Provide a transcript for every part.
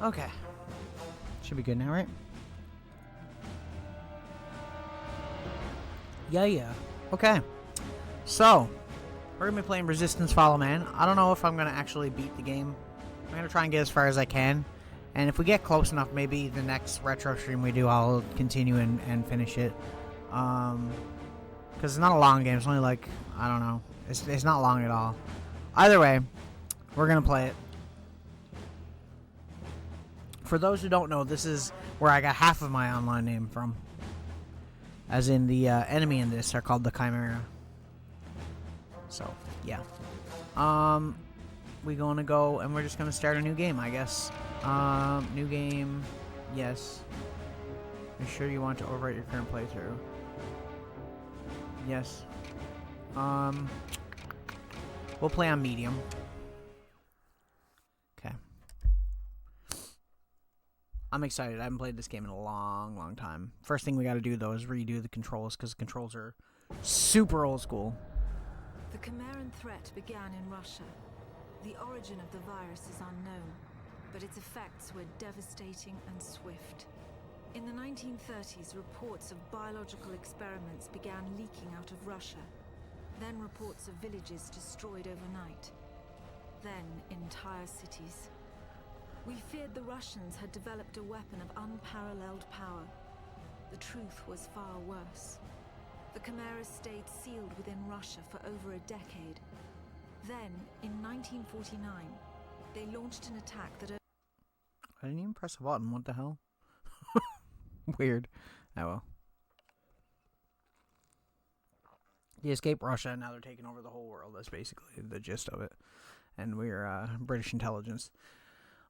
Okay. Should be good now, right? Yeah. Okay. So, we're going to be playing Resistance Follow Man. I don't know if I'm going to actually beat the game. I'm going to try and get as far as I can. And if we get close enough, maybe the next retro stream we do, I'll continue and finish it. Because it's not a long game. It's only like, I don't know. It's not long at all. Either way, we're going to play it. For those who don't know, this is where I got half of my online name from. As in, the enemy in this are called the Chimera. So, yeah. We're going to go, and we're just going to start a new game, I guess. New game. Yes. Are you sure you want to overwrite your current playthrough? Yes. We'll play on medium. Okay. I'm excited. I haven't played this game in a long time. First thing we got to do, though, is redo the controls, because the controls are super old school. The Chimeran threat began in Russia. The origin of the virus is unknown, but its effects were devastating and swift. In the 1930s, reports of biological experiments began leaking out of Russia. Then reports of villages destroyed overnight. Then entire cities. We feared the Russians had developed a weapon of unparalleled power. The truth was far worse. The Chimera stayed sealed within Russia for over a decade. Then, in 1949, they launched an attack that... I didn't even press a button. What the hell? Weird. Oh well. They escaped Russia, and now they're taking over the whole world. That's basically the gist of it. And we're British intelligence.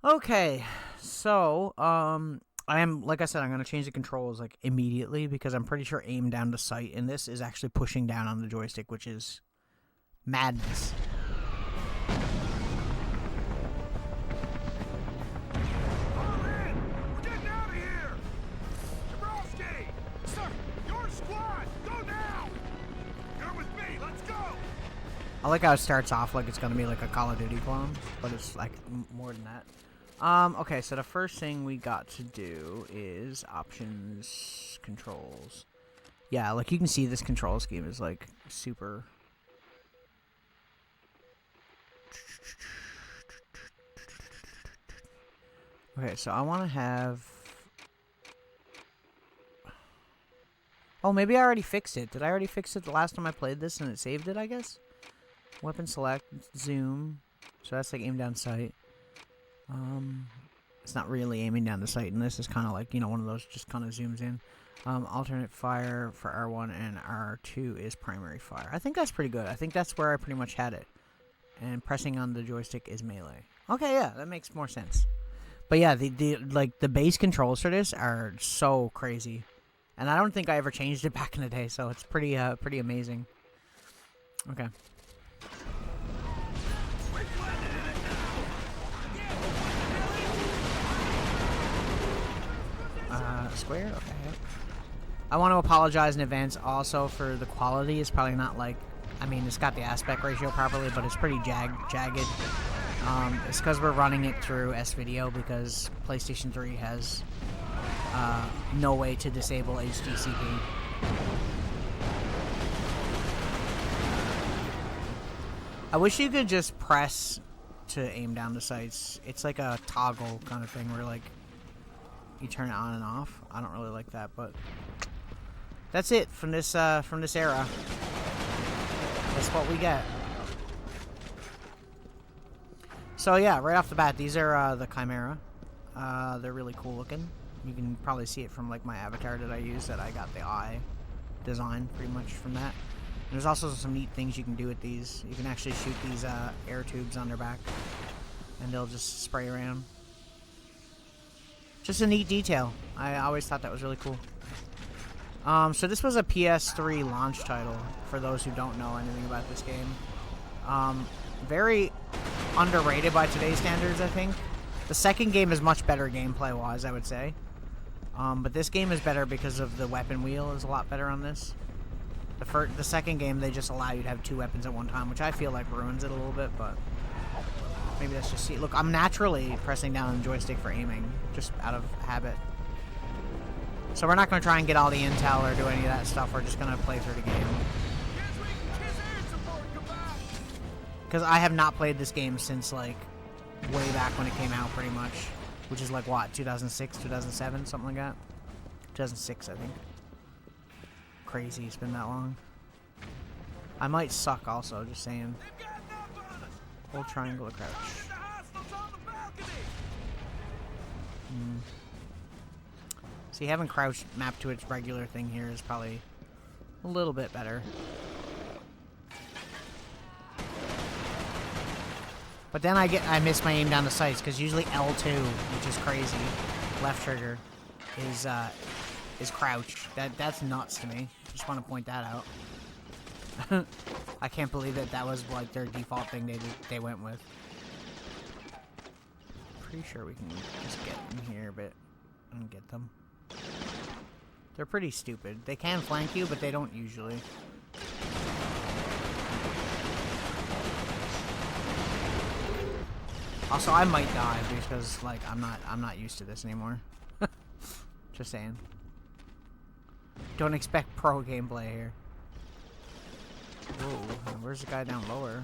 Okay, so I am, like I said, I'm gonna change the controls like immediately because I'm pretty sure aim down to sight in this is actually pushing down on the joystick, which is madness. I like how it starts off like it's gonna be like a Call of Duty clone, but it's like more than that. Okay, so the first thing we got to do is options, controls. Yeah, like you can see this control scheme is like super. Okay, so I want to have. Oh, maybe I already fixed it. Did I already fix it the last time I played this and it saved it, I guess? Weapon select, zoom. So that's like aim down sight. It's not really aiming down the sight, and this is kind of like, you know, one of those just kind of zooms in. Alternate fire for R1 and R2 is primary fire. I think that's pretty good. I think that's where I pretty much had it. And pressing on the joystick is melee. Okay, yeah, that makes more sense. But yeah, the base controls for this are so crazy. And I don't think I ever changed it back in the day, so it's pretty amazing. Okay. Square? Okay. I want to apologize in advance also for the quality. It's probably not like, I mean, it's got the aspect ratio properly, but it's pretty jagged. It's because we're running it through S-Video because PlayStation 3 has no way to disable HDCP. I wish you could just press to aim down the sights. It's like a toggle kind of thing where like you turn it on and off. I don't really like that, but that's it from this era. That's what we get. So yeah, right off the bat, these are the Chimera. They're really cool looking. You can probably see it from like my avatar that I use, that I got the eye design pretty much from that. And there's also some neat things you can do with these. You can actually shoot these air tubes on their back, and they'll just spray around. Just a neat detail. I always thought that was really cool. So this was a PS3 launch title, for those who don't know anything about this game. Very underrated by today's standards, I think. The second game is much better gameplay-wise, I would say. But this game is better because of the weapon wheel is a lot better on this. The second game, they just allow you to have two weapons at one time, which I feel like ruins it a little bit, but Maybe that's just... Look, I'm naturally pressing down on the joystick for aiming, just out of habit. So we're not going to try and get all the intel or do any of that stuff. We're just going to play through the game. Because I have not played this game since, like, way back when it came out, pretty much. Which is, like, what, 2006, 2007, something like that? 2006, I think. Crazy, it's been that long. I might suck also, just saying. Hold triangle to crouch. See, having crouch mapped to its regular thing here is probably a little bit better. But then I miss my aim down the sights, because usually L2, which is crazy, left trigger, is crouch. That's nuts to me. Just want to point that out. I can't believe that was like their default thing they went with. Pretty sure we can just get in here, but I don't get them. They're pretty stupid. They can flank you, but they don't usually. Also, I might die because, like, I'm not used to this anymore. Just saying. Don't expect pro gameplay here. Whoa, where's the guy down lower?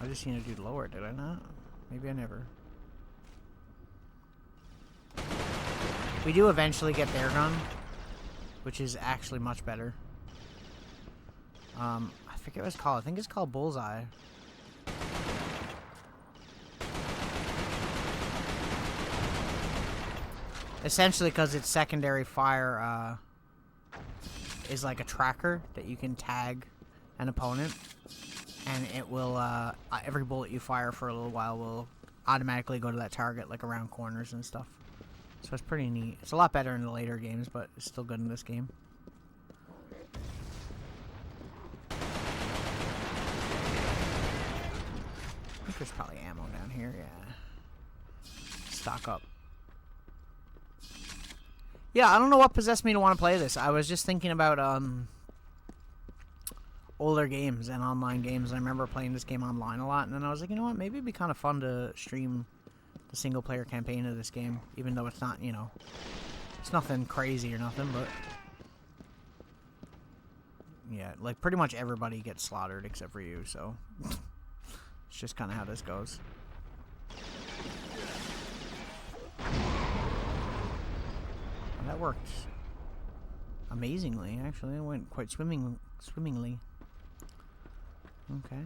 I just seen a dude lower, did I not? Maybe I never. We do eventually get their gun, which is actually much better. I forget what it's called. I think it's called Bullseye. Essentially, because its secondary fire is like a tracker that you can tag an opponent, and it will, every bullet you fire for a little while will automatically go to that target, like around corners and stuff. So it's pretty neat. It's a lot better in the later games, but it's still good in this game. I think there's probably ammo down here, yeah. Stock up. Yeah, I don't know what possessed me to want to play this. I was just thinking about older games and online games. I remember playing this game online a lot, and then I was like, you know what, maybe it'd be kind of fun to stream the single-player campaign of this game, even though it's not, you know, it's nothing crazy or nothing, but yeah, like pretty much everybody gets slaughtered except for you, so it's just kind of how this goes. That worked amazingly, actually. It went quite swimmingly. Okay.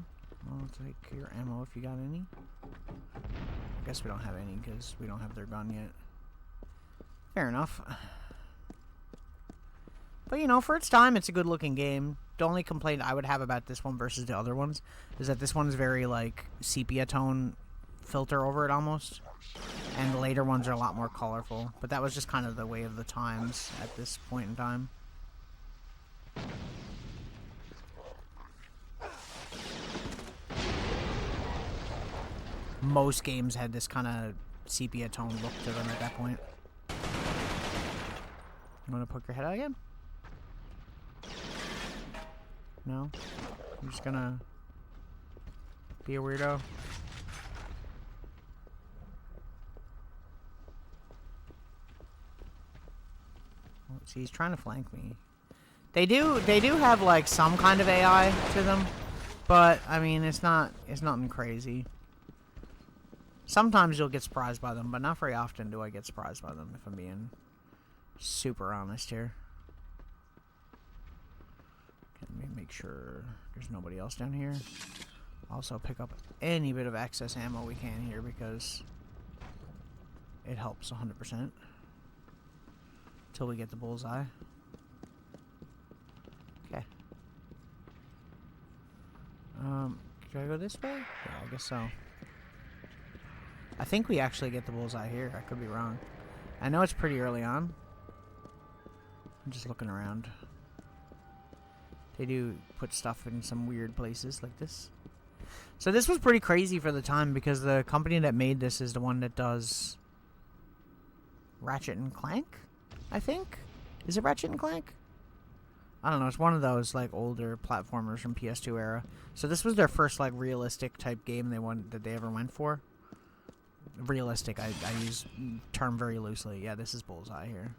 Well, I'll take your ammo if you got any. I guess we don't have any because we don't have their gun yet. Fair enough. But, you know, for its time, it's a good-looking game. The only complaint I would have about this one versus the other ones is that this one's very, like, sepia tone filter over it almost. And the later ones are a lot more colorful. But that was just kind of the way of the times at this point in time. Most games had this kind of sepia tone look to them at that point. You want to poke your head out again? No? I'm just gonna be a weirdo. See, he's trying to flank me. They do have like some kind of AI to them, but I mean it's nothing crazy. Sometimes you'll get surprised by them, but not very often do I get surprised by them, if I'm being super honest here. Let me make sure there's nobody else down here. Also pick up any bit of excess ammo we can here because it helps 100%. Till we get the bullseye. Okay. Can I go this way? Yeah, I guess so. I think we actually get the bullseye here. I could be wrong. I know it's pretty early on. I'm just looking around. They do put stuff in some weird places like this. So this was pretty crazy for the time because the company that made this is the one that does Ratchet and Clank, I think. Is it Ratchet and Clank? I don't know. It's one of those like older platformers from PS2 era. So this was their first like realistic type game that they ever went for. Realistic. I use term very loosely. Yeah, this is Bullseye here.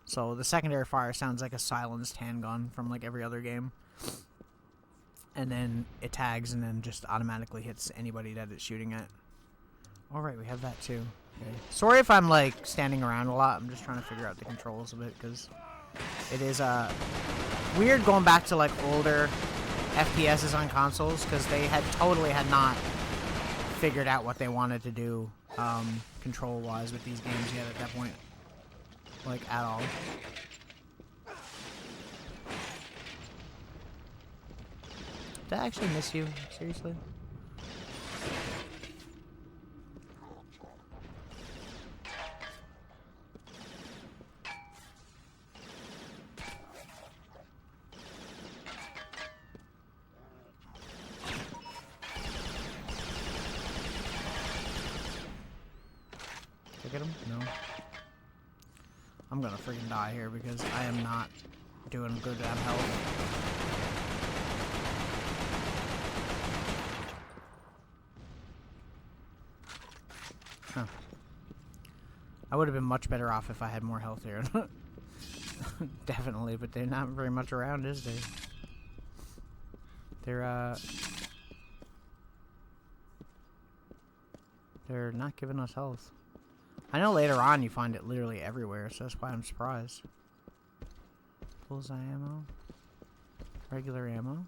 So the secondary fire sounds like a silenced handgun from like every other game. And then it tags and then just automatically hits anybody that it's shooting at. Alright, we have that too. Okay. Sorry if I'm like standing around a lot. I'm just trying to figure out the controls of it because it is weird going back to like older FPSs on consoles because they had not figured out what they wanted to do control-wise with these games yet at that point. Like, at all. Did I actually miss you? Seriously? Get him? No. I'm gonna freaking die here because I am not doing good at health. Huh. I would have been much better off if I had more health here. Definitely, but they're not very much around, is there? They're not giving us health. I know later on you find it literally everywhere, so that's why I'm surprised. Bullseye ammo. Regular ammo.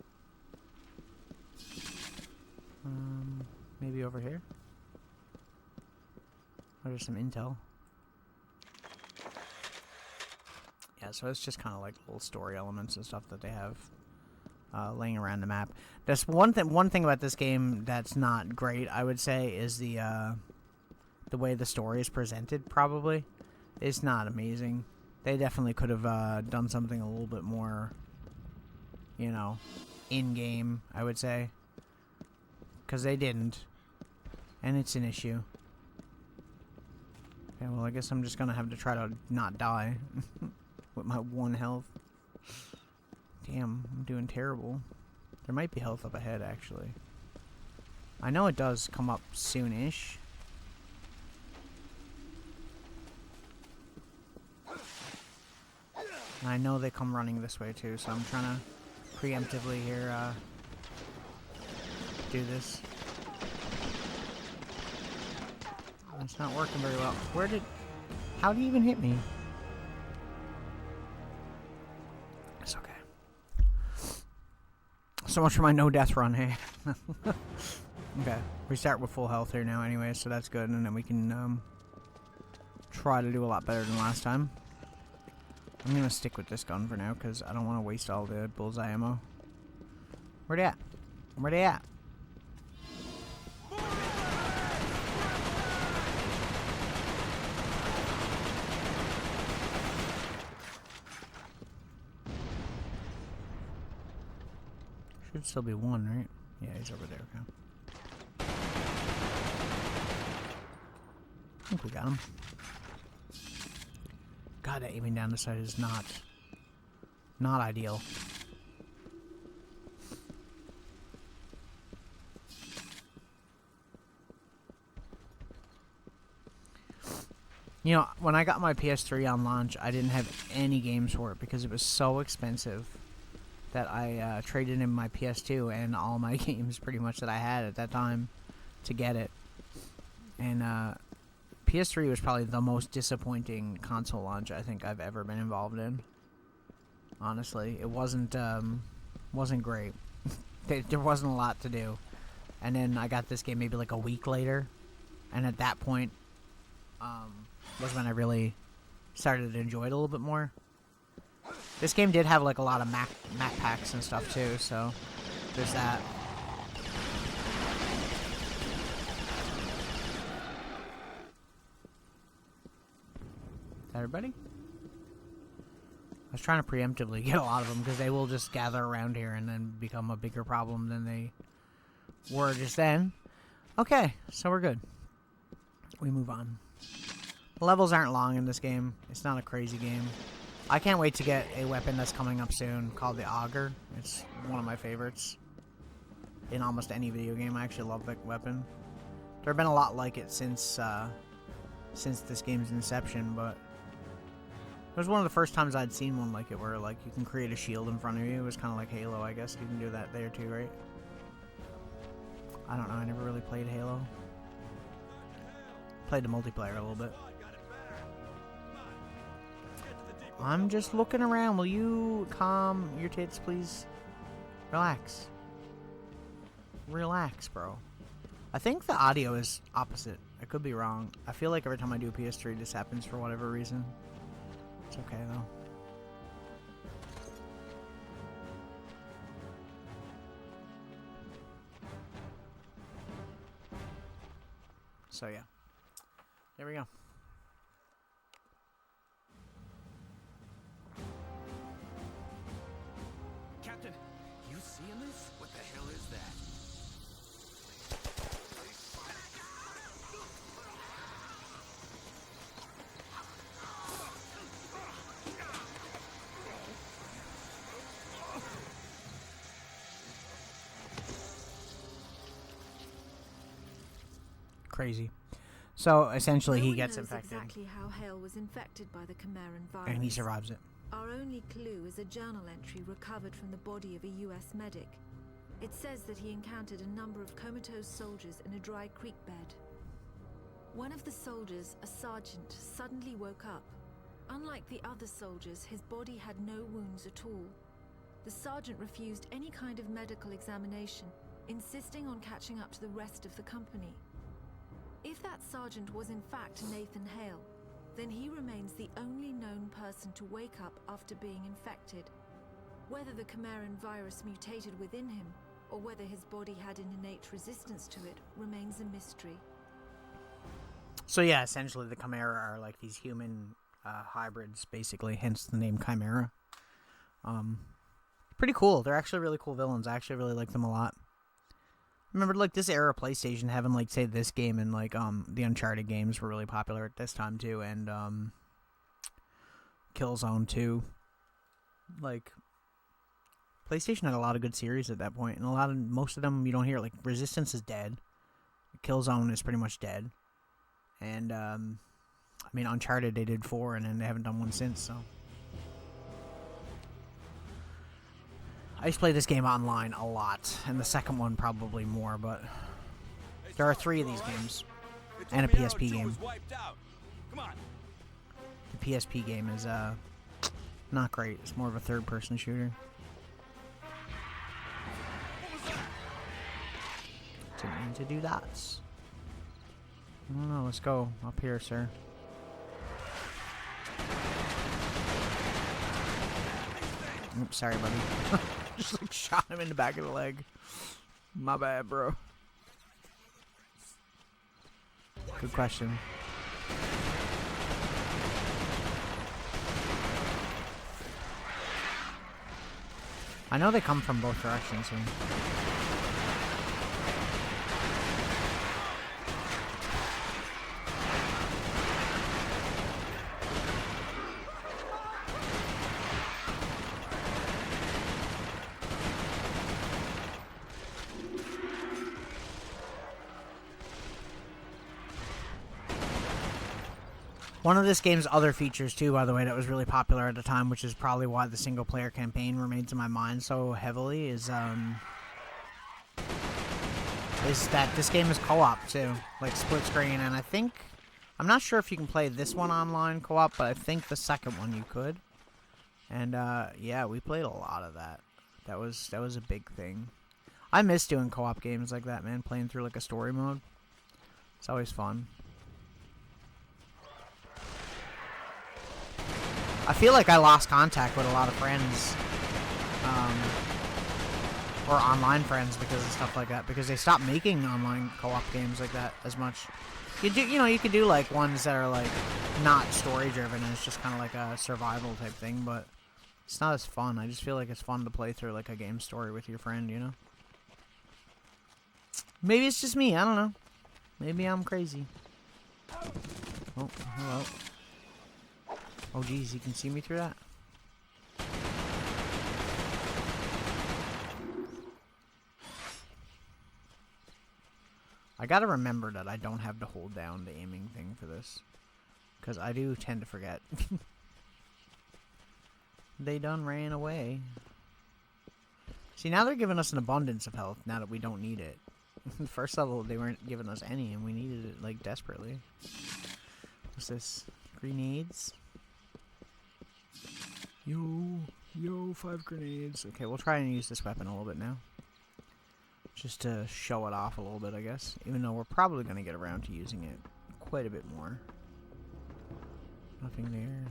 Maybe over here? Oh, there's some intel. Yeah, so it's just kind of like little story elements and stuff that they have laying around the map. There's one thing about this game that's not great, I would say, is the way the story is presented, probably. It's not amazing. They definitely could have done something a little bit more, you know, in-game, I would say. Because they didn't. And it's an issue. Okay, well, I guess I'm just gonna have to try to not die with my 1 health. Damn, I'm doing terrible. There might be health up ahead, actually. I know it does come up soon-ish. And I know they come running this way too, so I'm trying to preemptively here do this. It's not working very well. How did he even hit me? It's okay. So much for my no death run, hey? Okay, we start with full health here now anyway, so that's good, and then we can try to do a lot better than last time. I'm gonna stick with this gun for now because I don't want to waste all the bullseye ammo. Where they at? Where they at? Should still be one, right? Yeah, he's over there. Okay. I think we got him. God, that aiming down the side is not ideal. You know, when I got my PS3 on launch, I didn't have any games for it because it was so expensive that I traded in my PS2 and all my games pretty much that I had at that time to get it. And PS3 was probably the most disappointing console launch I think I've ever been involved in. Honestly, it wasn't great. There wasn't a lot to do. And then I got this game maybe like a week later, and at that point was when I really started to enjoy it a little bit more. This game did have like a lot of map packs and stuff too, so there's that. Everybody? I was trying to preemptively get a lot of them because they will just gather around here and then become a bigger problem than they were just then. Okay, so we're good. We move on. The levels aren't long in this game. It's not a crazy game. I can't wait to get a weapon that's coming up soon called the Auger. It's one of my favorites in almost any video game. I actually love that weapon. There have been a lot like it since this game's inception, but it was one of the first times I'd seen one like it, where like you can create a shield in front of you. It was kind of like Halo, I guess. You can do that there too, right? I don't know. I never really played Halo. Played the multiplayer a little bit. I'm just looking around. Will you calm your tits, please? Relax. Relax, bro. I think the audio is opposite. I could be wrong. I feel like every time I do PS3, this happens for whatever reason. It's okay, though. So, yeah. There we go. Captain, you seeing this? What the hell is that? Crazy. So essentially, No he one gets knows infected, exactly how Hale was infected by the Chimeran virus. and he survives it. Our only clue is a journal entry recovered from the body of a US medic. It says that he encountered a number of comatose soldiers in a dry creek bed. One of the soldiers, a sergeant, suddenly woke up. Unlike the other soldiers, his body had no wounds at all. The sergeant refused any kind of medical examination, insisting on catching up to the rest of the company. If that sergeant was in fact Nathan Hale, then he remains the only known person to wake up after being infected. Whether the Chimeran virus mutated within him, or whether his body had an innate resistance to it, remains a mystery. So yeah, essentially the Chimera are like these human hybrids, basically, hence the name Chimera. Pretty cool. They're actually really cool villains. I actually really like them a lot. Remember, like, this era of PlayStation having, like, say, this game and, like, the Uncharted games were really popular at this time, too, and, Killzone 2. Like, PlayStation had a lot of good series at that point, and most of them you don't hear. Like, Resistance is dead. Killzone is pretty much dead. And, I mean, Uncharted, they did 4, and then they haven't done one since, so. I used to play this game online a lot, and the second one probably more, but there are 3 of these games, and a PSP game. The PSP game is, not great. It's more of a third-person shooter. Didn't mean to do that. I don't know, let's go up here, sir. Oops, sorry, buddy. Just like shot him in the back of the leg. My bad, bro. Good question. I know they come from both directions here. One of this game's other features, too, by the way, that was really popular at the time, which is probably why the single-player campaign remains in my mind so heavily, is that this game is co-op, too. Like, split screen, and I think... I'm not sure if you can play this one online co-op, but I think the second one you could. And, yeah, we played a lot of that. That was a big thing. I miss doing co-op games like that, man, playing through, like, a story mode. It's always fun. I feel like I lost contact with a lot of friends, or online friends because of stuff like that, because they stopped making online co-op games like that as much. You could do like ones that are like not story driven and it's just kind of like a survival type thing, but it's not as fun. I just feel like it's fun to play through like a game story with your friend, you know? Maybe it's just me, I don't know. Maybe I'm crazy. Oh, hello. Oh, geez, you can see me through that? I gotta remember that I don't have to hold down the aiming thing for this. Because I do tend to forget. They done ran away. See, now they're giving us an abundance of health now that we don't need it. The first level, they weren't giving us any, and we needed it, like, desperately. What's this? Grenades? Yo, 5 grenades. Okay, we'll try and use this weapon a little bit now. Just to show it off a little bit, I guess. Even though we're probably going to get around to using it quite a bit more. Nothing there.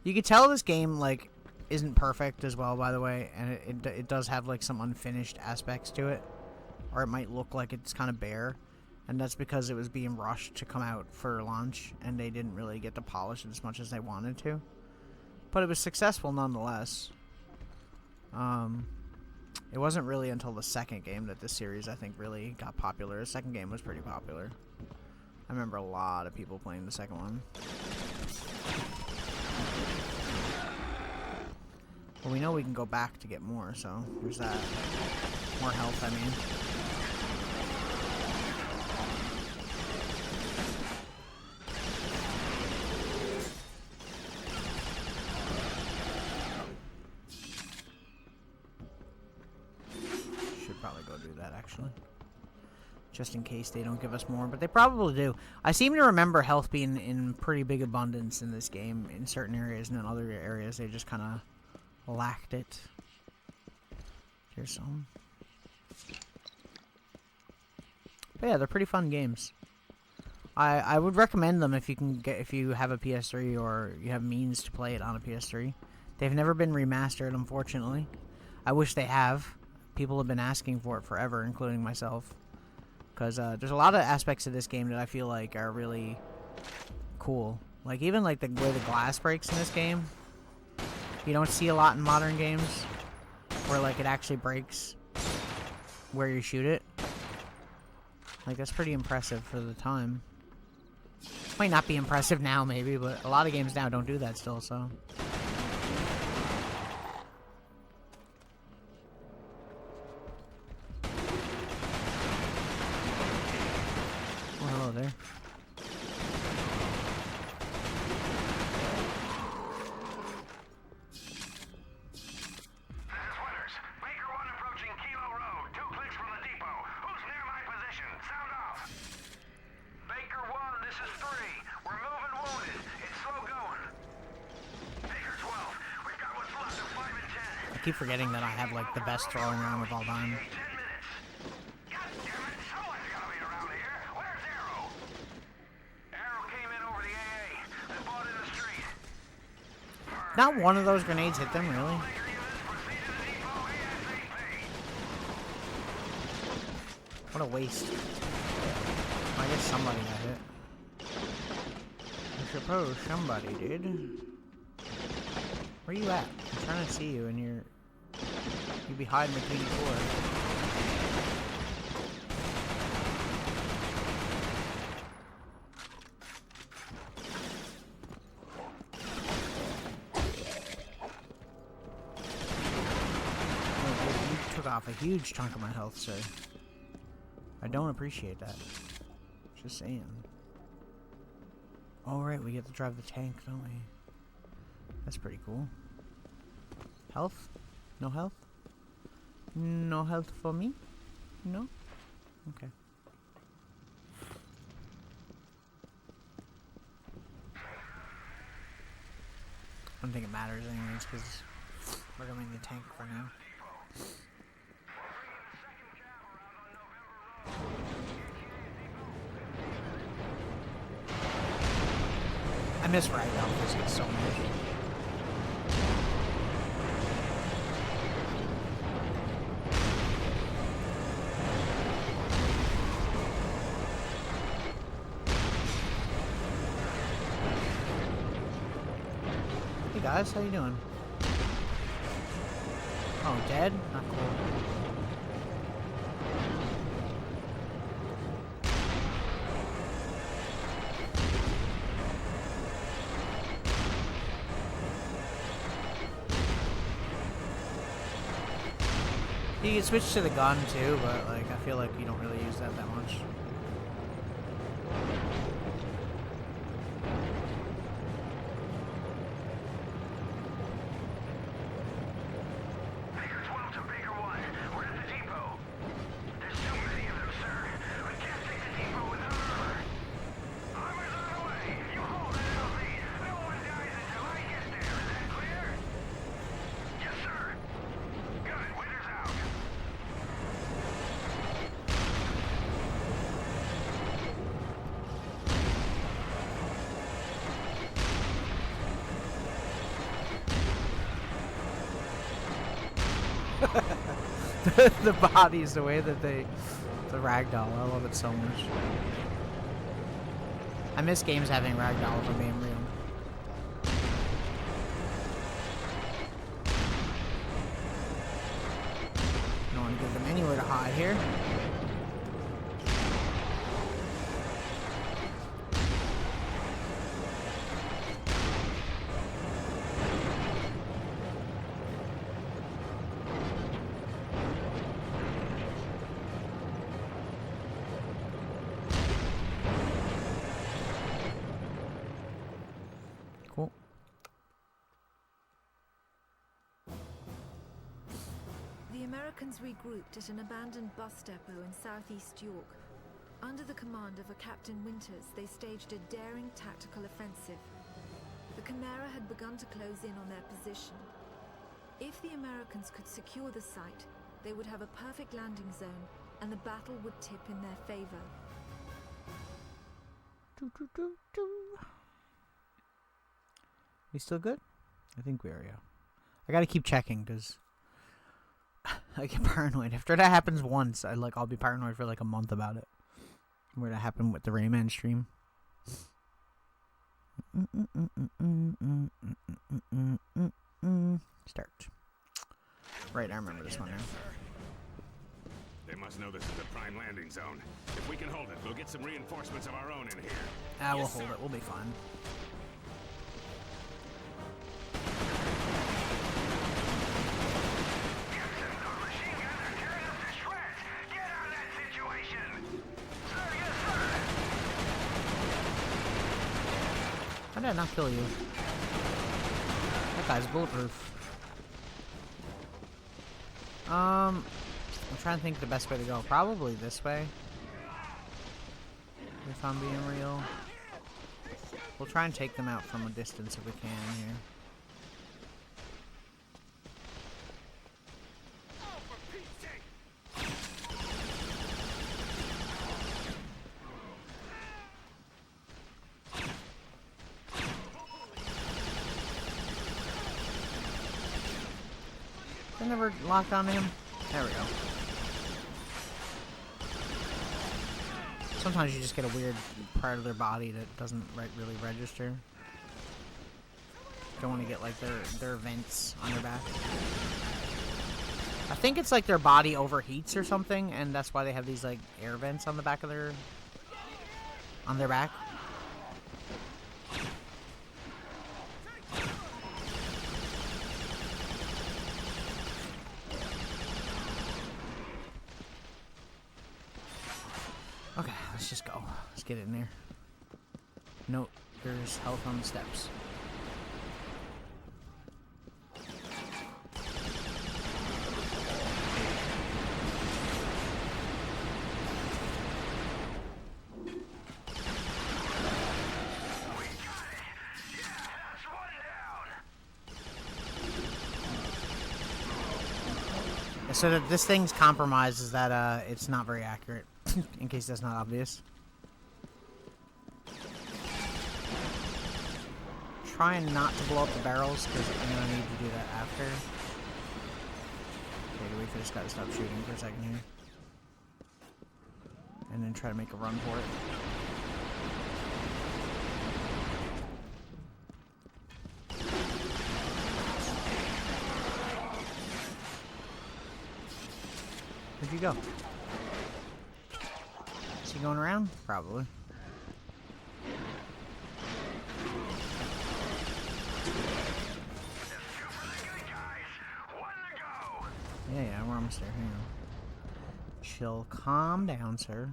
You can tell this game, like, isn't perfect as well, by the way. And it does have, like, some unfinished aspects to it. Or it might look like it's kind of bare. And that's because it was being rushed to come out for launch. And they didn't really get to polish it as much as they wanted to. But it was successful nonetheless. It wasn't really until the second game that this series, I think, really got popular. The second game was pretty popular. I remember a lot of people playing the second one. Well, we know we can go back to get more, so there's that. More health, I mean. Probably go do that, actually. Just in case they don't give us more, but they probably do. I seem to remember health being in pretty big abundance in this game in certain areas, and in other areas they just kind of lacked it. Here's some. But yeah, they're pretty fun games. I would recommend them if you have a PS3 or you have means to play it on a PS3. They've never been remastered, unfortunately. I wish they have. People have been asking for it forever, including myself. Because there's a lot of aspects of this game that I feel like are really cool. Like, even like the way the glass breaks in this game. You don't see a lot in modern games. Where, like, it actually breaks where you shoot it. Like, that's pretty impressive for the time. Might not be impressive now, maybe, but a lot of games now don't do that still, so... There. I keep forgetting that I have, like, the best throwing arm of all time. Not one of those grenades hit them, really. What a waste. I guess somebody got hit. I suppose somebody did. Where you at? I'm trying to see you, and you'd be hiding between the floors. Off a huge chunk of my health, sir. I don't appreciate that. Just saying. Oh, right, we get to drive the tank, don't we? That's pretty cool. Health? No health? No health for me? No? Okay. I don't think it matters anyways, because we're going in the tank for now. I miss ragdoll physics so much. Hey guys, how you doing? Oh, dead? Not cool. You can switch to the gun too, but like I feel like you don't really use that much. The bodies, the way that they... The ragdoll, I love it so much. I miss games having ragdoll if I'm being real. Don't want to give them anywhere to hide here. Cool. The Americans regrouped at an abandoned bus depot in southeast York. Under the command of a Captain Winters, they staged a daring tactical offensive. The Chimera had begun to close in on their position. If the Americans could secure the site, they would have a perfect landing zone, and the battle would tip in their favor. We still good? I think we are, yeah. I gotta keep checking, because I get paranoid. After that happens once, I'll be paranoid for like a month about it. Where that happened with the Rayman stream. Start. Right, I remember this one now. They must know this is a prime landing zone. If we can hold it, we'll get some reinforcements of our own in here. We'll hold it. We'll be fine. How did I not kill you? That guy's bulletproof. I'm trying to think the best way to go. Probably this way. If I'm being real. We'll try and take them out from a distance if we can here. I never locked onto him. There we go. Sometimes you just get a weird part of their body that doesn't really register. Don't want to get like their vents on their back. I think it's like their body overheats or something, and that's why they have these like air vents on the back of their back. Okay, let's just go. Let's get in there. Note, there's health on the steps. So that this thing's compromised is that it's not very accurate, in case that's not obvious. Trying not to blow up the barrels, because I'm going to need to do that after. Okay, wait for this guy to stop shooting for a second here. And then try to make a run for it. Where'd you go? Is he going around? Probably. Yeah, we're almost there. Hang on. Chill. Calm down, sir.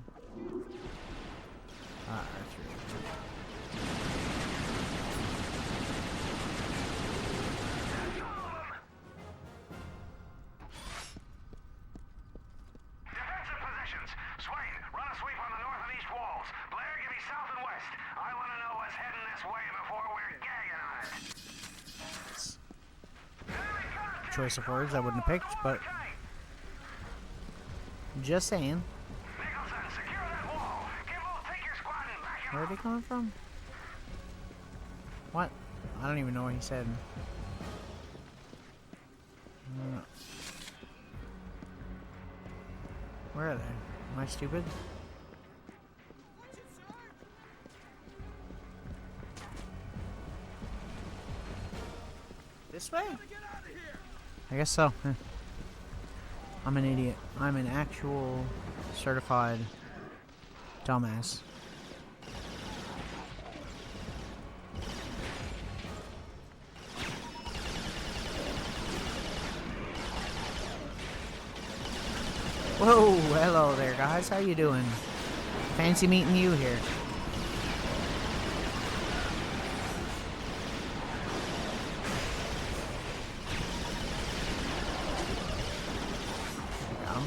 Defensive positions. Swain, run a sweep on the north and east walls. Blair, give me south and west. I want to know what's heading this way before we're gagging on it. Choice of words I wouldn't have picked, but just saying. Nicholson, secure that wall. Kimball, take your squad and back him Where are up. they coming from? What? I don't even know what he said. Where are they? Am I stupid? This way? I guess so. I'm an idiot. I'm an actual certified dumbass. Whoa, hello there, guys. How you doing? Fancy meeting you here. Got him.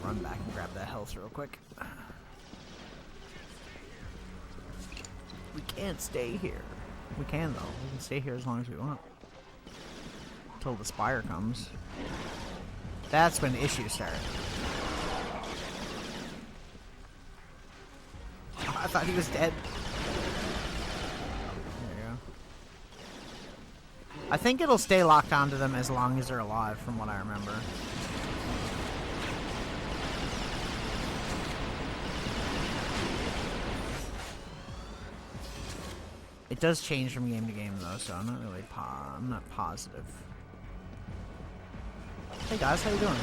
Run back and grab that health real quick. We can't stay here. We can, though. We can stay here as long as we want. Until the spire comes. That's when the issues start. Oh, I thought he was dead. There you go. I think it'll stay locked onto them as long as they're alive, from what I remember. It does change from game to game, though, so I'm not really I'm not positive. Hey guys, how you doing?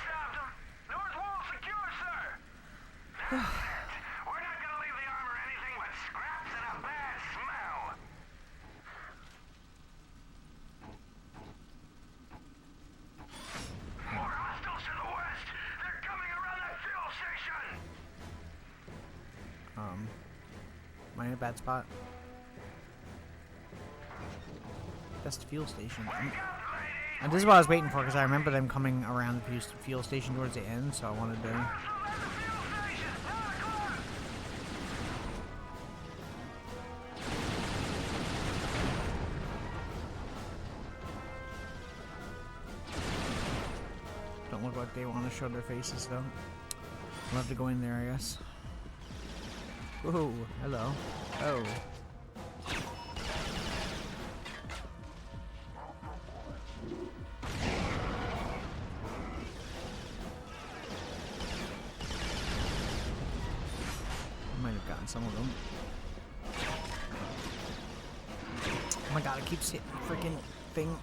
Stopped him. North wall secure, sir. We're not gonna leave the armor anything but scraps and a bad smell. More hostiles to the west. They're coming around that fuel station. Am I in a bad spot? Best fuel station. And this is what I was waiting for, because I remember them coming around the fuel station towards the end, so I wanted to... Don't look like they want to show their faces, though. I'll have to go in there, I guess. Whoa, hello. Oh. I might have gotten some of them. Oh my god, it keeps hitting the freaking thing.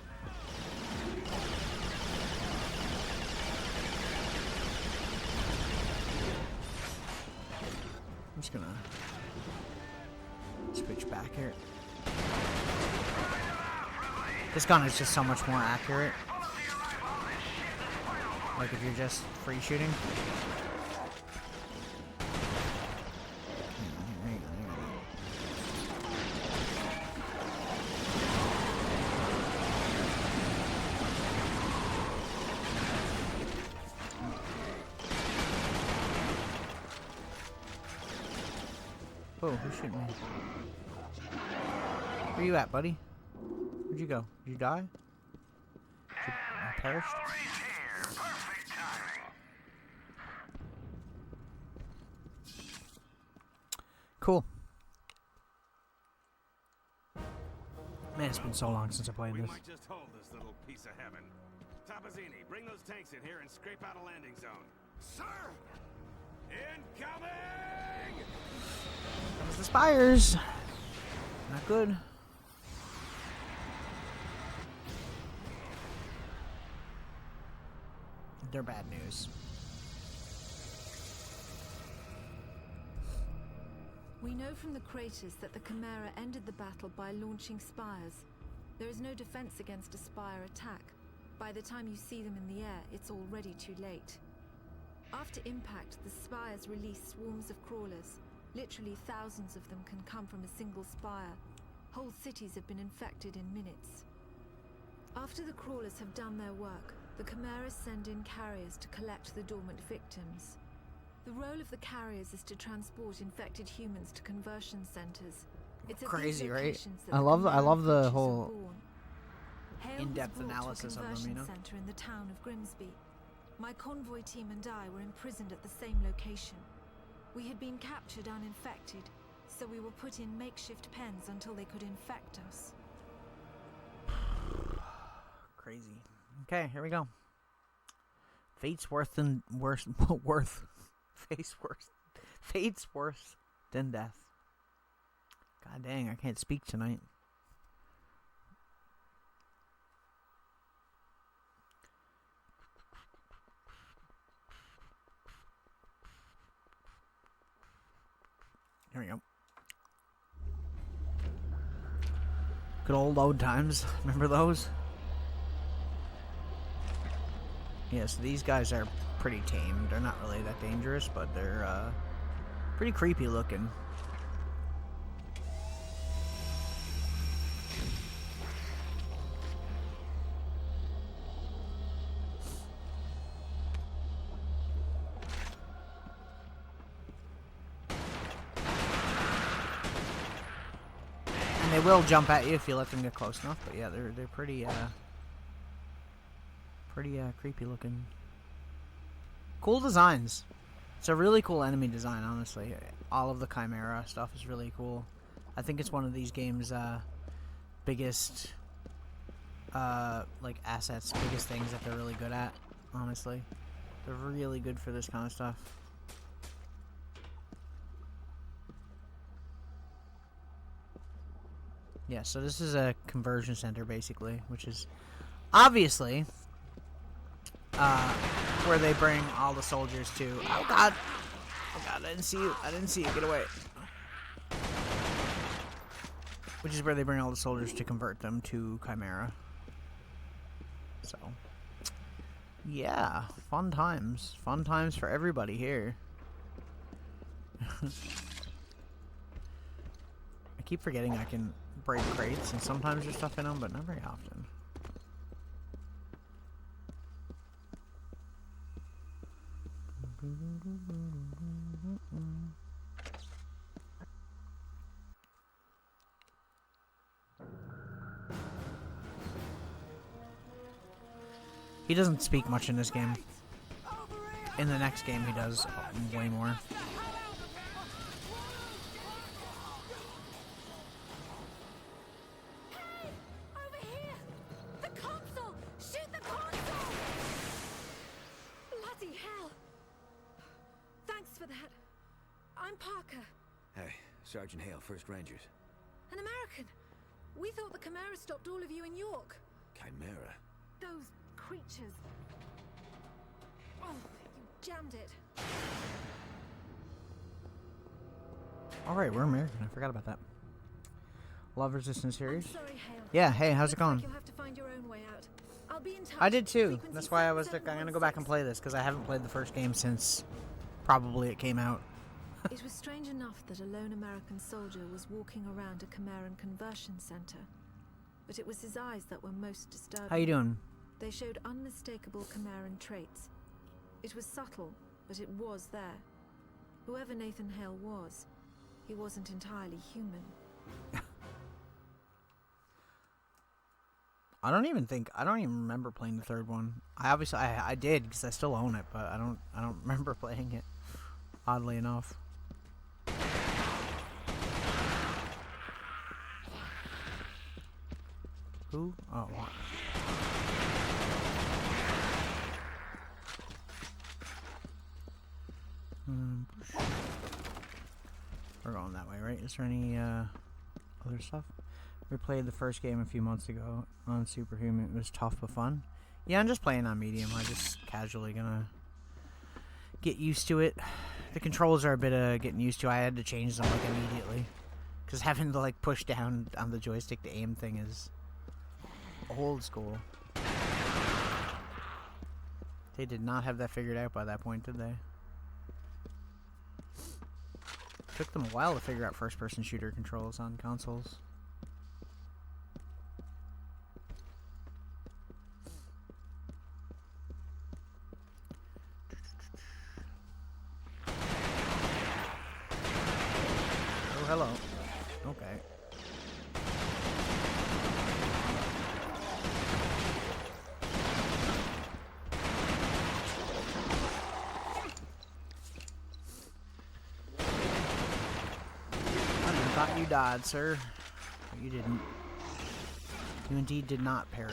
I'm just gonna switch back here. This gun is just so much more accurate. Like if you're just free shooting. Hang on. Oh, who's shooting me? Where you at, buddy? Where'd you go? Did you die? You perished? Perfect timing. Cool. Man, it's been so long since I played We this. might just hold this little piece of heaven. Tapazzini, bring those tanks in here and scrape out a landing zone. Sir! Incoming! That was the spires. Not good. They're bad news. We know from the craters that the Chimera ended the battle by launching spires. There is no defense against a spire attack. By the time you see them in the air, it's already too late. After impact, the spires release swarms of crawlers. Literally thousands of them can come from a single spire. Whole cities have been infected in minutes. After the crawlers have done their work, the Chimeras send in carriers to collect the dormant victims. The role of the carriers is to transport infected humans to conversion centers. It's at Crazy, these right? locations that I the love the Chimeran creatures whole are born. Hale was in-depth brought to a analysis of them, you know? conversion center in the town of Grimsby. My convoy team and I were imprisoned at the same location. We had been captured uninfected, so we were put in makeshift pens until they could infect us. Crazy. Okay, here we go. Fate's worse than Fate's worse than death. God dang, I can't speak tonight. Here we go. Good old times. Remember those? Yeah, so these guys are pretty tame. They're not really that dangerous, but they're pretty creepy looking. And they will jump at you if you let them get close enough, but yeah, they're pretty creepy looking. Cool designs. It's a really cool enemy design, honestly. All of the Chimera stuff is really cool. I think it's one of these games' biggest like assets, biggest things that they're really good at, honestly. They're really good for this kind of stuff. Yeah, so this is a conversion center, basically, which is obviously where they bring all the soldiers to. Oh god! Oh god, I didn't see you. I didn't see you. Get away. Which is where they bring all the soldiers to convert them to Chimera. So, yeah, fun times. Fun times for everybody here. I keep forgetting I can break crates, and sometimes there's stuff in them, but not very often. He doesn't speak much in this game. In the next game, he does way more. Sergeant Hale, 1st Rangers. An American! We thought the Chimera stopped all of you in York. Chimera? Those creatures. Oh, you jammed it. Alright, we're American. I forgot about that. Love Resistance series. I'm sorry, Hale. Yeah, hey, how's it going? Like you'll have to find your own way out. I'll be in touch. I did too. Frequency That's why I was like, I'm gonna go back and 7716. play this, because I haven't played the first game since probably it came out. It was strange enough that a lone American soldier was walking around a Chimeran conversion center. But it was his eyes that were most disturbing. How you doing? They showed unmistakable Chimeran traits. It was subtle, but it was there. Whoever Nathan Hale was, he wasn't entirely human. I don't even remember playing the third one. I did, because I still own it, but I don't remember playing it, oddly enough. Who? Oh, what? We're going that way, right? Is there any other stuff? We played the first game a few months ago on Superhuman. It was tough but fun. Yeah, I'm just playing on medium. I'm just casually gonna get used to it. The controls are a bit of getting used to. I had to change them like immediately. Because having to like push down on the joystick to aim thing is old school. They did not have that figured out by that point, did they? Took them a while to figure out first-person shooter controls on consoles. Oh, hello. Okay. I thought you died, sir. But you didn't. You indeed did not perish.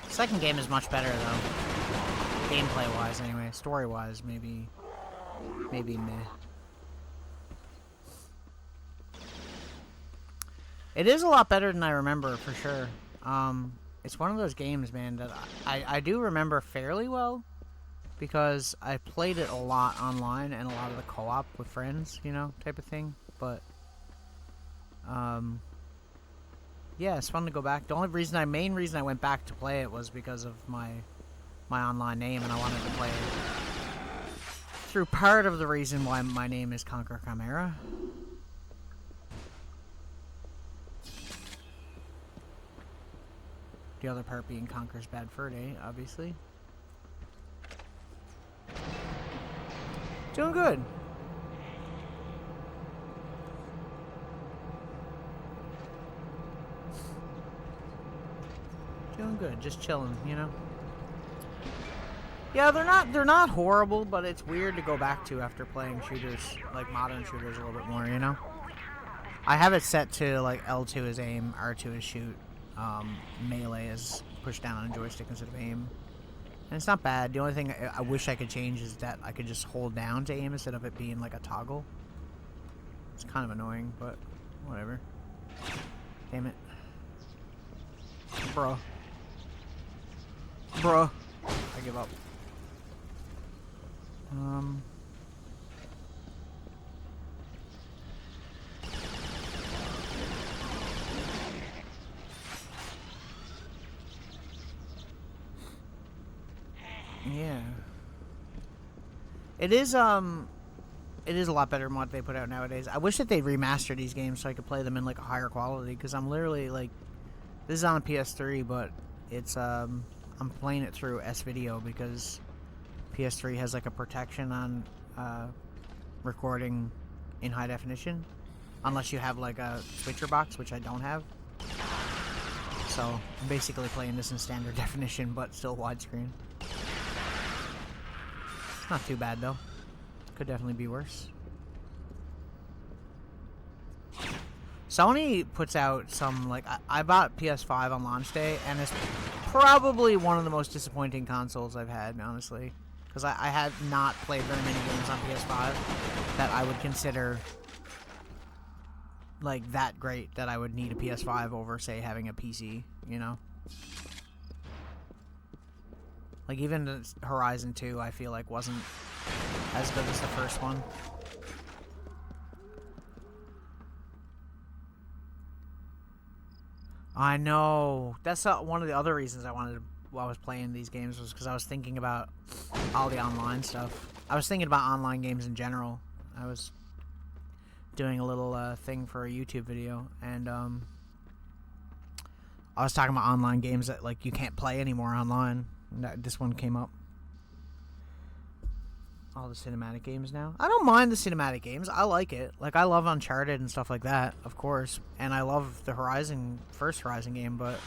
Second game is much better though. Gameplay-wise, anyway. Story-wise, maybe meh. It is a lot better than I remember, for sure. It's one of those games, man, that I do remember fairly well because I played it a lot online and a lot of the co-op with friends, you know, type of thing. But yeah, it's fun to go back. The only reason main reason I went back to play it was because of my online name, and I wanted to play it through part of the reason why my name is ConkerChimera. The other part being Conker's Bad Fur Day, obviously. Doing good. Doing good, just chilling, you know. Yeah, they're not horrible, but it's weird to go back to after playing shooters, like modern shooters, a little bit more, you know. I have it set to like L2 is aim, R2 is shoot, melee is push down on a joystick instead of aim, and it's not bad. The only thing I wish I could change is that I could just hold down to aim instead of it being like a toggle. It's kind of annoying, but whatever. Damn it, bruh. I give up. Yeah. It is a lot better than what they put out nowadays. I wish that they'd remaster these games so I could play them in like a higher quality, because I'm literally like, this is on a PS3, but it's I'm playing it through S-Video because PS3 has like a protection on recording in high definition, unless you have like a switcher box, which I don't have. So I'm basically playing this in standard definition, but still widescreen. Not too bad though. Could definitely be worse. Sony puts out some, like, I bought PS5 on launch day, and it's probably one of the most disappointing consoles I've had, honestly. Because I had not played very many games on PS5 that I would consider, like, that great that I would need a PS5 over, say, having a PC, you know? Like, even Horizon 2, I feel like, wasn't as good as the first one. I know. That's one of the other reasons I wanted to, while I was playing these games, was because I was thinking about all the online stuff. I was thinking about online games in general. I was doing a little thing for a YouTube video, and I was talking about online games that, like, you can't play anymore online. This one came up. All the cinematic games now. I don't mind the cinematic games. I like it. Like, I love Uncharted and stuff like that, of course. And I love the first Horizon game, but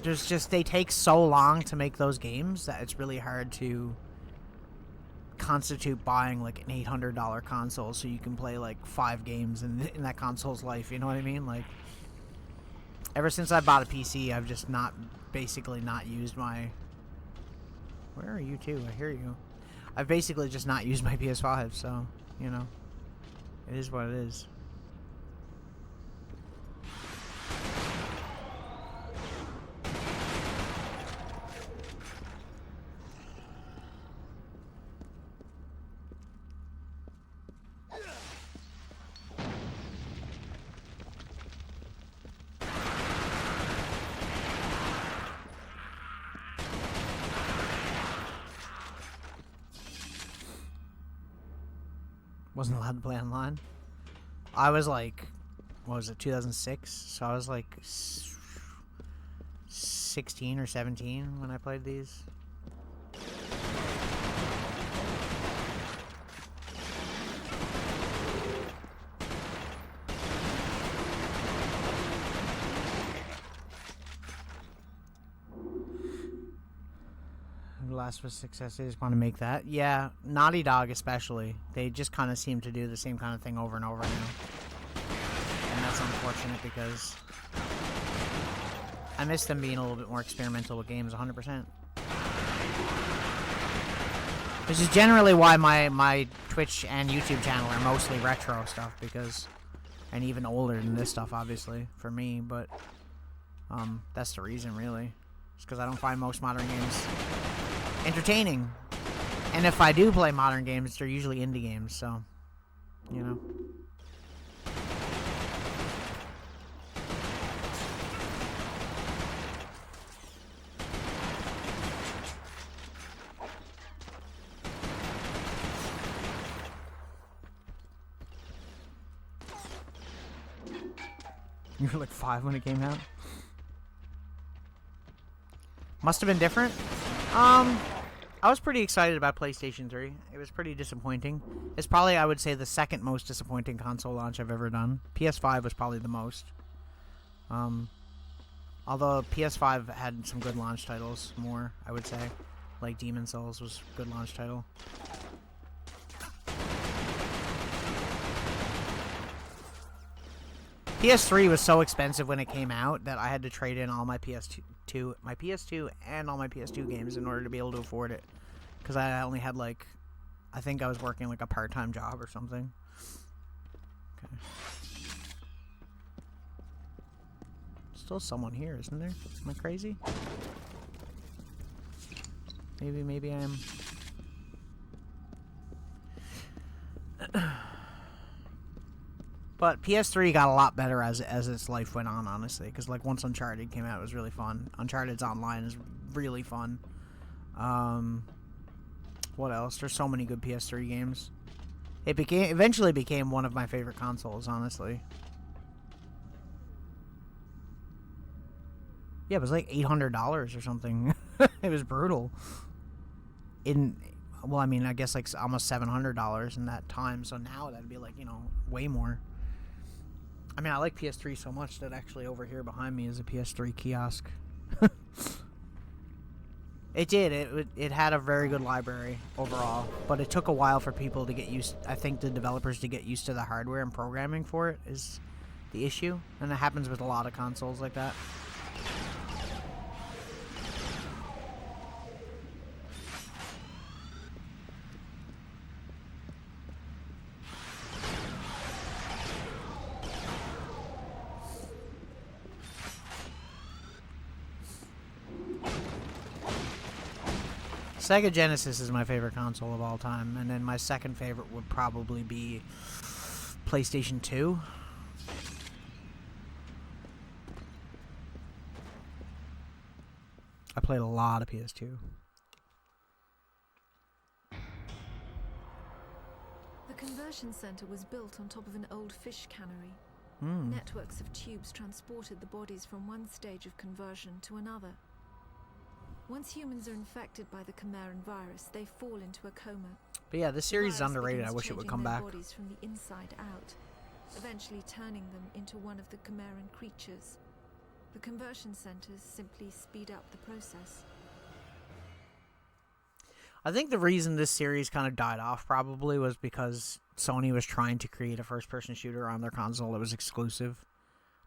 there's just, they take so long to make those games that it's really hard to constitute buying like an $800 console so you can play like 5 games in that console's life, you know what I mean? Like, ever since I bought a PC, I've just basically not used my... Where are you two? I hear you. I've basically just not used my PS5, so, you know, it is what it is. Wasn't allowed to play online. I was like, what was it, 2006? So I was like 16 or 17 when I played these. Last of Us success. They just want to make that. Yeah, Naughty Dog especially. They just kind of seem to do the same kind of thing over and over now. And that's unfortunate because I miss them being a little bit more experimental with games 100%. Which is generally why my Twitch and YouTube channel are mostly retro stuff, because, and even older than this stuff obviously for me, but that's the reason really. It's because I don't find most modern games entertaining. And if I do play modern games, they're usually indie games, so, you know. You were like 5 when it came out? Must have been different. I was pretty excited about PlayStation 3. It was pretty disappointing. It's probably, I would say, the second most disappointing console launch I've ever done. PS5 was probably the most. Although PS5 had some good launch titles, more, I would say. Like Demon's Souls was a good launch title. PS3 was so expensive when it came out that I had to trade in all my PS2 and all my PS2 games in order to be able to afford it. Because I only had like, I think I was working like a part-time job or something. Okay. Still someone here, isn't there? Am I crazy? Maybe I am. But PS3 got a lot better as its life went on, honestly. Because like once Uncharted came out, it was really fun. Uncharted's online is really fun. What else? There's so many good PS3 games. It eventually became one of my favorite consoles, honestly. Yeah, it was like $800 or something. It was brutal. Well, I mean, I guess like almost $700 in that time. So now that'd be like, you know, way more. I mean, I like PS3 so much that actually over here behind me is a PS3 kiosk. It did. It had a very good library overall, but it took a while for people to get used. I think the developers to get used to the hardware and programming for it is the issue, and it happens with a lot of consoles like that. Sega Genesis is my favorite console of all time, and then my second favorite would probably be PlayStation 2. I played a lot of PS2. The conversion center was built on top of an old fish cannery. Networks of tubes transported the bodies from one stage of conversion to another. Once humans are infected by the Chimeran virus, they fall into a coma. But yeah, this series is underrated. I wish it would come back. Bodies from the inside out, eventually turning them into one of the Chimeran creatures. The conversion centers simply speed up the process. I think the reason this series kind of died off probably was because Sony was trying to create a first-person shooter on their console that was exclusive.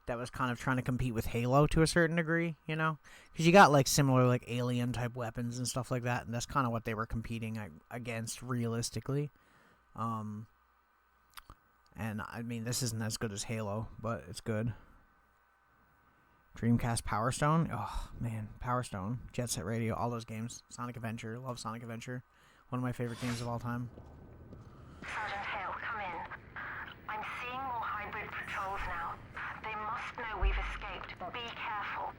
That was kind of trying to compete with Halo to a certain degree, you know? Because you got, like, similar, like, alien-type weapons and stuff like that, and that's kind of what they were competing against, realistically. And, I mean, this isn't as good as Halo, but it's good. Dreamcast Power Stone? Oh, man, Power Stone. Jet Set Radio, all those games. Sonic Adventure, love Sonic Adventure. One of my favorite games of all time. Sergeant Hale, come in. I'm seeing more hybrid patrols now. They must know we've escaped. Be careful.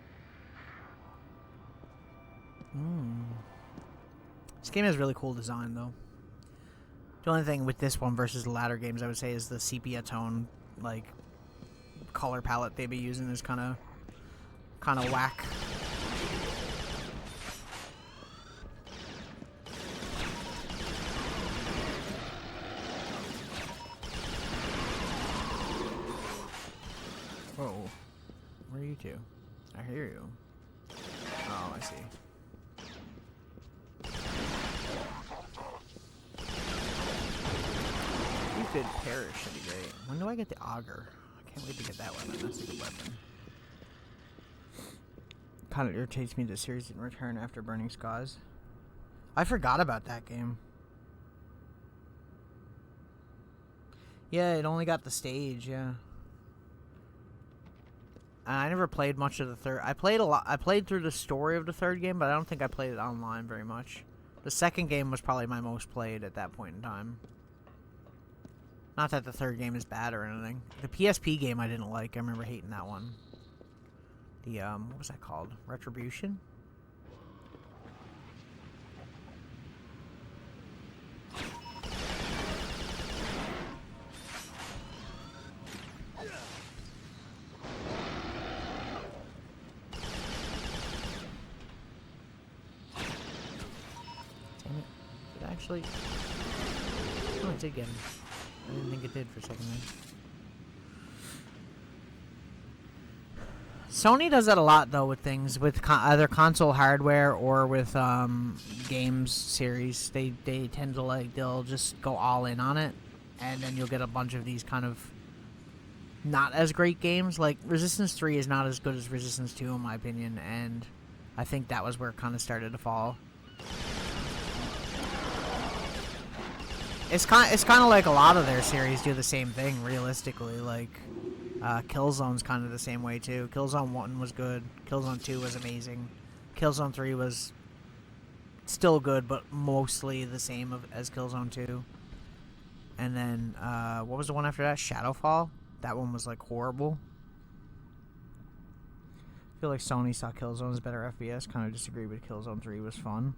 This game has really cool design, though. The only thing with this one versus the latter games I would say is the sepia tone, like, color palette they be using is kind of whack. Whoa. Where are you two? I hear you. Oh, I see. You could perish any day. When do I get the auger? I can't wait to get that weapon. That's a good weapon. Kind of irritates me the series didn't return after Burning Skies. I forgot about that game. Yeah, it only got the stage, yeah. I never played much of the third. I played a lot. I played through the story of the third game, but I don't think I played it online very much. The second game was probably my most played at that point in time. Not that the third game is bad or anything. The PSP game I didn't like. I remember hating that one. The, what was that called? Retribution? Damn it. Did it actually... Oh, it did get him. I didn't think it did for a second there. Sony does that a lot, though, with things, with either console hardware or with games series. They tend to, like, they'll just go all in on it, and then you'll get a bunch of these kind of not as great games. Like, Resistance 3 is not as good as Resistance 2, in my opinion, and I think that was where it kind of started to fall. It's kind of like a lot of their series do the same thing, realistically. Like, Killzone's kind of the same way, too. Killzone 1 was good. Killzone 2 was amazing. Killzone 3 was still good, but mostly the same as Killzone 2. And then, what was the one after that? Shadowfall? That one was, like, horrible. I feel like Sony saw Killzone as better FPS. Kind of disagree, but Killzone 3 was fun.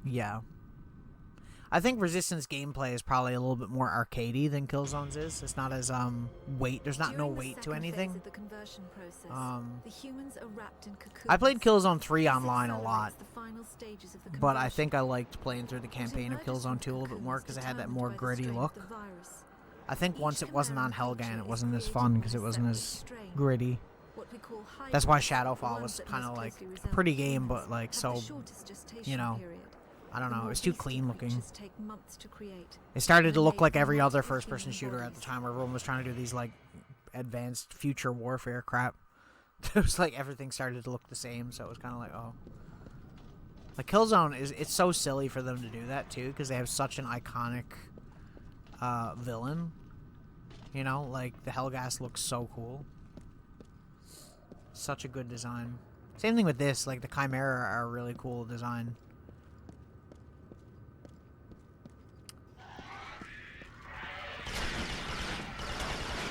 Yeah. I think Resistance gameplay is probably a little bit more arcadey than Killzone's is. It's not as there's not no weight to anything. I played Killzone 3 online a lot, but I think I liked playing through the campaign of Killzone 2 a little bit more because it had that more gritty look. I think once it wasn't on Helghan, it wasn't as fun because it wasn't as gritty. That's why Shadowfall was kind of like a pretty game, but like so, you know. I don't know, it was too clean looking. It started to look like every other first-person shooter at the time where everyone was trying to do these, like, advanced future warfare crap. It was like everything started to look the same, so it was kind of like, oh. Like, Killzone, it's so silly for them to do that, too, because they have such an iconic villain. You know, like, the Helghast looks so cool. Such a good design. Same thing with this, like, the Chimera are a really cool design.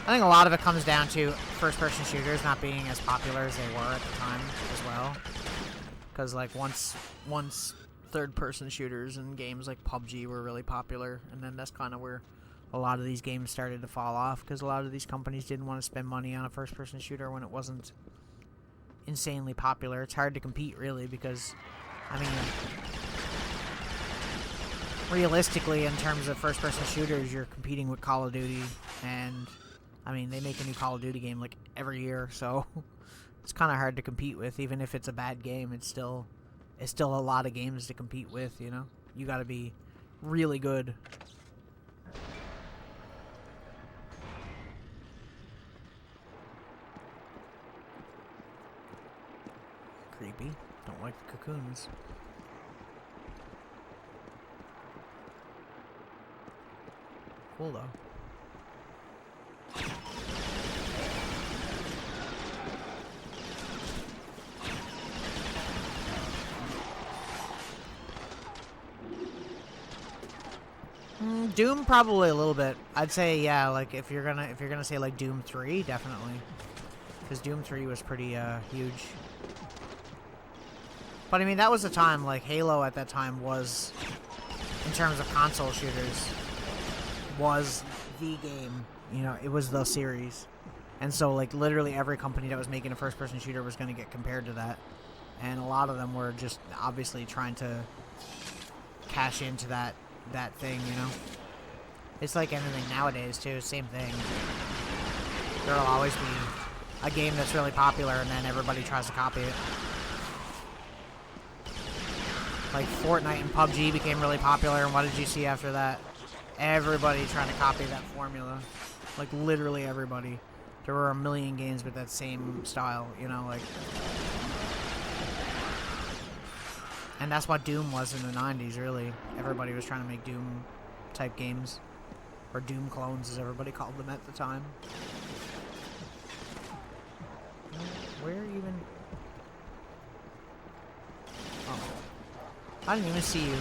I think a lot of it comes down to first-person shooters not being as popular as they were at the time as well. Because, like, once third-person shooters and games like PUBG were really popular, and then that's kind of where a lot of these games started to fall off, because a lot of these companies didn't want to spend money on a first-person shooter when it wasn't insanely popular. It's hard to compete, really, because, I mean, realistically, in terms of first-person shooters, you're competing with Call of Duty, and I mean, they make a new Call of Duty game, like, every year, so it's kind of hard to compete with. Even if it's a bad game, it's still a lot of games to compete with, you know? You gotta be really good. Creepy. Don't like the cocoons. Cool, though. Doom probably a little bit. I'd say yeah, like if you're gonna say like Doom 3, definitely. Because Doom 3 was pretty huge. But I mean, that was the time, like, Halo at that time was, in terms of console shooters, was the game. You know, it was the series. And so, like, literally every company that was making a first-person shooter was going to get compared to that. And a lot of them were just obviously trying to cash into that thing, you know? It's like anything nowadays, too. Same thing. There'll always be a game that's really popular and then everybody tries to copy it. Like Fortnite and PUBG became really popular, and what did you see after that? Everybody trying to copy that formula. Like, literally everybody. There were a million games with that same style, you know, like... And that's what Doom was in the 90s, really. Everybody was trying to make Doom-type games. Or Doom clones, as everybody called them at the time. Where even... Oh. I didn't even see you.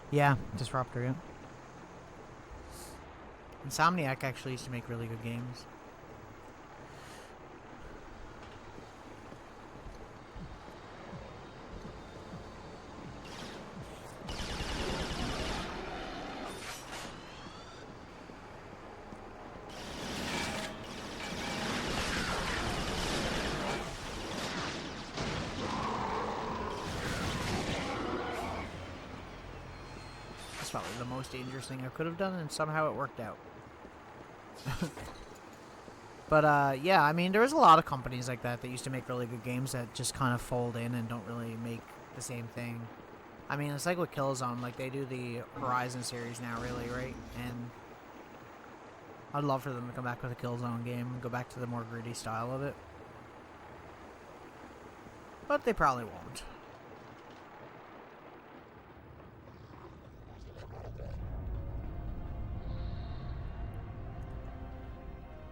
Yeah, Disruptor, yeah. Insomniac actually used to make really good games. Probably the most dangerous thing I could have done, and somehow it worked out. But yeah, I mean, there was a lot of companies like that used to make really good games that just kind of fold in and don't really make the same thing. I mean, it's like with Killzone, like they do the Horizon series now, really, right? And I'd love for them to come back with a Killzone game and go back to the more gritty style of it. But they probably won't.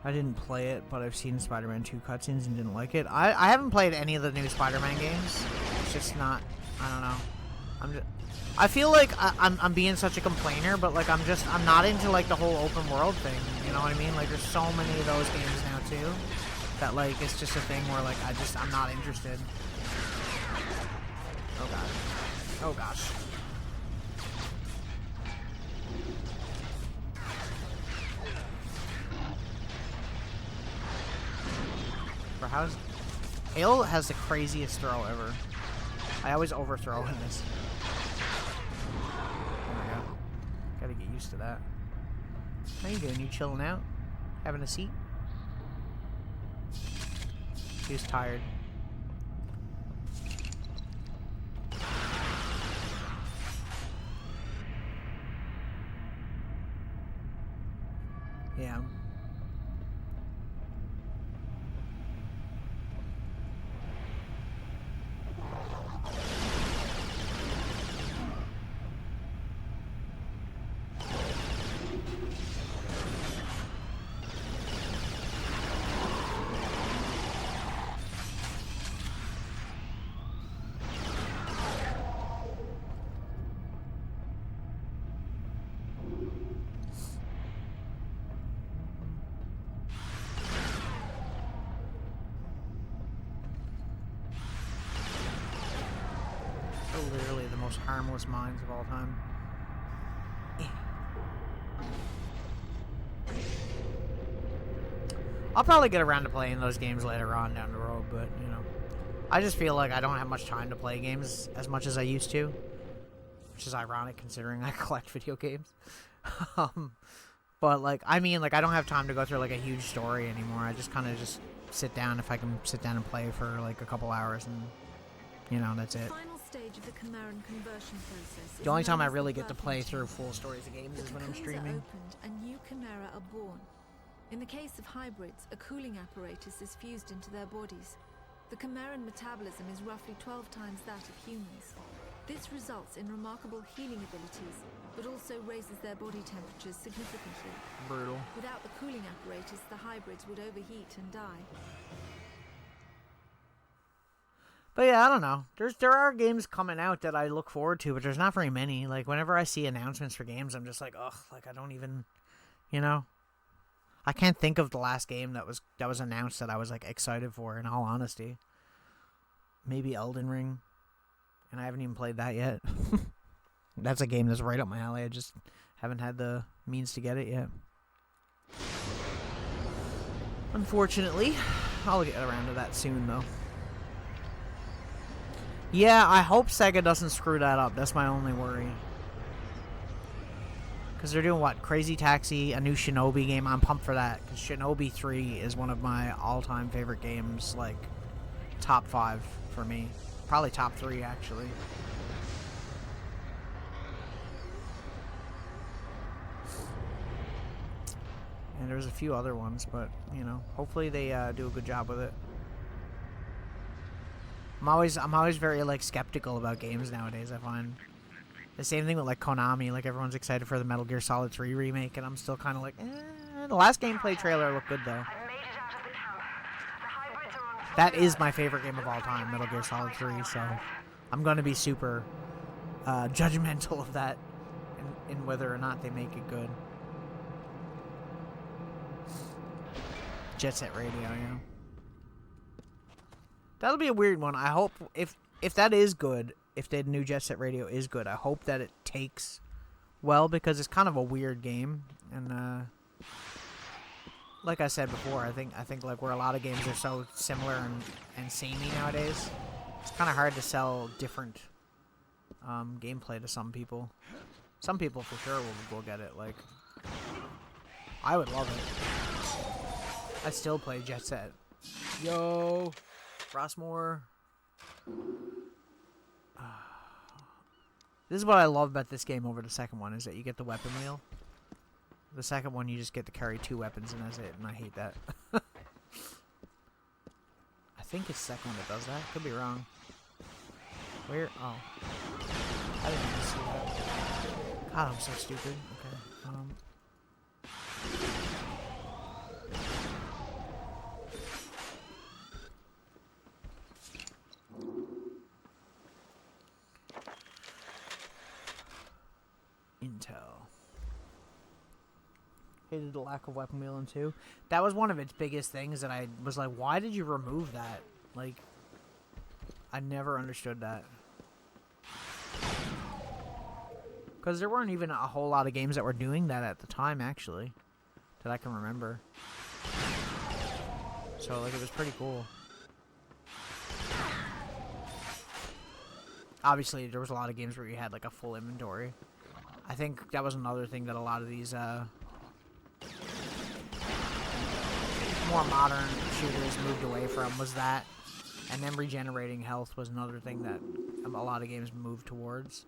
I didn't play it, but I've seen Spider-Man 2 cutscenes and didn't like it. I haven't played any of the new Spider-Man games. It's just not... I don't know. I feel like I'm being such a complainer, but like I'm not into like the whole open world thing. You know what I mean? Like there's so many of those games now too that like it's just a thing where like I'm not interested. Oh god. Oh gosh. How's... Halo has the craziest throw ever. I always overthrow in this. Oh my god. Gotta get used to that. How you doing? You chilling out? Having a seat? She's tired. Yeah. Literally the most harmless minds of all time. I'll probably get around to playing those games later on down the road, but, you know. I just feel like I don't have much time to play games as much as I used to. Which is ironic considering I collect video games. But, like, I mean, like, I don't have time to go through, like, a huge story anymore. I just kind of just sit down if I can sit down and play for, like, a couple hours and, you know, that's it. Stage of the Chimeran conversion process. The only time I really get to play through full stories of games is when I'm streaming. Opened and new Chimera are born. In the case of hybrids, a cooling apparatus is fused into their bodies. The Chimeran metabolism is roughly 12 times that of humans. This results in remarkable healing abilities, but also raises their body temperatures significantly. Brutal. Without the cooling apparatus, the hybrids would overheat and die. But yeah, I don't know. There are games coming out that I look forward to, but there's not very many. Like whenever I see announcements for games, I'm just like, ugh, like I don't even, you know. I can't think of the last game that was announced that I was like excited for. In all honesty, maybe Elden Ring, and I haven't even played that yet. That's a game that's right up my alley. I just haven't had the means to get it yet. Unfortunately, I'll get around to that soon though. Yeah, I hope Sega doesn't screw that up. That's my only worry. Because they're doing what? Crazy Taxi, a new Shinobi game. I'm pumped for that. Because Shinobi 3 is one of my all-time favorite games. Like, top 5 for me. Probably top 3, actually. And there's a few other ones, but, you know, hopefully they do a good job with it. I'm always very, like, skeptical about games nowadays, I find. The same thing with, like, Konami. Like, everyone's excited for the Metal Gear Solid 3 remake, and I'm still kind of like, eh. The last gameplay trailer looked good, though. I've made it out of the camp. The hybrids are on. That is my favorite game of all time, Metal Gear Solid 3, so I'm going to be super judgmental of that in whether or not they make it good. Jet Set Radio, yeah. That'll be a weird one. I hope if that is good, if the new Jet Set Radio is good, I hope that it takes well, because it's kind of a weird game, and like I said before, I think like where a lot of games are so similar and samey nowadays, it's kind of hard to sell different gameplay to some people. Some people for sure will get it. Like, I would love it. I still play Jet Set. Yo, Rossmore. This is what I love about this game over the second one, is that you get the weapon wheel. The second one, you just get to carry 2 weapons, and that's it, and I hate that. I think it's the second one that does that. Could be wrong. Where? Oh. I didn't even see that. God, I'm so stupid. Okay. Intel. Hated the lack of weapon wheel in 2. That was one of its biggest things that I was like, why did you remove that? Like, I never understood that. Because there weren't even a whole lot of games that were doing that at the time, actually, that I can remember. So, like, it was pretty cool. Obviously, there was a lot of games where you had, like, a full inventory. I think that was another thing that a lot of these more modern shooters moved away from, was that. And then regenerating health was another thing that a lot of games moved towards.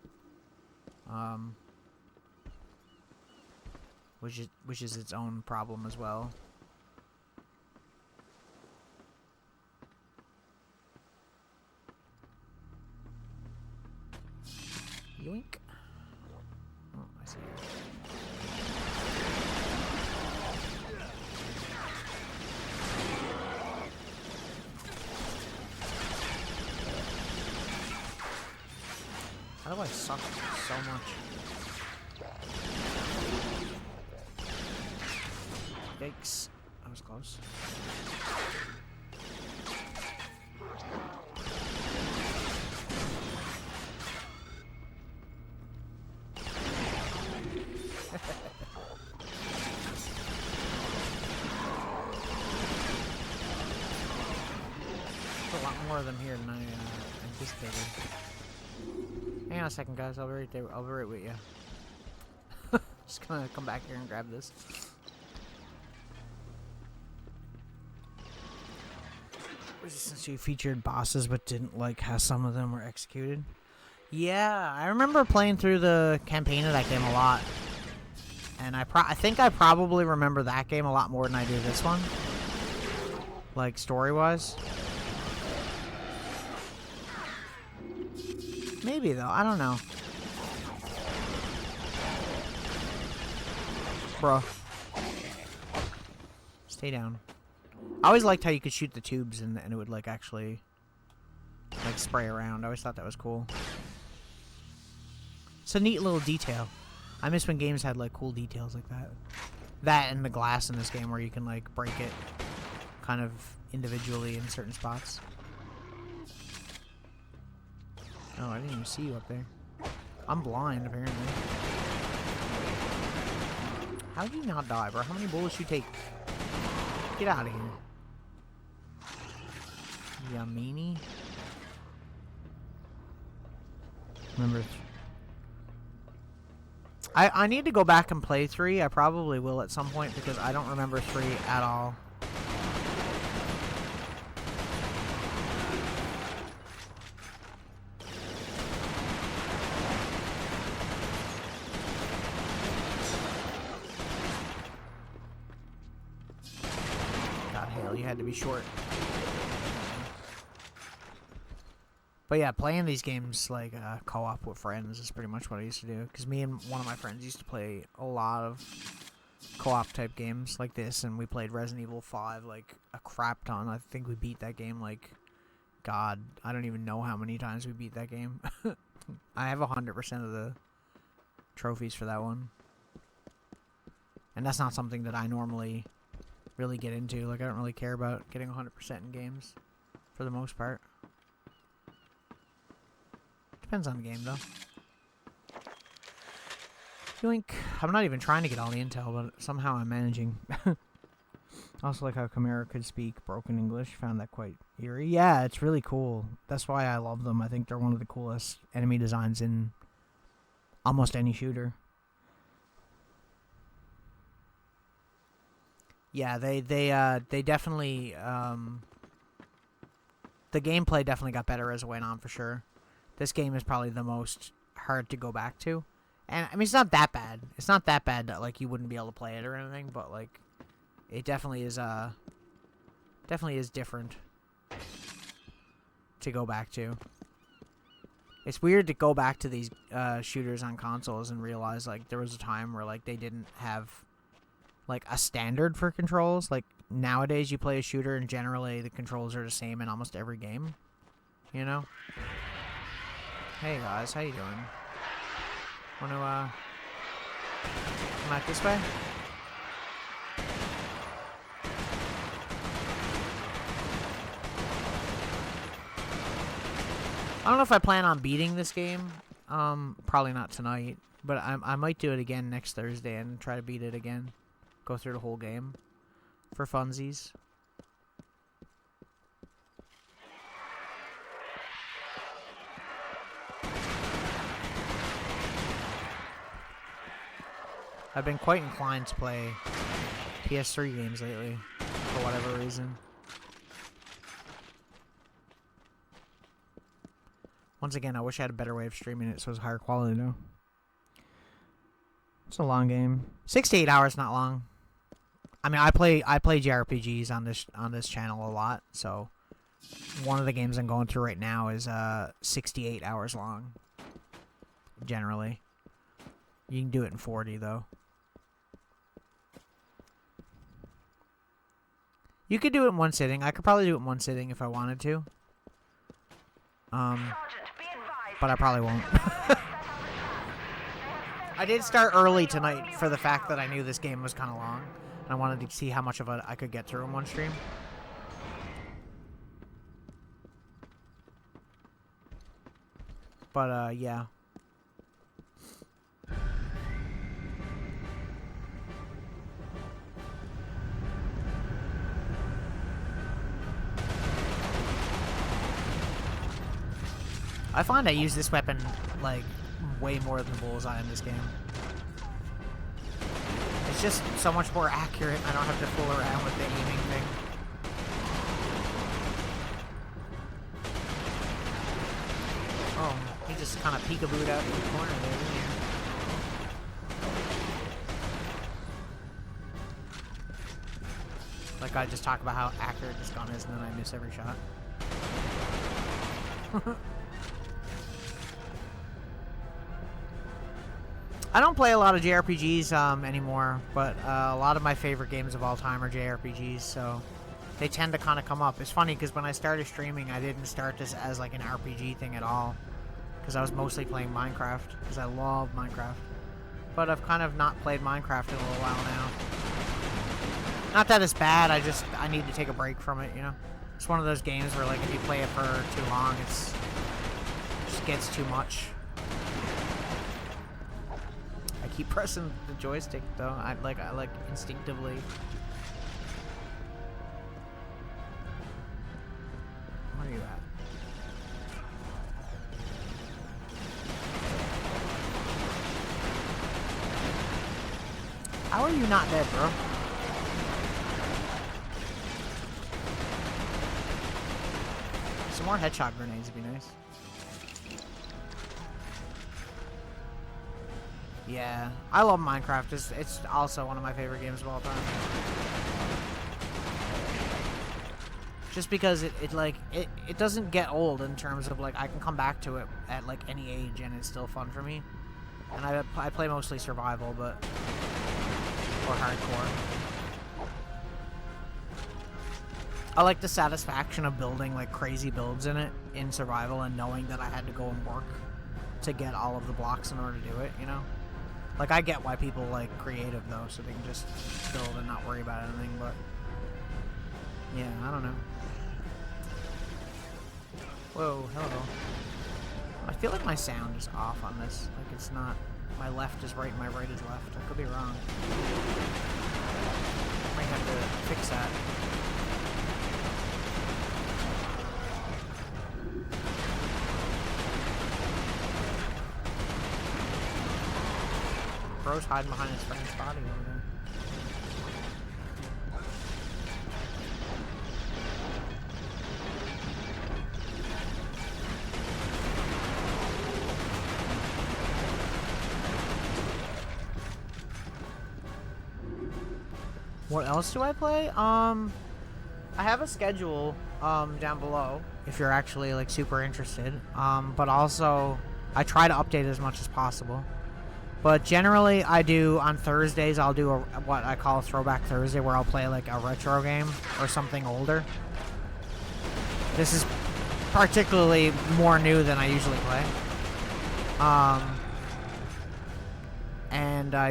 Which is its own problem as well. Yoink. Oh, I see you. How do I suck so much? Yikes. That was close. There's a lot more of them here than I anticipated. Hang on a second, guys. I'll be right there. I'll be right with you. Just gonna come back here and grab this. Resistance 2 featured bosses, but didn't like how some of them were executed. Yeah, I remember playing through the campaign of that game a lot, and I think I probably remember that game a lot more than I do this one. Like story-wise. Maybe though, I don't know. Bro. Stay down. I always liked how you could shoot the tubes and it would like actually like spray around. I always thought that was cool. It's a neat little detail. I miss when games had like cool details like that. That and the glass in this game where you can like break it kind of individually in certain spots. Oh, I didn't even see you up there. I'm blind, apparently. How do you not die, bro? How many bullets you take? Get out of here. Yeah, meanie. Remember... I need to go back and play 3. I probably will at some point because I don't remember 3 at all. God, hell, you had to be short. But yeah, playing these games like co-op with friends is pretty much what I used to do. Because me and one of my friends used to play a lot of co-op type games like this, and we played Resident Evil 5 like a crap ton. I think we beat that game like, God, I don't even know how many times we beat that game. I have 100% of the trophies for that one. And that's not something that I normally really get into. Like, I don't really care about getting 100% in games for the most part. Depends on the game, though. Yoink. I'm not even trying to get all the intel, but somehow I'm managing. Also like how Chimera could speak broken English. Found that quite eerie. Yeah, it's really cool. That's why I love them. I think they're one of the coolest enemy designs in almost any shooter. Yeah, they definitely... the gameplay definitely got better as it went on, for sure. This game is probably the most hard to go back to. And, I mean, it's not that bad. It's not that bad that, like, you wouldn't be able to play it or anything, but, like, it definitely is different to go back to. It's weird to go back to these shooters on consoles and realize, like, there was a time where, like, they didn't have, like, a standard for controls. Like, nowadays you play a shooter and generally the controls are the same in almost every game. You know? Hey guys, how you doing? Wanna come out this way? I don't know if I plan on beating this game. Probably not tonight, but I might do it again next Thursday and try to beat it again. Go through the whole game for funsies. I've been quite inclined to play PS3 games lately, for whatever reason. Once again, I wish I had a better way of streaming it so it's higher quality, though. It's a long game. 6 to 8 hours, not long. I mean, I play JRPGs on this channel a lot, so one of the games I'm going through right now is 68 hours long. Generally. You can do it in 40, though. You could do it in one sitting. I could probably do it in one sitting if I wanted to. But I probably won't. I did start early tonight for the fact that I knew this game was kind of long. And I wanted to see how much of it I could get through in one stream. But, yeah. I find I use this weapon, like, way more than Bullseye in this game. It's just so much more accurate, and I don't have to fool around with the aiming thing. Oh, he just kind of peekabooed out in the corner there, didn't he? Like, I just talk about how accurate this gun is, and then I miss every shot. I don't play a lot of JRPGs anymore, but a lot of my favorite games of all time are JRPGs, so they tend to kind of come up. It's funny because when I started streaming, I didn't start this as like an RPG thing at all, because I was mostly playing Minecraft, because I love Minecraft. But I've kind of not played Minecraft in a little while now. Not that it's bad, I need to take a break from it, you know? It's one of those games where, like, if you play it for too long, it just gets too much. I keep pressing the joystick, though. I like instinctively. Where are you at? How are you not dead, bro? Some more headshot grenades would be nice. Yeah, I love Minecraft. It's also one of my favorite games of all time. Just because it doesn't get old in terms of, like, I can come back to it at, like, any age and it's still fun for me. And I play mostly survival, but... or hardcore. I like the satisfaction of building, like, crazy builds in it, in survival, and knowing that I had to go and work to get all of the blocks in order to do it, you know? Like, I get why people like creative, though, so they can just build and not worry about anything, but... yeah, I don't know. Whoa, hello. I feel like my sound is off on this. Like, it's not... my left is right and my right is left. I could be wrong. Might have to fix that. Bro's hiding behind his friend's body over there. What else do I play? I have a schedule down below if you're actually like super interested. But also I try to update as much as possible. But generally, I do, on Thursdays, I'll do what I call a Throwback Thursday, where I'll play, like, a retro game or something older. This is particularly more new than I usually play. And I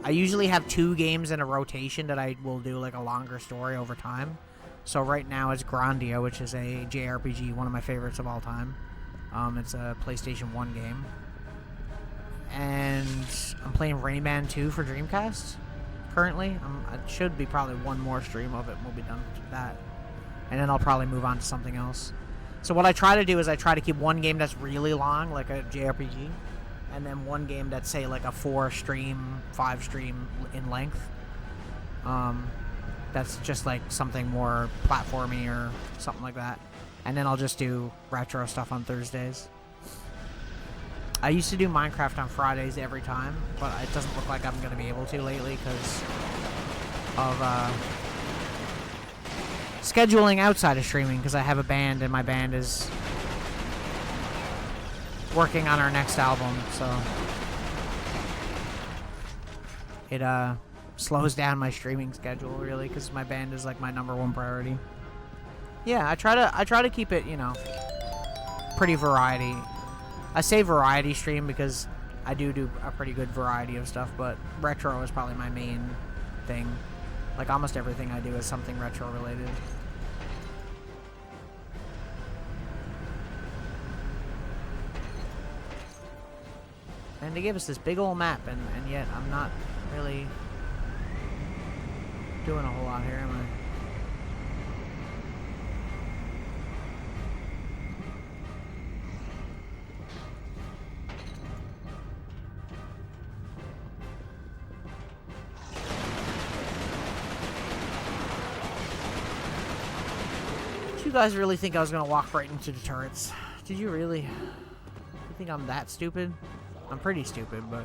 usually have 2 games in a rotation that I will do, like, a longer story over time. So right now it's Grandia, which is a JRPG, one of my favorites of all time. It's a PlayStation 1 game. And I'm playing Rayman 2 for Dreamcast currently. It should be probably one more stream of it and we'll be done with that. And then I'll probably move on to something else. So what I try to do is I try to keep one game that's really long, like a JRPG, and then one game that's, say, like a 4-stream, 5-stream in length. That's just like something more platformy or something like that. And then I'll just do retro stuff on Thursdays. I used to do Minecraft on Fridays every time, but it doesn't look like I'm going to be able to lately because of scheduling outside of streaming, because I have a band and my band is working on our next album, so it slows down my streaming schedule, really, because my band is like my #1 priority. Yeah, I try to keep it, you know, pretty variety. I say variety stream because I do a pretty good variety of stuff, but retro is probably my main thing. Like, almost everything I do is something retro related. And they gave us this big old map, and yet I'm not really doing a whole lot here, am I? You guys really think I was gonna walk right into the turrets? Did you really? You think I'm that stupid? I'm pretty stupid, but...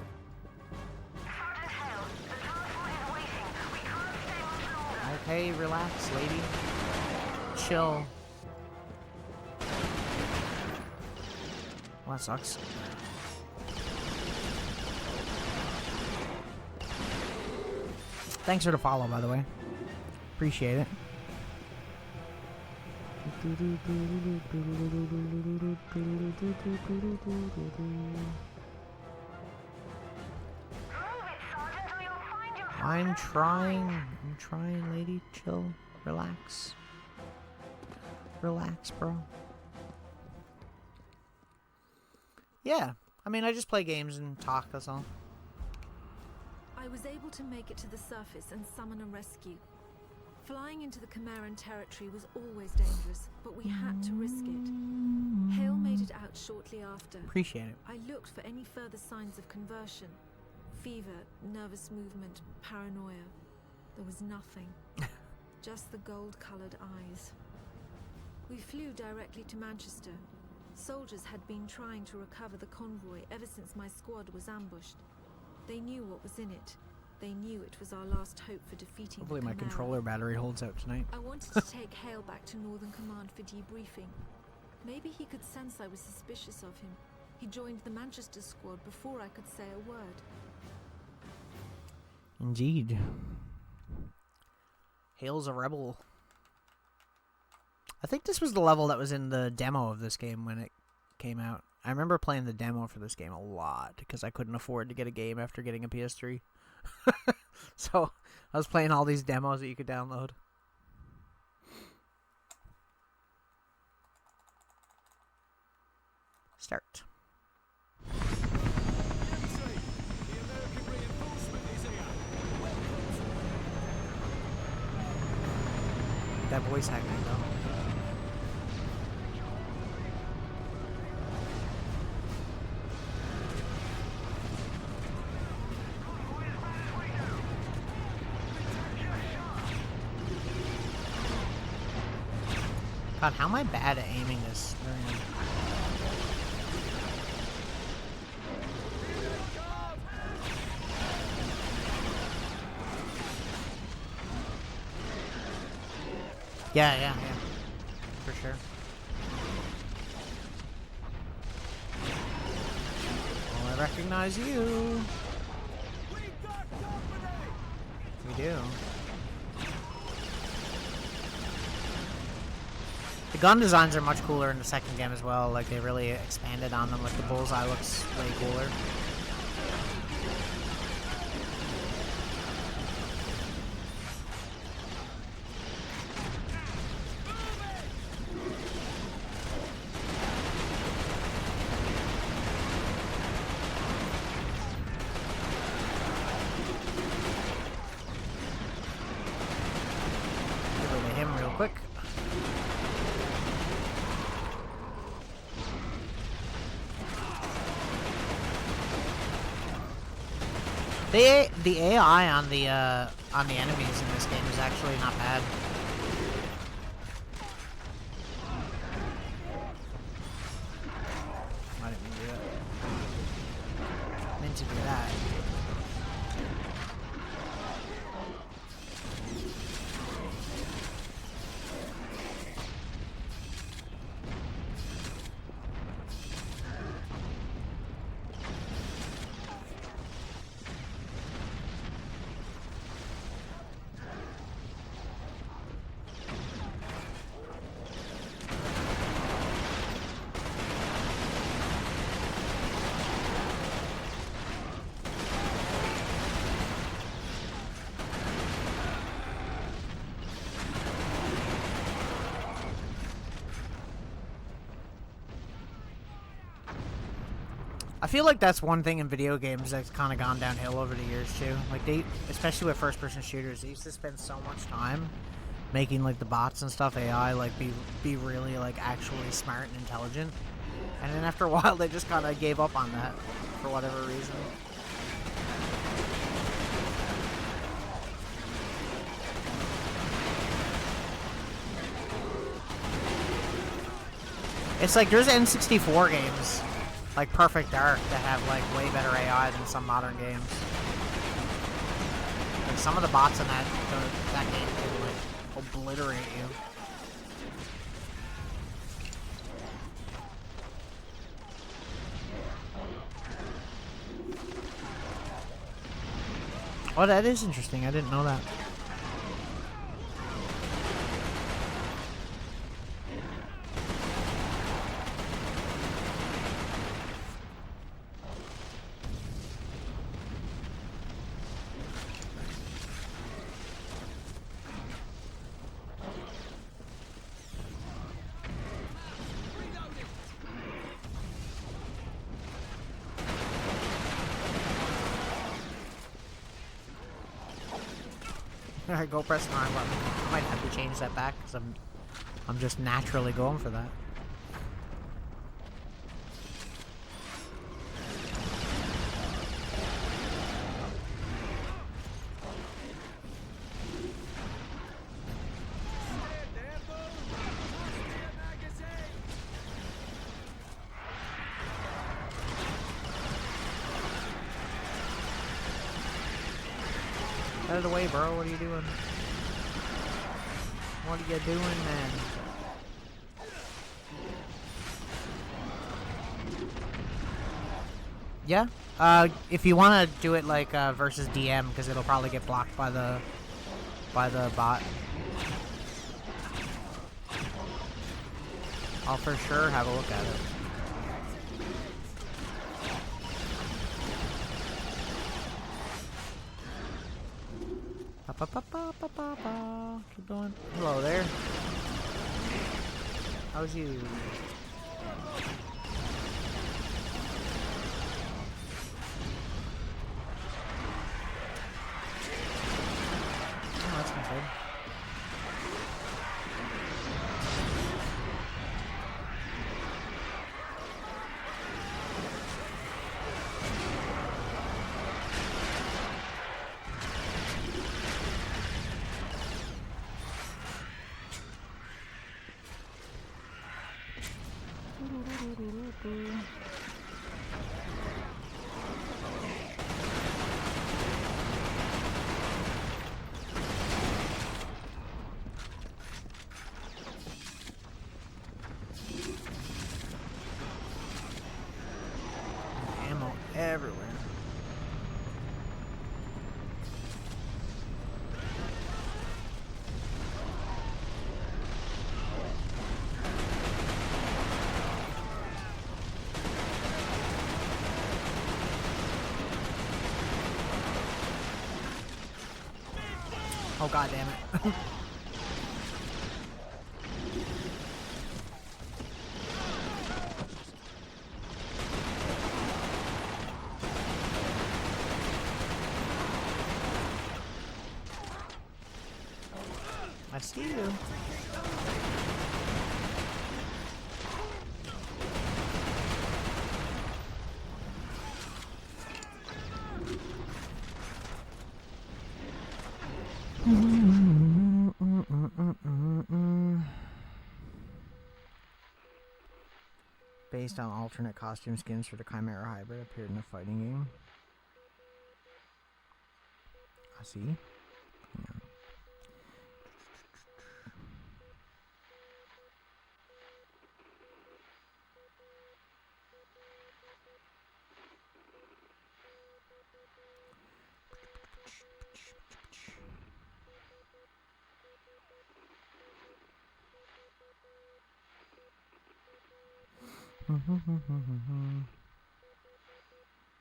Okay, relax, lady. Chill. Well, that sucks. Thanks for the follow, by the way. Appreciate it. I'm trying, lady. Chill. Relax. Relax, bro. Yeah. I mean, I just play games and talk, that's all. I was able to make it to the surface and summon a rescue. Flying into the Chimeran territory was always dangerous, but we had to risk it. Hale made it out shortly after. Appreciate it. I looked for any further signs of conversion. Fever, nervous movement, paranoia. There was nothing. Just the gold-colored eyes. We flew directly to Manchester. Soldiers had been trying to recover the convoy ever since my squad was ambushed. They knew what was in it. They knew it was our last hope for defeating Hopefully the my Chimera. controller battery holds out tonight. I wanted to take Hale back to Northern Command for debriefing. Maybe he could sense I was suspicious of him. He joined the Manchester squad before I could say a word. Indeed. Hale's a rebel. I think this was the level that was in the demo of this game when it came out. I remember playing the demo for this game a lot because I couldn't afford to get a game after getting a PS3. So I was playing all these demos that you could download. Start. That voice acting though. God, how am I bad at aiming this? Yeah. For sure. Oh, I recognize you. We do. The gun designs are much cooler in the second game as well. Like, they really expanded on them. Like, the bullseye looks way cooler. Get rid of him real quick. The AI on the enemies in this game is actually not bad. I didn't mean to do that. Meant to do that. I feel like that's one thing in video games that's kind of gone downhill over the years too. Like especially with first-person shooters, they used to spend so much time making like the bots and stuff AI like be really like actually smart and intelligent, and then after a while they just kind of gave up on that for whatever reason. It's like there's N64 games like Perfect Dark that have like way better AI than some modern games. Like some of the bots in that game can like obliterate you. Oh, that is interesting. I didn't know that. Alright, go press the arm button. I might have to change that back because I'm just naturally going for that. Out of the way, bro. What are you doing? What are you doing, man? Yeah. If you want to do it like versus DM, because it'll probably get blocked by the bot. I'll for sure have a look at it. Keep going. Hello there. How's you? Oh, that's not good. Ammo everywhere. Oh, god damn it. I see you. Based on alternate costume skins for the Chimera hybrid appeared in the fighting game. I see. Yeah.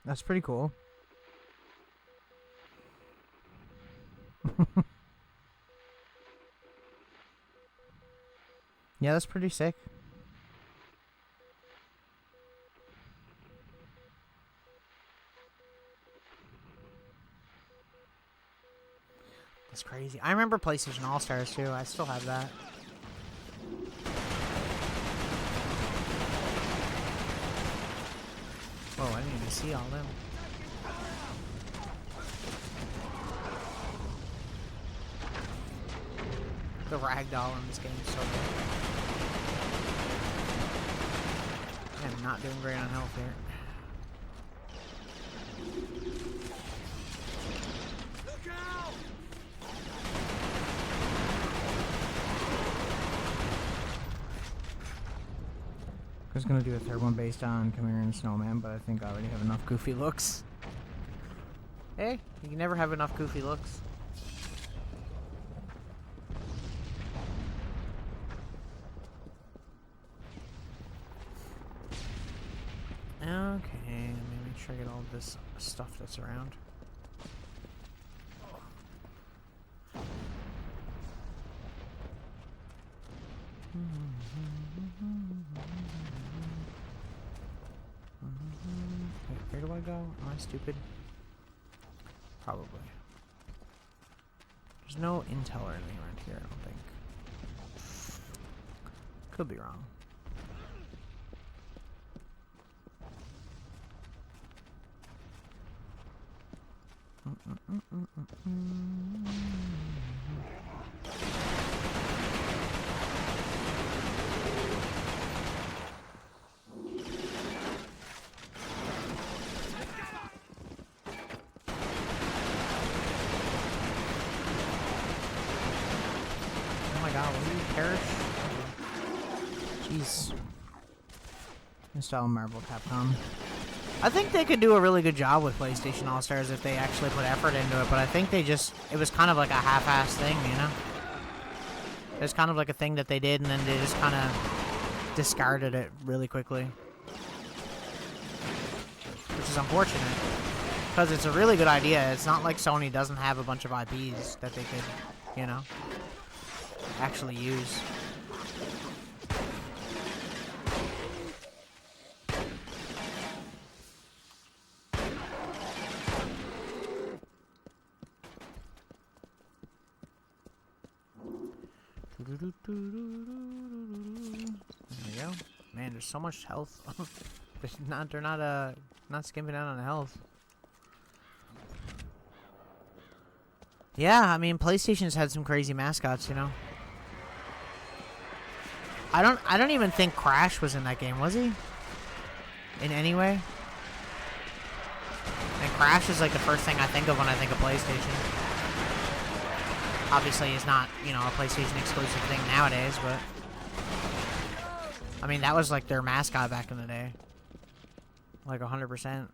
That's pretty cool. Yeah, that's pretty sick. That's crazy. I remember PlayStation All-Stars too. I still have that. Whoa, I didn't even see all them. The ragdoll in this game is so good. I'm not doing great on health here. Look out! I was gonna do a third one based on Chimera and Snowman, but I think I already have enough goofy looks. Hey, you can never have enough goofy looks. Okay, let me make sure I get all this stuff that's around. Wait, where do I go? Am I stupid? Probably. There's no intel or anything around here, I don't think. Could be wrong. Oh my god, will you perish? Jeez. Install Marvel Capcom. I think they could do a really good job with PlayStation All-Stars if they actually put effort into it, but I think it was kind of like a half-assed thing, you know? It was kind of like a thing that they did, and then they just kind of discarded it really quickly. Which is unfortunate, because it's a really good idea. It's not like Sony doesn't have a bunch of IPs that they could, you know, actually use. There we go. Man, there's so much health. They're not skimping out on the health. Yeah, I mean, PlayStation's had some crazy mascots, you know. I don't even think Crash was in that game, was he? In any way? And Crash is like the first thing I think of when I think of PlayStation. Obviously, it's not, you know, a PlayStation exclusive thing nowadays, but I mean, that was like their mascot back in the day. Like 100%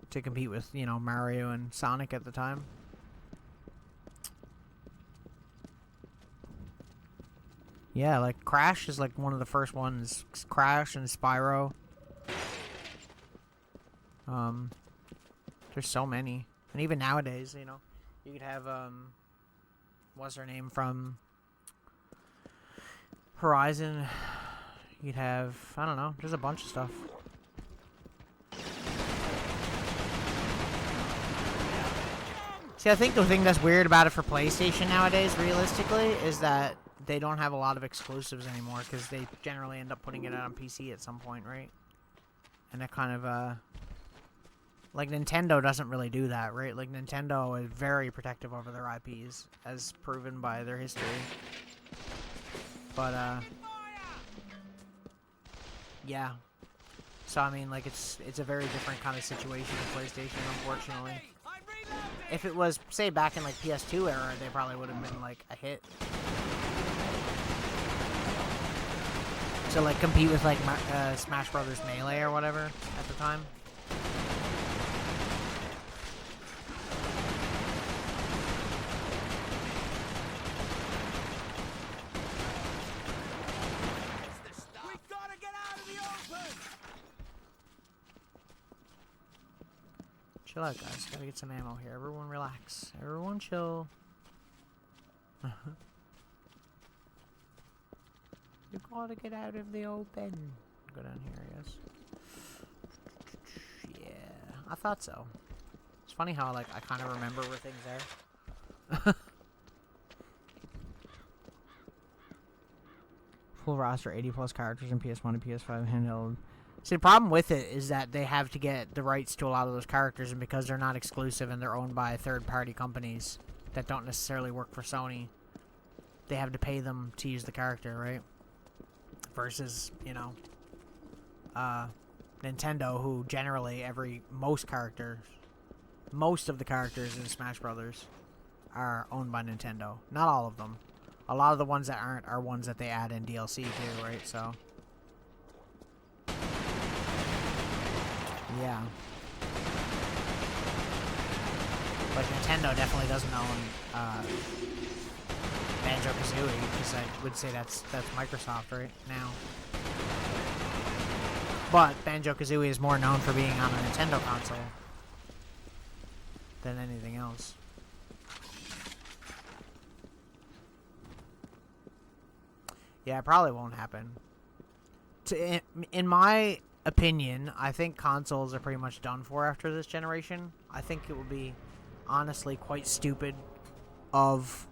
to compete with, you know, Mario and Sonic at the time. Yeah, like Crash is like one of the first ones. Crash and Spyro. There's so many. And even nowadays, you know, you could have, what's her name from Horizon. You'd have, I don't know, there's a bunch of stuff. See, I think the thing that's weird about it for PlayStation nowadays, realistically, is that they don't have a lot of exclusives anymore, because they generally end up putting it out on PC at some point, right? And that kind of, like, Nintendo doesn't really do that, right? Like, Nintendo is very protective over their IPs, as proven by their history. But, yeah. So, I mean, like, it's a very different kind of situation with PlayStation, unfortunately. If it was, say, back in, like, PS2 era, they probably would have been, like, a hit. To, like, compete with, like, Smash Brothers Melee or whatever at the time. Chill out, guys. Gotta get some ammo here. Everyone relax. Everyone chill. You gotta get out of the open. Go down here, I guess. Yeah, I thought so. It's funny how, like, I kind of remember where things are. Full roster, 80 plus characters in PS1 and PS5 handheld. See, the problem with it is that they have to get the rights to a lot of those characters, and because they're not exclusive and they're owned by third-party companies that don't necessarily work for Sony, they have to pay them to use the character, right? Versus, you know, Nintendo, who generally most of the characters in Smash Brothers are owned by Nintendo. Not all of them. A lot of the ones that aren't are ones that they add in DLC too, right? So, yeah. But Nintendo definitely doesn't own Banjo-Kazooie, because I would say that's Microsoft right now. But Banjo-Kazooie is more known for being on a Nintendo console than anything else. Yeah, it probably won't happen. In my opinion, I think consoles are pretty much done for after this generation. I think it would be honestly quite stupid of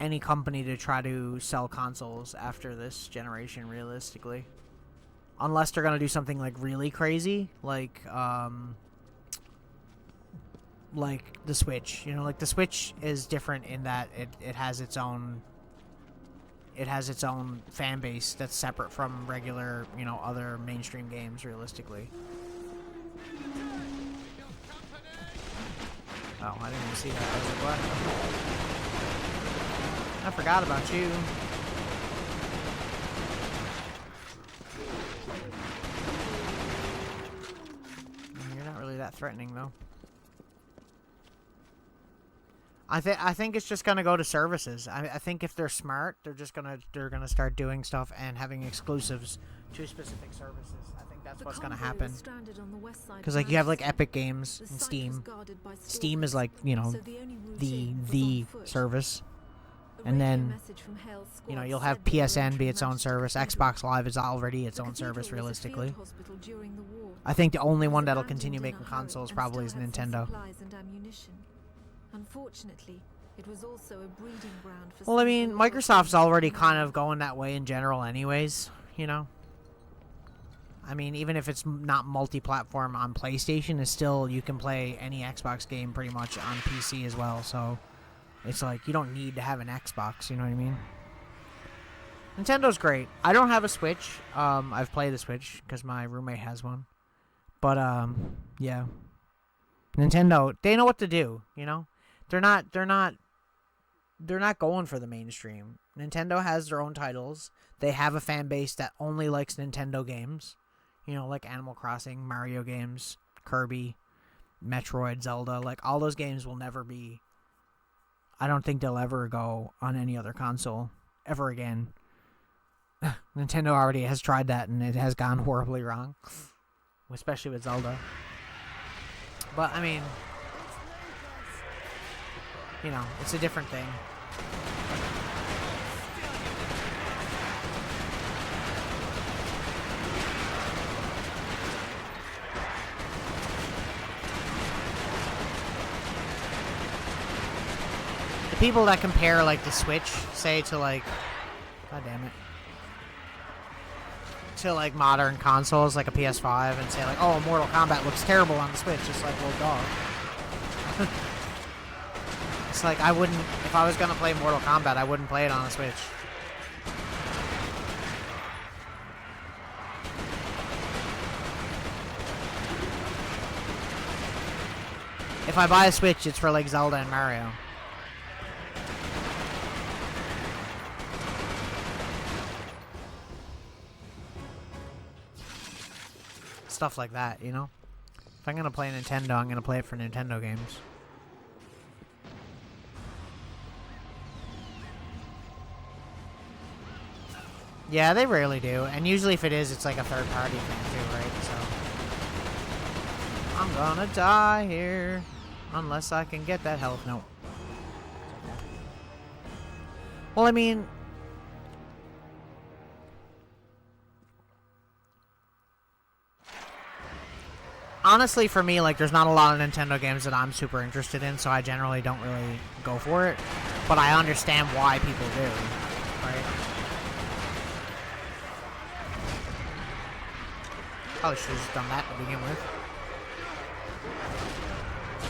any company to try to sell consoles after this generation, realistically. Unless they're gonna do something like really crazy, like the Switch. You know, like the Switch is different in that it has its own fan base that's separate from regular, you know, other mainstream games, realistically. Oh, I didn't even see that. I was like, what? I forgot about you. You're not really that threatening, though. I think it's just gonna go to services. I think if they're smart, they're gonna start doing stuff and having exclusives to specific services. I think that's what's gonna happen. Because like you have like Epic Games and Steam. Steam is like, you know, the service, and then you know you'll have PSN be its own service. Xbox Live is already its own service, realistically. I think the only one that'll continue making consoles probably is Nintendo. Unfortunately, it was also a breeding ground for. Well, I mean, Microsoft's already kind of going that way in general anyways, you know? I mean, even if it's not multi-platform on PlayStation, it's still, you can play any Xbox game pretty much on PC as well, so it's like, you don't need to have an Xbox, you know what I mean? Nintendo's great. I don't have a Switch. I've played the Switch, because my roommate has one. But, yeah. Nintendo, they know what to do, you know? They're not going for the mainstream. Nintendo has their own titles. They have a fan base that only likes Nintendo games. You know, like Animal Crossing, Mario games, Kirby, Metroid, Zelda. Like, all those games will never be... I don't think they'll ever go on any other console ever again. Nintendo already has tried that, and it has gone horribly wrong. Especially with Zelda. But, I mean... You know, it's a different thing. The people that compare, like, the Switch, say, to, like... God damn it. To, like, modern consoles, like a PS5, and say, like, oh, Mortal Kombat looks terrible on the Switch. It's like, well, dog. It's like, I wouldn't... If I was gonna play Mortal Kombat, I wouldn't play it on a Switch. If I buy a Switch, it's for, like, Zelda and Mario. Stuff like that, you know? If I'm gonna play Nintendo, I'm gonna play it for Nintendo games. Yeah, they rarely do. And usually if it is, it's like a third-party thing too, right? So... I'm gonna die here. Unless I can get that health. Nope. Well, I mean... Honestly, for me, like, there's not a lot of Nintendo games that I'm super interested in, so I generally don't really go for it. But I understand why people do, right? Probably should have just done that to begin with.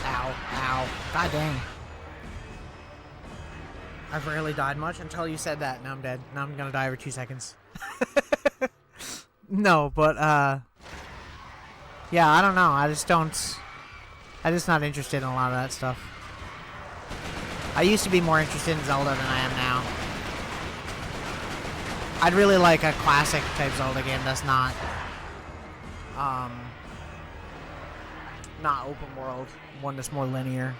Ow, ow. God dang. I've rarely died much until you said that. Now I'm dead. Now I'm gonna die every 2 seconds. No, but, yeah, I don't know. I'm just not interested in a lot of that stuff. I used to be more interested in Zelda than I am now. I'd really like a classic type Zelda game that's not open world. One that's more linear.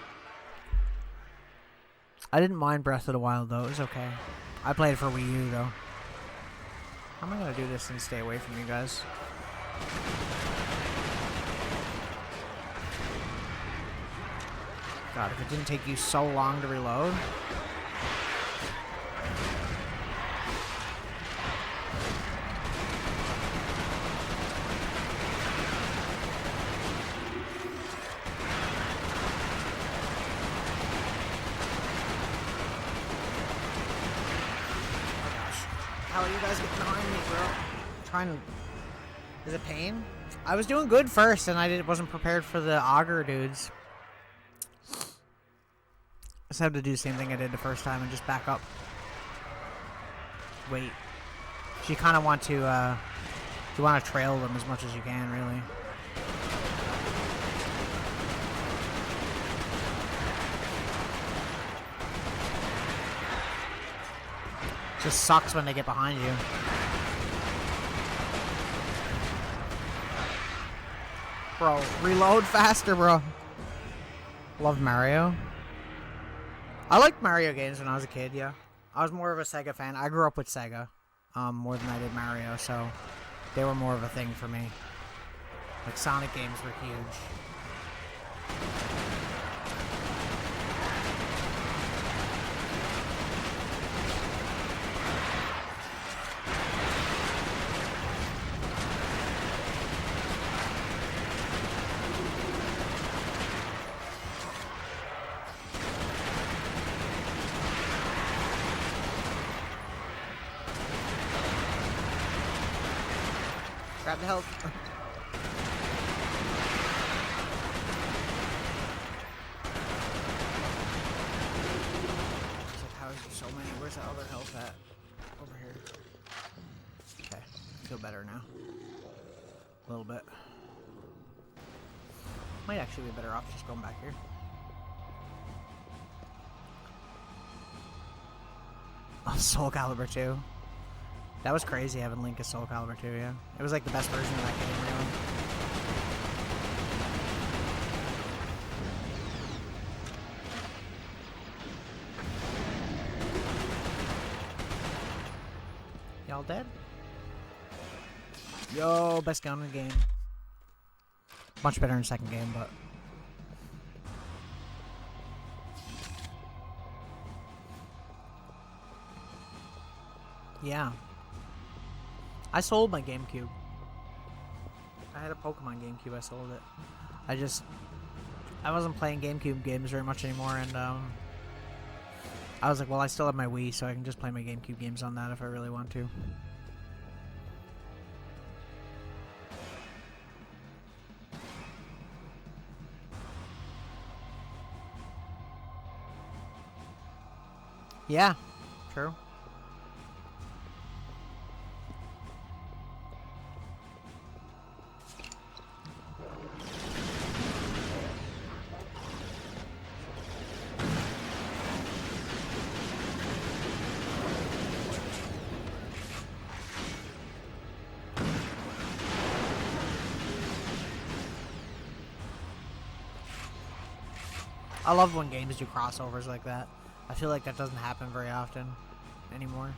I didn't mind Breath of the Wild, though. It was okay. I played it for Wii U, though. How am I going to do this and stay away from you guys? God, if it didn't take you so long to reload. How are you guys getting behind me, bro? Trying to... Is it pain? I was doing good first, and I wasn't prepared for the auger dudes. Just have to do the same thing I did the first time and just back up. Wait. So you kind of want to, you want to trail them as much as you can, really. Just sucks when they get behind you. Bro, reload faster, bro. Love Mario. I liked Mario games when I was a kid, yeah. I was more of a Sega fan. I grew up with Sega, more than I did Mario, so they were more of a thing for me. Like, Sonic games were huge. Grab the health. It's like, how is there so many? Where's that other health at? Over here. Okay, I feel better now. A little bit. Might actually be better off just going back here. Oh, Soul Calibur 2. That was crazy having Link as Soul Calibur 2, yeah. It was like the best version of that game, really. Y'all dead? Yo, best gun in the game. Much better in the second game, but... yeah. I sold my GameCube. I had a Pokemon GameCube, I sold it. I wasn't playing GameCube games very much anymore, and I was like, well, I still have my Wii, so I can just play my GameCube games on that if I really want to. Yeah, true. I love when games do crossovers like that. I feel like that doesn't happen very often anymore.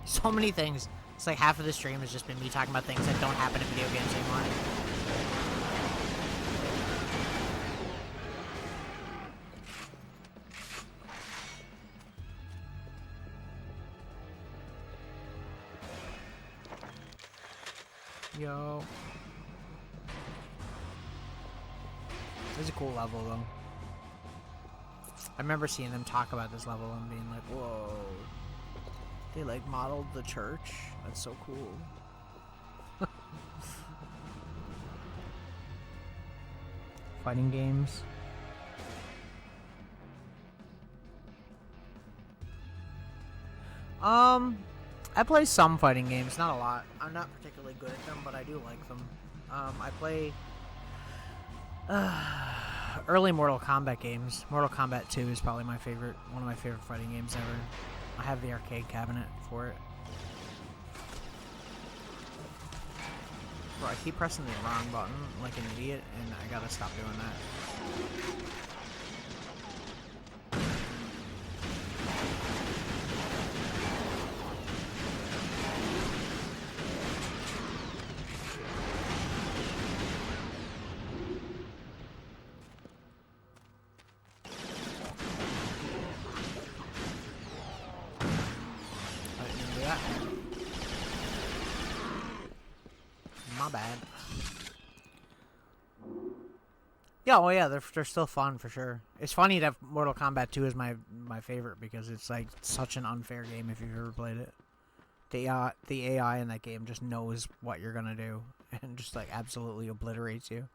So many things. It's like half of the stream has just been me talking about things that don't happen in video games anymore. Yo. This is a cool level, though. I remember seeing them talk about this level and being like, whoa. They, like, modeled the church? That's so cool. Fighting games. I play some fighting games, not a lot. I'm not particularly good at them, but I do like them. I play early Mortal Kombat games. Mortal Kombat 2 is probably one of my favorite fighting games ever. I have the arcade cabinet for it. Bro, I keep pressing the wrong button like an idiot, and I gotta stop doing that. Yeah, oh yeah, they're still fun for sure. It's funny that Mortal Kombat 2 is my favorite because it's like such an unfair game if you've ever played it. The AI in that game just knows what you're gonna do and just like absolutely obliterates you.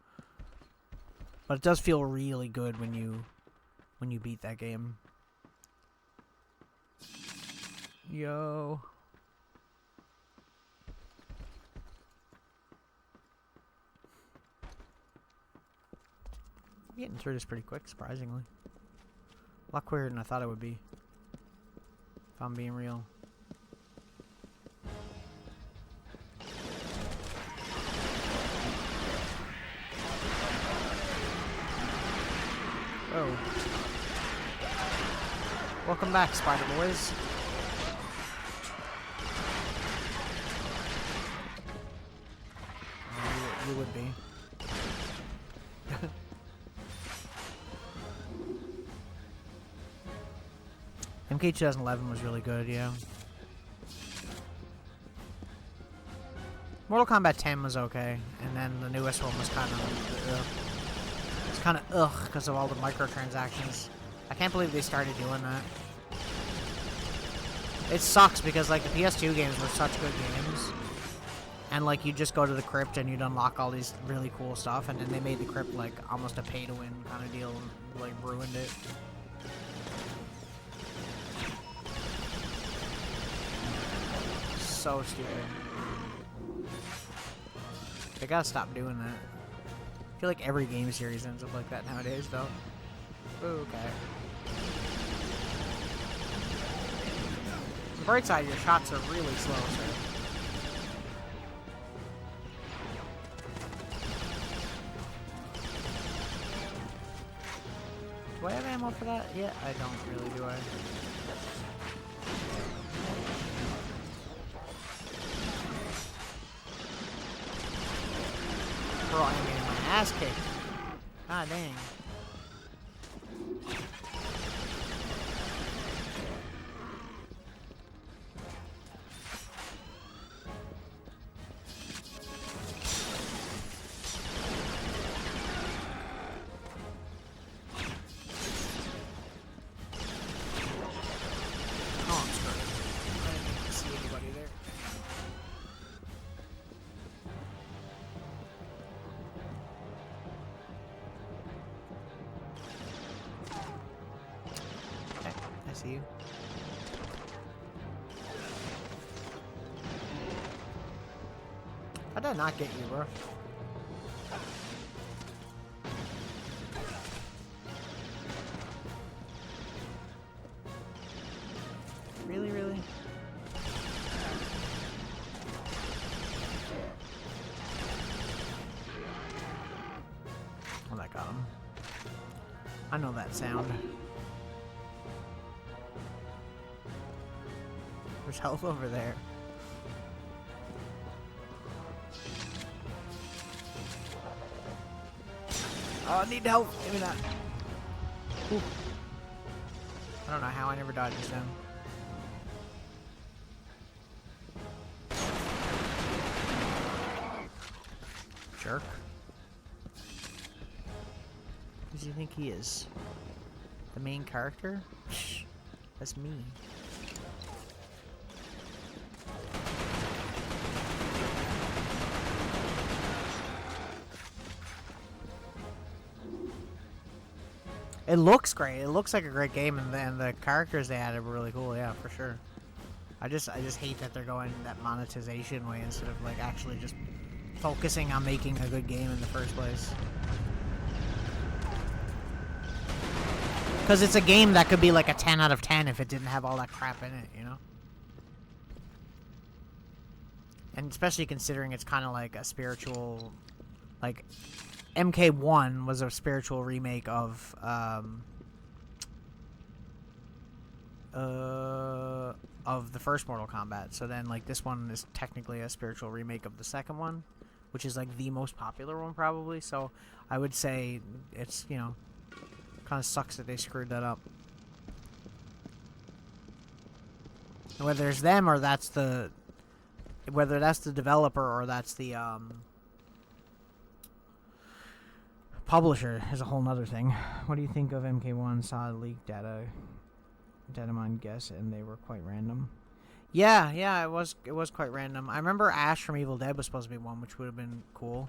But it does feel really good when you beat that game. Yo. I'm getting through this pretty quick, surprisingly. A lot quicker than I thought it would be. If I'm being real. Oh. Welcome back, Spider Boys. Oh, you would be. MK 2011 was really good, yeah. Mortal Kombat 10 was okay, and then the newest one was kind of it's kind of ugh because of all the microtransactions. I can't believe they started doing that. It sucks because like the PS2 games were such good games, and like you just go to the crypt and you'd unlock all these really cool stuff, and then they made the crypt like almost a pay-to-win kind of deal, and like ruined it. So stupid. They gotta stop doing that. I feel like every game series ends up like that nowadays, though. Ooh, okay. On the bright side, your shots are really slow, sir. Do I have ammo for that? Yeah, I don't really, do I? Bro, I'm getting my ass kicked. God dang. Oh, I'm screwed. I didn't even see anybody there. I see you. How did I not get you, bro? Really, really? Oh, that got him. I know that sound. There's health over there. Oh, I need help. Give me that. Ooh. I don't know how I never died just then. Jerk. Who does he think he is? The main character? That's me. It looks great. It looks like a great game, and the characters they added were really cool. Yeah, for sure. I just hate that they're going that monetization way instead of like actually just focusing on making a good game in the first place. Because it's a game that could be like a 10 out of 10 if it didn't have all that crap in it, you know? And especially considering it's kind of like a spiritual, like MK1 was a spiritual remake of the first Mortal Kombat. So then like this one is technically a spiritual remake of the second one, which is like the most popular one probably. So I would say it's, you know, kind of sucks that they screwed that up. And whether it's them or that's the, whether that's the developer or that's the Publisher is a whole nother thing. What do you think of MK1? Saw leaked data mine guess, and they were quite random. Yeah, it was quite random. I remember Ash from Evil Dead was supposed to be one, which would have been cool.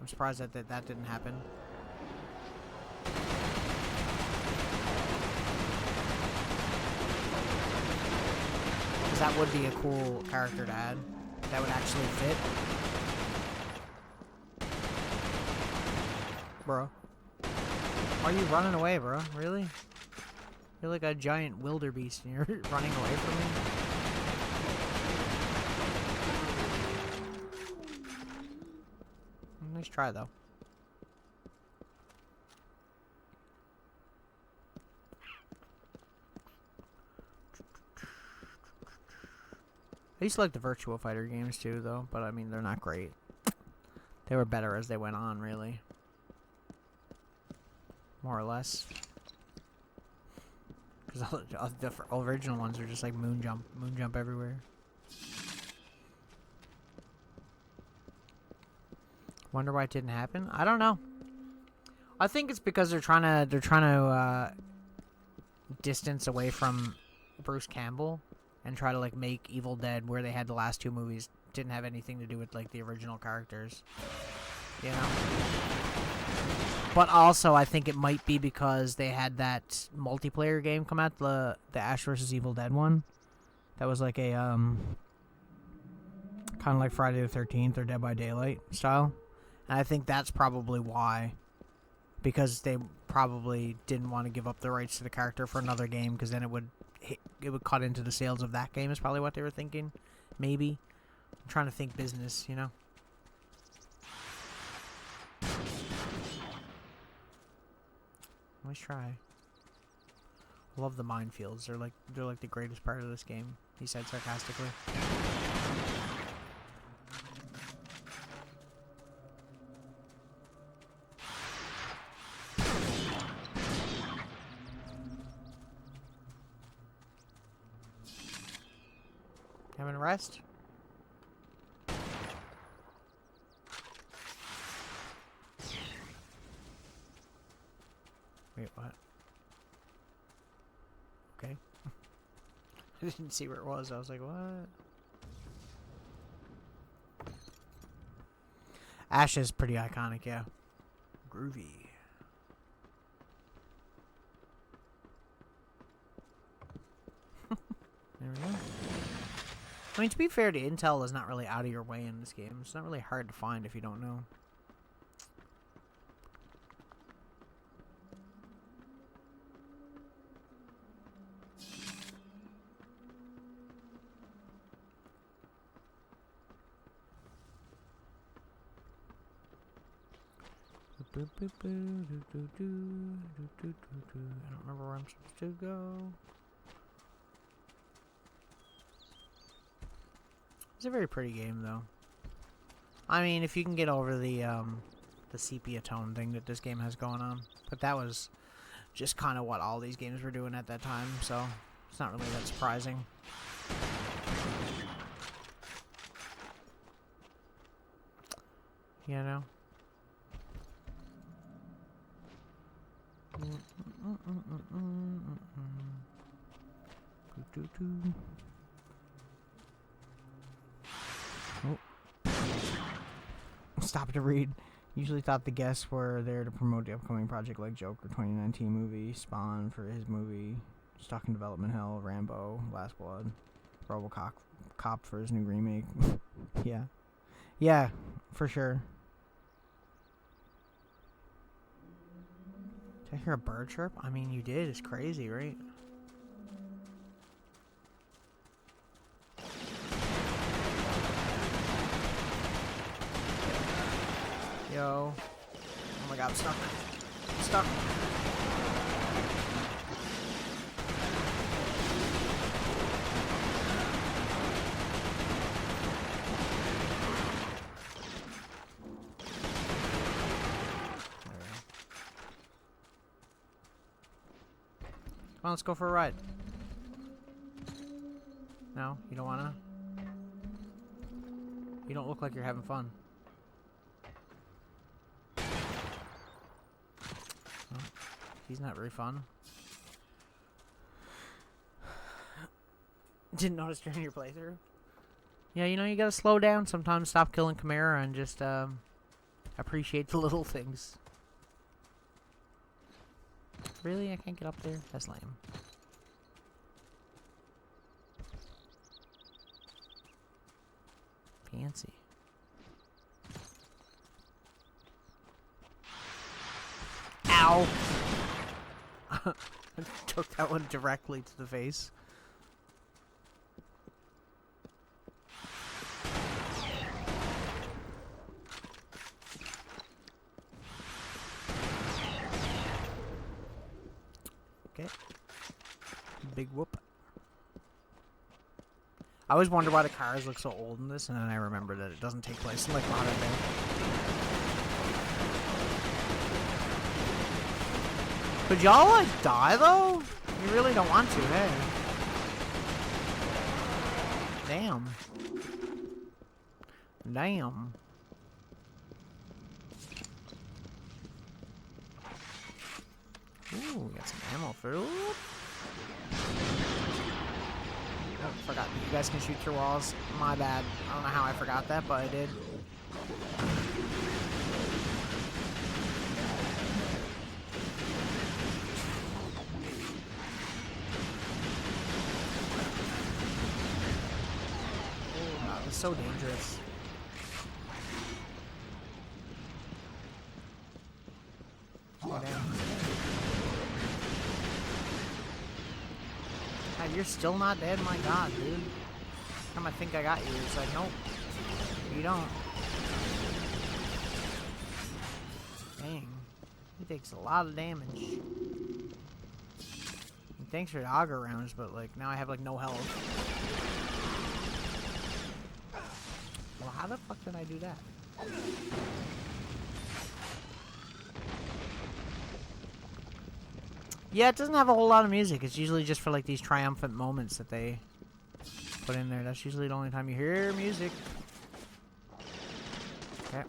I'm surprised that didn't happen. Because that would be a cool character to add. That would actually fit. Bro. Why are you running away, bro? Really? You're like a giant wildebeest and you're running away from me? Nice try, though. I used to like the Virtua Fighter games too, though, but I mean, they're not great. They were better as they went on, really. More or less. Because the original ones are just like moon jump everywhere. Wonder why it didn't happen? I don't know. I think it's because they're trying to distance away from Bruce Campbell and try to like make Evil Dead, where they had the last two movies, didn't have anything to do with like the original characters. You know? But also, I think it might be because they had that multiplayer game come out, the Ash vs. Evil Dead one. That was like a, kind of like Friday the 13th or Dead by Daylight style. And I think that's probably why. Because they probably didn't want to give up the rights to the character for another game, because then it would cut into the sales of that game, is probably what they were thinking. Maybe. I'm trying to think business, you know? Let's try. Love the minefields. They're like the greatest part of this game, he said sarcastically. Having a rest? Wait, what? Okay. I didn't see where it was. I was like, what? Ash is pretty iconic, yeah. Groovy. There we go. I mean, to be fair, the intel is not really out of your way in this game. It's not really hard to find if you don't know. I don't remember where I'm supposed to go. It's a very pretty game, though. I mean, if you can get over the sepia tone thing that this game has going on. But that was just kind of what all these games were doing at that time, so it's not really that surprising. You know? Oh. Stop to read. Usually thought the guests were there to promote the upcoming project like Joker 2019 movie, Spawn for his movie, Stuck in Development Hell, Rambo, Last Blood, RoboCop for his new remake. Yeah. Yeah, for sure. Did I hear a bird chirp? I mean, you did. It's crazy, right? Yo. Oh my god, I'm stuck. I'm stuck. Come on, let's go for a ride. No? You don't wanna? You don't look like you're having fun. He's not very fun. Didn't notice during your playthrough. Yeah, you know, you gotta slow down sometimes, stop killing Chimera, and just, appreciate the little things. Really? I can't get up there? That's lame. Fancy. Ow! I took that one directly to the face. Okay. Big whoop. I always wonder why the cars look so old in this, and then I remember that it doesn't take place in, like, modern day. Could y'all, like, die, though? You really don't want to, hey? Damn. Damn. Ooh, we got some ammo for... Oh, forgot. You guys can shoot through walls. My bad. I don't know how I forgot that, but I did. Oh, God, it's so dangerous. Oh, damn. God, you're still not dead? My God, dude. How come I think I got you? It's like, nope. You don't. Dang. He takes a lot of damage. And thanks for the auger rounds, but, like, now I have, like, no health. Well, how the fuck did I do that? Yeah, it doesn't have a whole lot of music. It's usually just for, like, these triumphant moments that they put in there. That's usually the only time you hear music. Okay.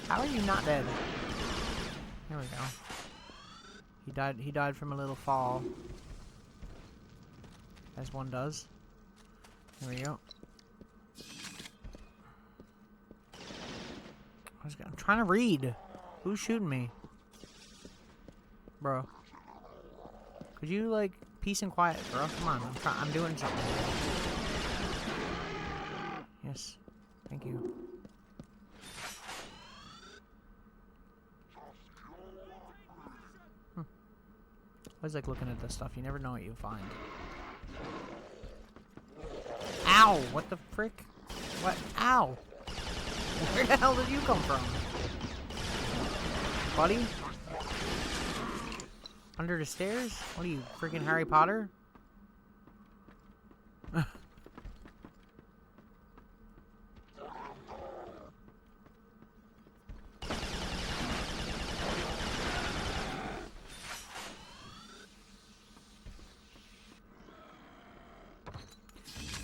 How are you not dead? There we go. He died from a little fall. As one does. There we go. I'm trying to read. Who's shooting me? Bro. Could you, like, peace and quiet, bro? Come on, I'm doing something. Yes. Thank you. I always like looking at this stuff. You never know what you find. Ow! What the frick? What? Ow! Where the hell did you come from? Buddy? Under the stairs? What are you, freaking Harry Potter?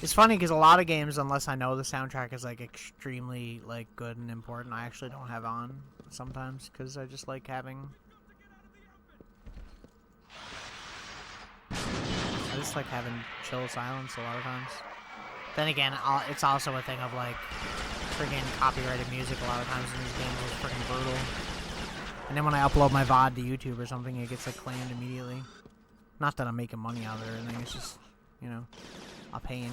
It's funny because a lot of games, unless I know the soundtrack is like extremely like good and important, I actually don't have on sometimes because I just like having. I just like having chill silence a lot of times. Then again, it's also a thing of like friggin' copyrighted music a lot of times in these games is friggin' brutal. And then when I upload my VOD to YouTube or something, it gets like claimed immediately. Not that I'm making money out of it or anything, it's just, you know, a pain.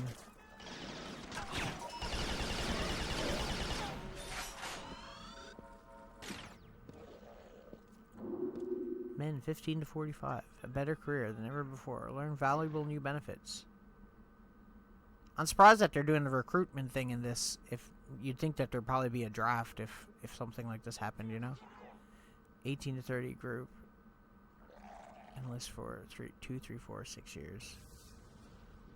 Men 15 to 45. A better career than ever before. Learn valuable new benefits. I'm surprised that they're doing the recruitment thing in this. If you'd think that there'd probably be a draft if something like this happened, you know? 18 to 30 group. Enlist for 2, 3, 4, 6 years.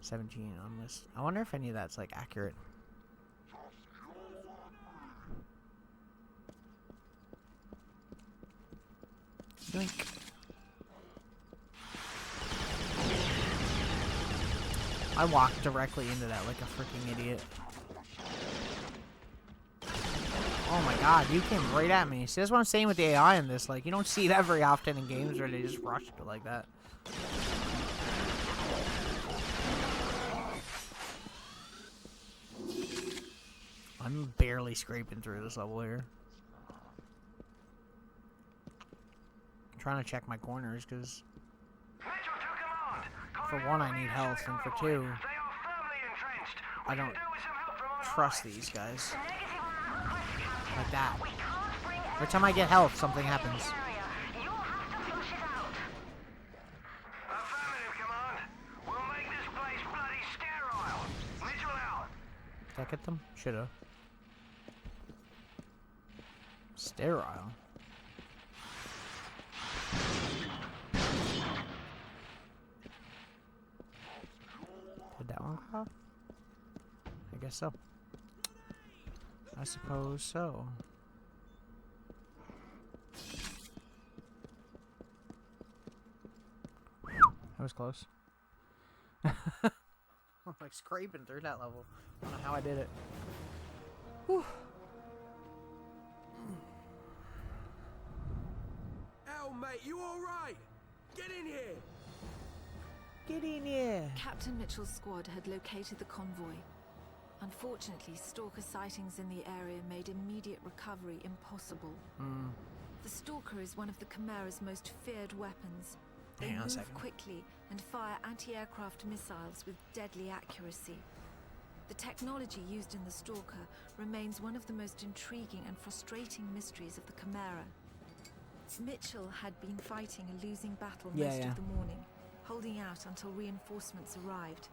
17 enlist. I wonder if any of that's like accurate. Yoink. I walked directly into that like a freaking idiot. Oh my god, you came right at me. See, that's what I'm saying with the AI in this. Like, you don't see that very often in games where they just rush it like that. I'm barely scraping through this level here. I'm trying to check my corners, because for one, I need health, and for two, I don't trust these guys. Like that. Every time I get health, something happens. Did I get them? Should've. Sterile. Did that one go off? I guess so. I suppose so. That was close. I'm like scraping through that level. I don't know how I did it. Whew. Hell, mate, you alright? Get in here! Get in here! Captain Mitchell's squad had located the convoy. Unfortunately, stalker sightings in the area made immediate recovery impossible. The stalker is one of the Chimera's most feared weapons. They Hang on a move second. quickly and fire anti-aircraft missiles with deadly accuracy. The technology used in the stalker remains one of the most intriguing and frustrating mysteries of the Chimera. Mitchell had been fighting a losing battle most of the morning, holding out until reinforcements arrived.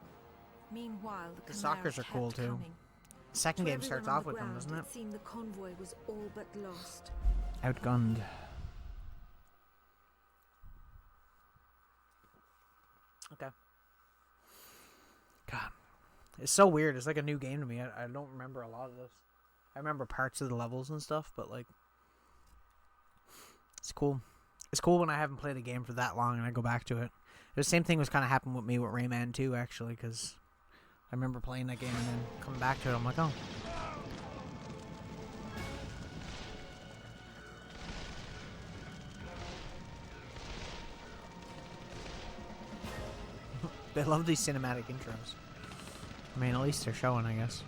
Meanwhile, the Chimera stalkers are kept cool, too. coming. Second To game starts everyone on off the with them, ground, doesn't it? It seemed the convoy was all but lost. Outgunned. Okay. God. It's so weird. It's like a new game to me. I don't remember a lot of this. I remember parts of the levels and stuff, but like... It's cool. It's cool when I haven't played a game for that long and I go back to it. The same thing was kind of happened with me with Rayman 2, actually, because I remember playing that game and then coming back to it. I'm like, oh. They love these cinematic intros. I mean, at least they're showing, I guess.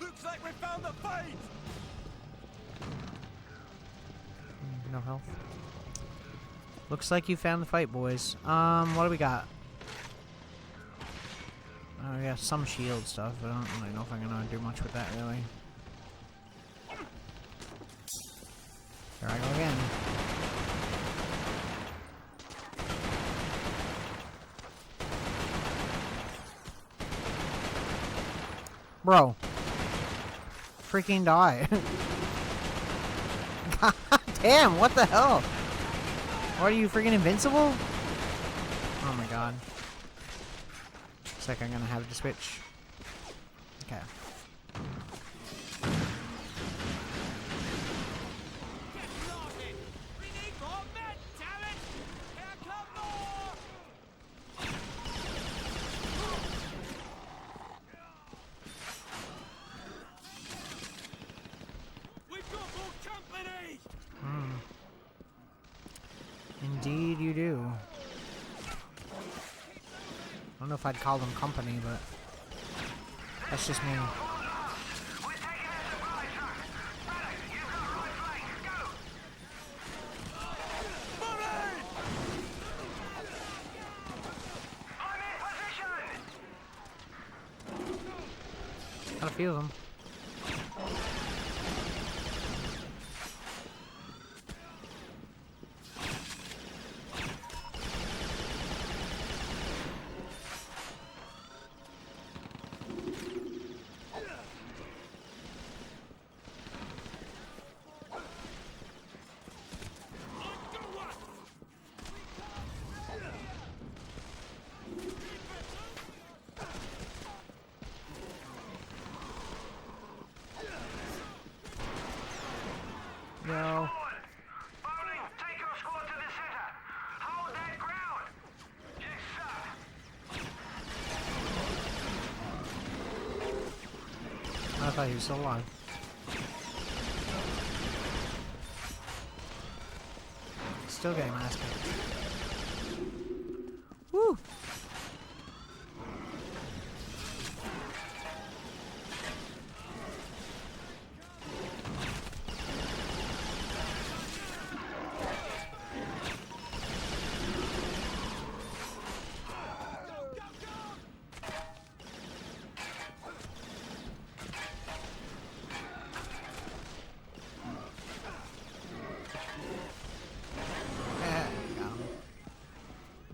Looks like we found the fight! No health. Looks like you found the fight, boys. What do we got? Oh, we got some shield stuff, but I don't really know if I'm gonna do much with that, really. Here I go again. Bro. Freaking die. God damn, what the hell? What, are you freaking invincible? Oh my god. Looks like I'm gonna have to switch. Okay. Indeed you do. I don't know if I'd call them company, but that's just me. Got a few of them. No. Bowling, take your squad to the center. Hold that ground. Yes, sir. I thought he was still alive. still getting my ass kicked. Woo!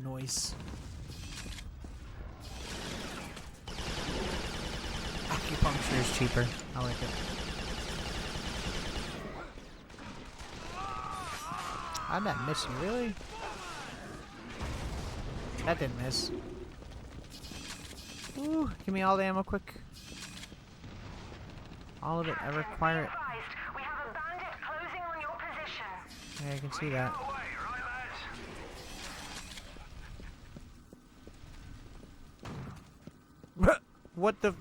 Noise. Acupuncture is cheaper. I like it. How'd that miss you, really? That didn't miss. Ooh, give me all the ammo quick. All of it. I require it. We have a bandit closing on your position. Yeah, I can see that. Away, right, lads? What the?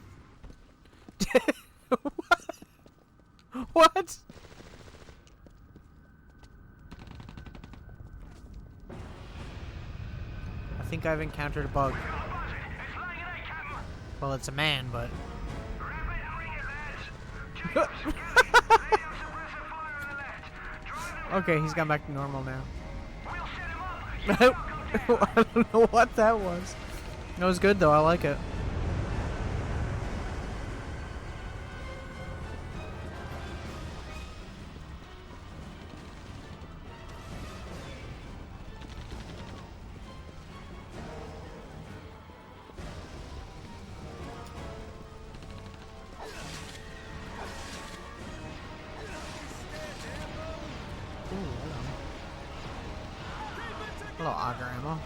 What? I think I've encountered a bug. Got a buzzard. It's laying an egg, Captain. Well, it's a man, but Grab it and ring it, lads. Jesus, get it. Lay down suppressive fire on the left. Drive them. okay, he's gone back to normal now. We'll set him up. I don't know what that was. That was good though. I like it. Ooh, hello. Hello, auger ammo.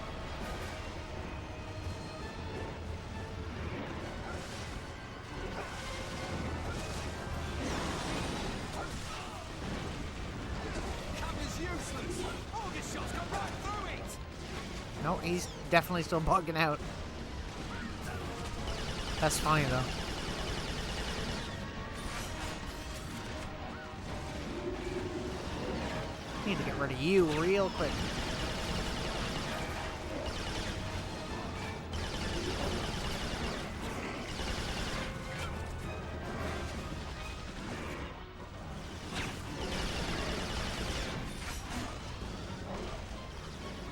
Cover's useless. August shots go right through it. No, he's definitely still bugging out. That's funny though. Need to get rid of you real quick.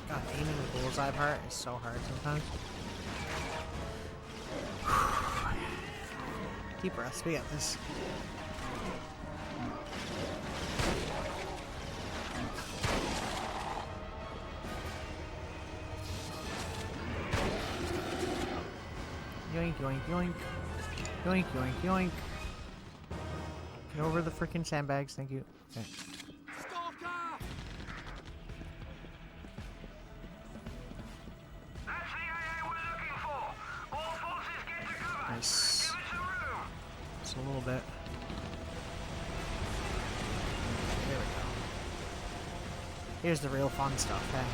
God, aiming the bullseye part is so hard sometimes. Deep breaths, we got this. Yoink, yoink, yoink. Yoink, yoink, yoink. Get over the freaking sandbags, thank you. Okay. Stalker! That's the AA we're looking for. All forces get to cover. Nice. Give it some room. Just a little bit. There we go. Here's the real fun stuff, hey.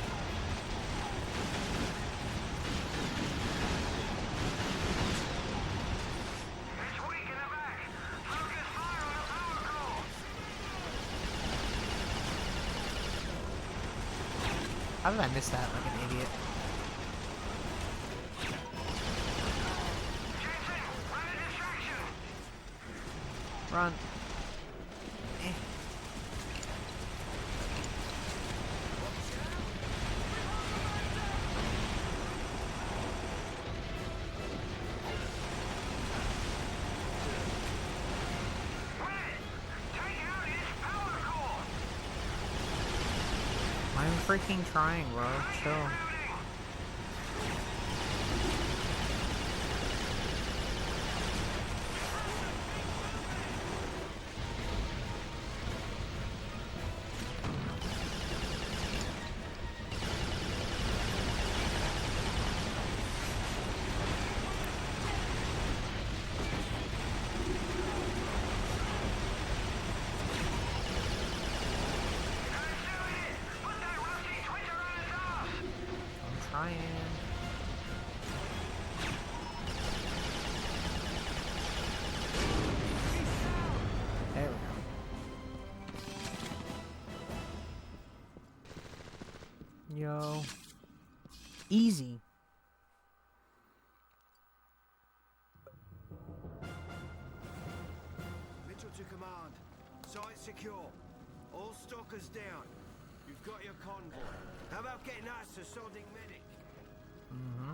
It's weak in the back. Focus fire on the power core. How did I miss that like an idiot? Jensen, run a distraction. Run. Eh. Take out his power core. I'm freaking trying, bro. Chill. Reloading. Put that rusty twitcher on his ass. I'm trying. There we go. Yo. Easy. Mitchell to command. Site secure. All stalkers down. You've got your convoy. How about getting us a sodding medic? Mm-hmm.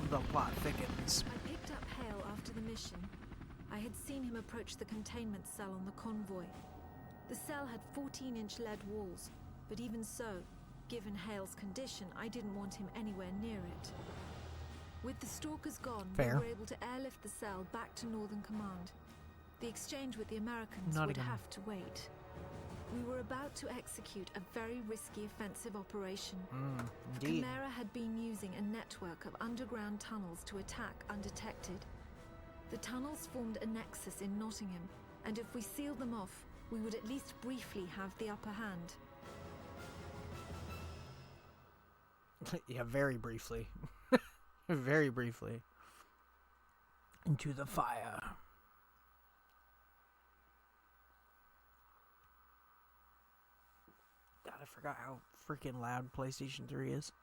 The plot thickens. I picked up Hale after the mission. I had seen him approach the containment cell on the convoy. The cell had 14-inch lead walls, but even so, given Hale's condition, I didn't want him anywhere near it. With the stalkers gone, Fair. we were able to airlift the cell back to Northern Command. The exchange with the Americans Not would again. have to wait. We were about to execute a very risky offensive operation. Indeed. Chimera had been using a network of underground tunnels to attack undetected. The tunnels formed a nexus in Nottingham, and if we sealed them off, we would at least briefly have the upper hand. Yeah, very briefly. Very briefly. Into the fire. God, I forgot how freaking loud PlayStation 3 is.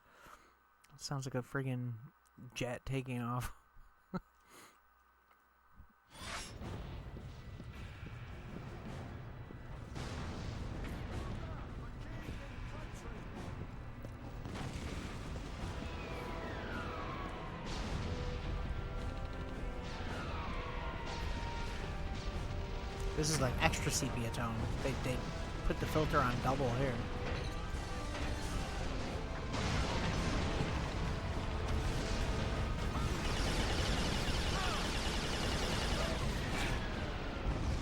It sounds like a friggin' jet taking off. This is like extra sepia tone. They put the filter on double here.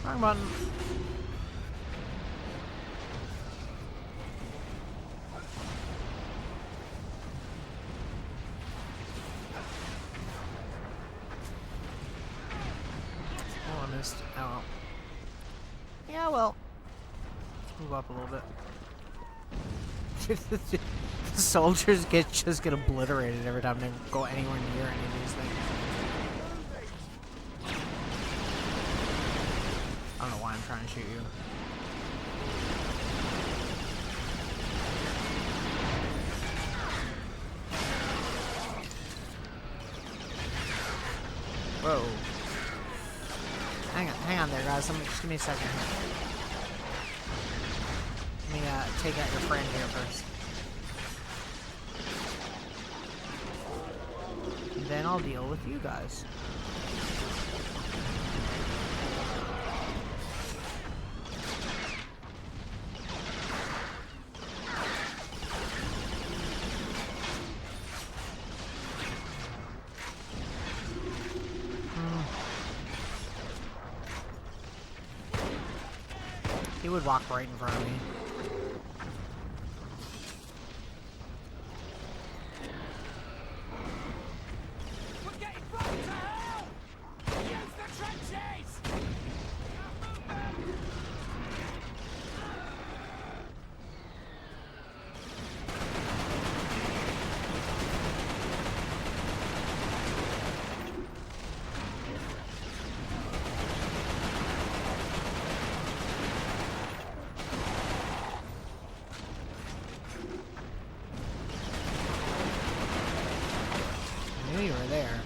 Wrong button. Oh, I missed. Oh well. Yeah, well. Let's move up a little bit. The soldiers just get obliterated every time they go anywhere near any of these things. I don't know why I'm trying to shoot you. Whoa. Hang on there, guys. Just give me a second. Let me take out your friend here first. And then I'll deal with you guys. He would walk right in front of me. We're getting brought to hell! Use the trenches! I knew you were there.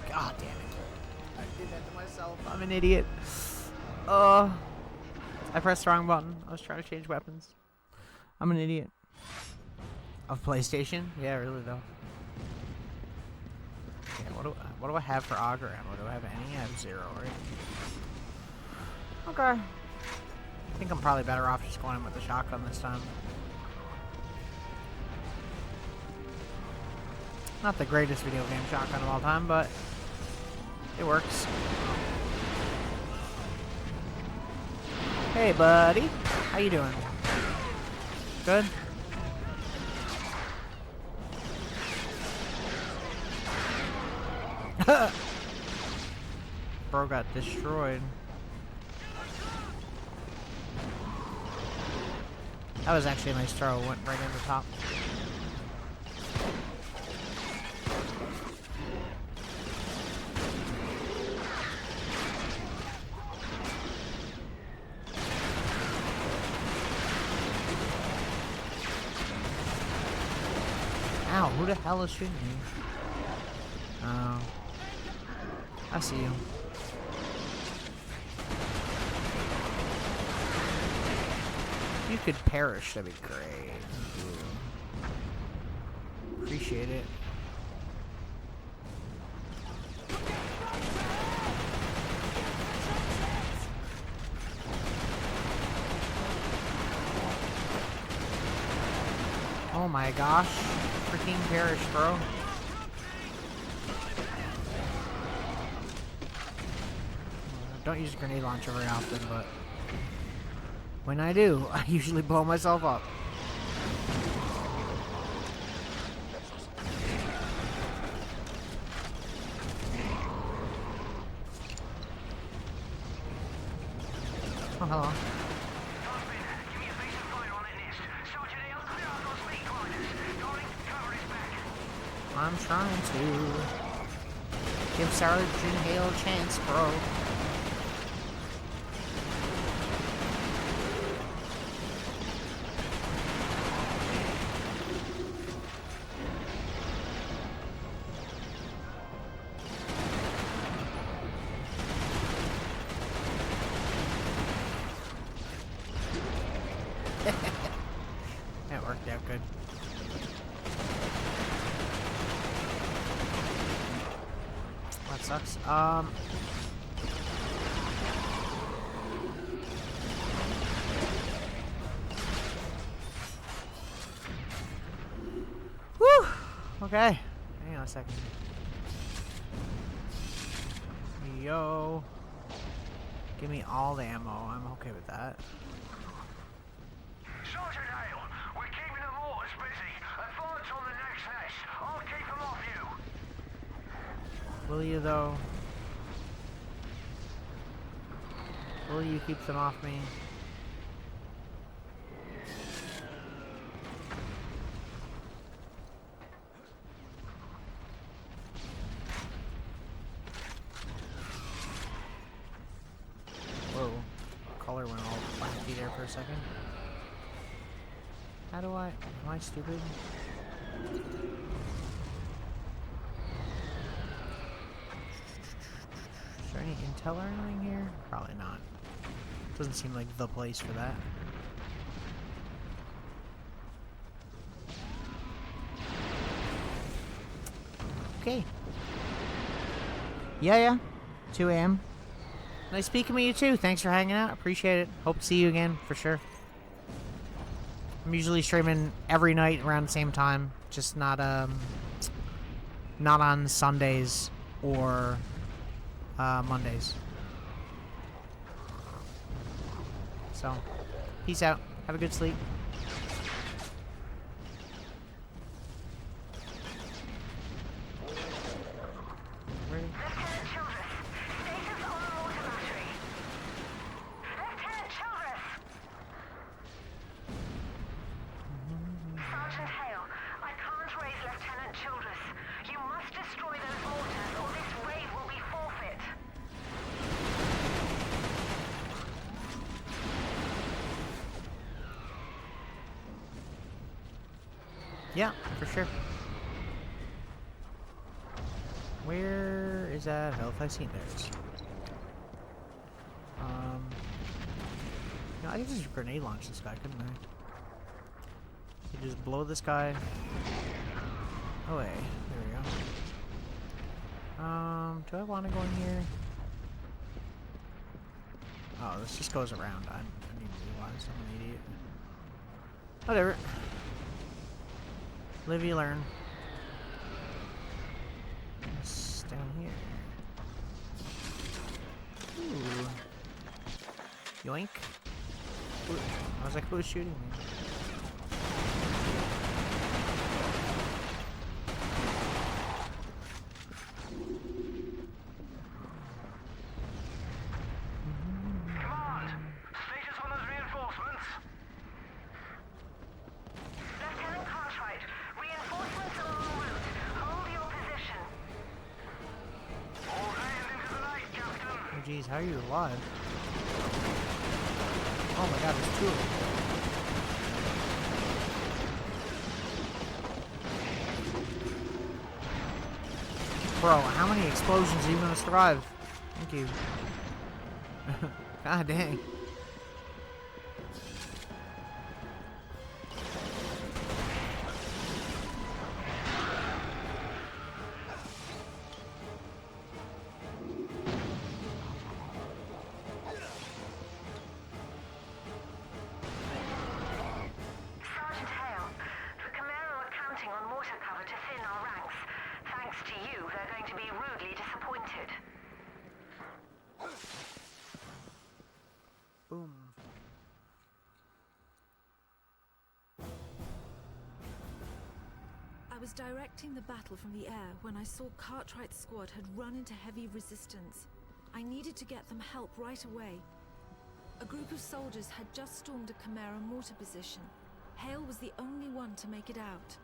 God damn it. I did that to myself. I'm an idiot. I pressed the wrong button. I was trying to change weapons. I'm an idiot. Of PlayStation? Yeah, really though. Okay, what do I have for auger ammo? Do I have any? I have 0, right? Okay. I think I'm probably better off just going in with the shotgun this time. Not the greatest video game shotgun of all time, but it works. Hey, buddy. How you doing? Good? Bro got destroyed. That was actually a nice throw. Went right in the top. Ow, who the hell is shooting me? Oh. I see you. If you could perish, that'd be great. Appreciate it. Oh my gosh. Freaking perish, bro. Don't use a grenade launcher very often, but when I do, I usually blow myself up. Oh, hello. I'm trying to give Sergeant Hale a chance, bro. That worked out good. That sucks. Whew. Okay. Hang on a second. Yo. Give me all the ammo. I'm okay with that. Sergeant Hale, we're keeping the mortars busy. Advance on the next nest. I'll keep them off you. Will you, though? Will you keep them off me? Whoa. Color went all wacky there for a second. How do I... Am I stupid? Is there any intel or anything here? Probably not. Doesn't seem like the place for that. Okay. Yeah. 2 a.m. Nice speaking with you too. Thanks for hanging out. Appreciate it. Hope to see you again for sure. I'm usually streaming every night around the same time, just not on Sundays or Mondays. So, peace out. Have a good sleep. Ready? Lieutenant Childress, status on the mortar battery. Lieutenant Childress! Sergeant Hale, I can't raise Lieutenant Childress. You must destroy those mortars or this raid will be forfeit. Yeah, for sure. Where is that health? I seen theirs. You know, I could just grenade launch this guy, couldn't I? You just blow this guy away. There we go. Do I want to go in here? Oh, this just goes around. I need to realize I'm an idiot. Whatever. Live, you learn. What's down here? Ooh. Yoink. Ooh. I was like, who's shooting me? geez, how are you alive? Oh my god, there's two of them. Bro, how many explosions are you gonna survive? Thank you. God dang. Sergeant Hale, the Chimera are counting on mortar cover to thin our ranks. Thanks to you, they're going to be rudely disappointed. Boom. I was directing the battle from the air when I saw Cartwright's squad had run into heavy resistance. I needed to get them help right away. A group of soldiers had just stormed a Chimera mortar position. Hale was the only one to make it out.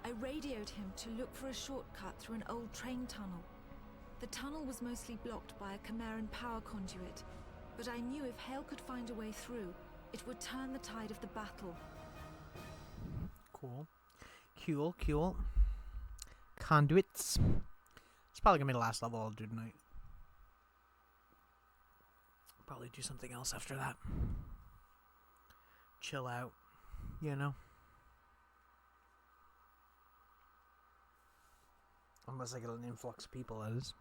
I radioed him to look for a shortcut through an old train tunnel. The tunnel was mostly blocked by a Chimeran power conduit, but I knew if Hale could find a way through, it would turn the tide of the battle. Cool. Cool. Conduits. It's probably gonna be the last level I'll do tonight. Probably do something else after that. Chill out, you know? Unless I get an influx of people, that is.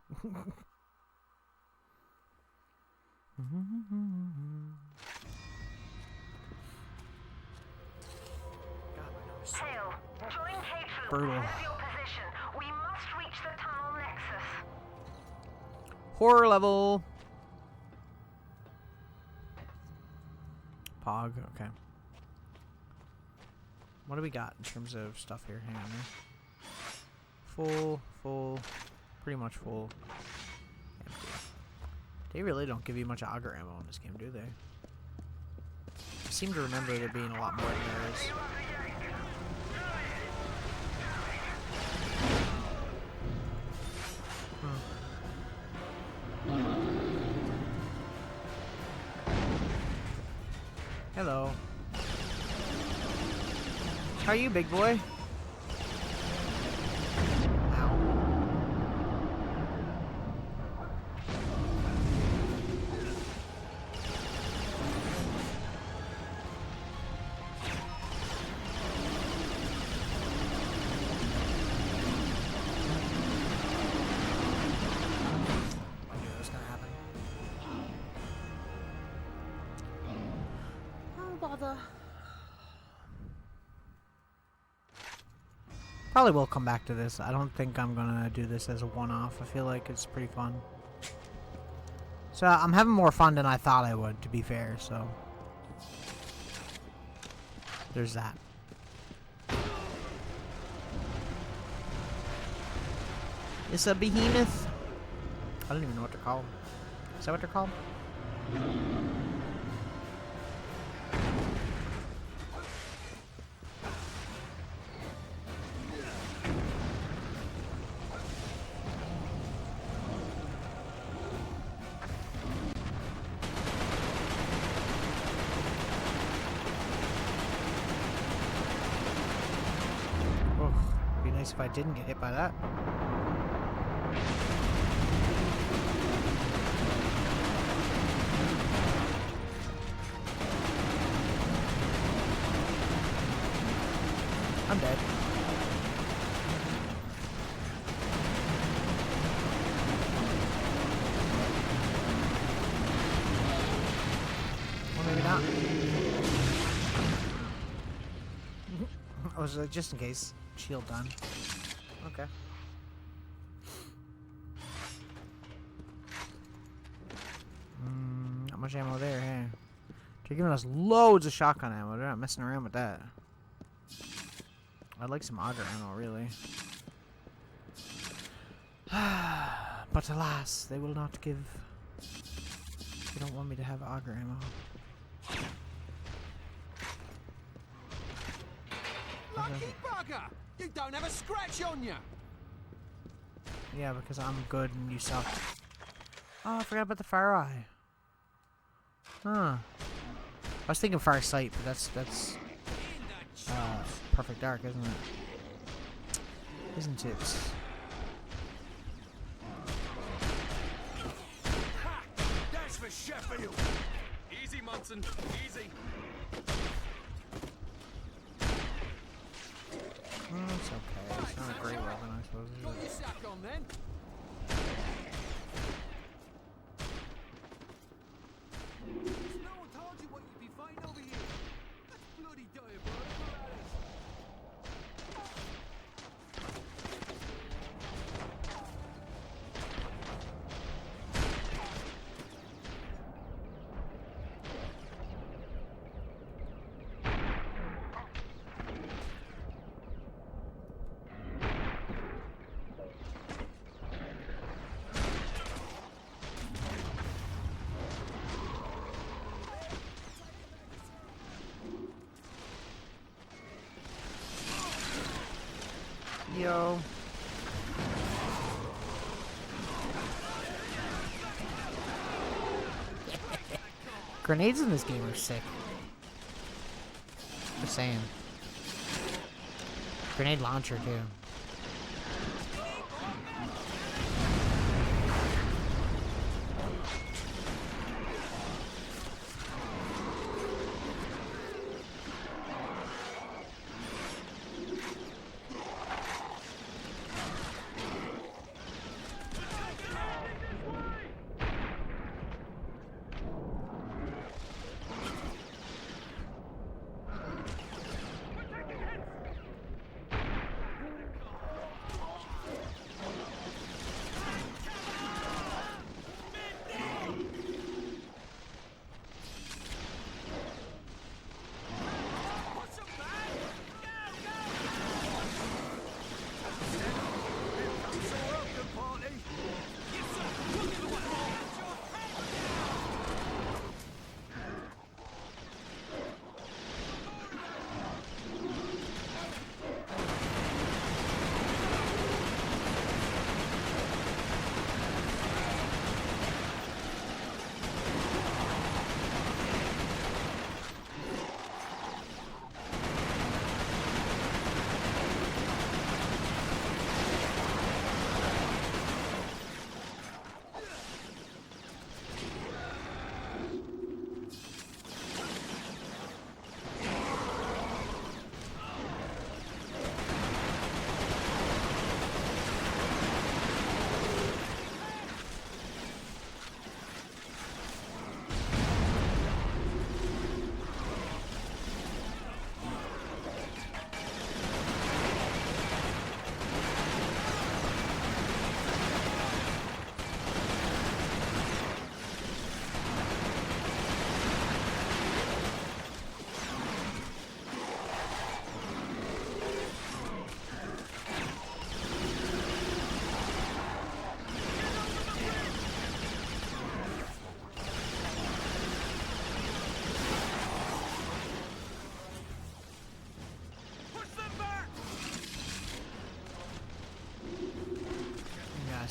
Hale, join K Troop Brutal. ahead of your position. We must reach the tunnel nexus. Horror level. Pog, okay. What do we got in terms of stuff here? Hang on there. Full, pretty much full. Empty. They really don't give you much auger ammo in this game, do they? I seem to remember there being a lot more than there is. Hello. How are you, big boy? Ow. I knew that was gonna happen. Oh, bother. Probably will come back to this. I don't think I'm gonna do this as a one-off. I feel like it's pretty fun. So I'm having more fun than I thought I would, to be fair, so there's that. It's a behemoth. I don't even know what they're called. Is that what they're called? Be nice if I didn't get hit by that. I'm dead. Or maybe not. I was just in case. Shield done. Okay. Not much ammo there, hey. They're giving us loads of shotgun ammo. They're not messing around with that. I'd like some auger ammo, really. But alas, they will not give. They don't want me to have auger ammo. Lucky bugger! You don't have a scratch on you! Yeah, because I'm good and you suck. Oh, I forgot about the fire eye. Huh. I was thinking fire sight, but that's perfect dark, isn't it? Isn't it? Ha! That's for Sheffield! Easy, Munson, easy. Oh, it's okay. It's not a great weapon, I suppose. Got your sack on then? No one told you what you'd be fighting over here. That's bloody diabolical, Alice. Yo. Grenades in this game are sick. Just saying. Grenade launcher, too.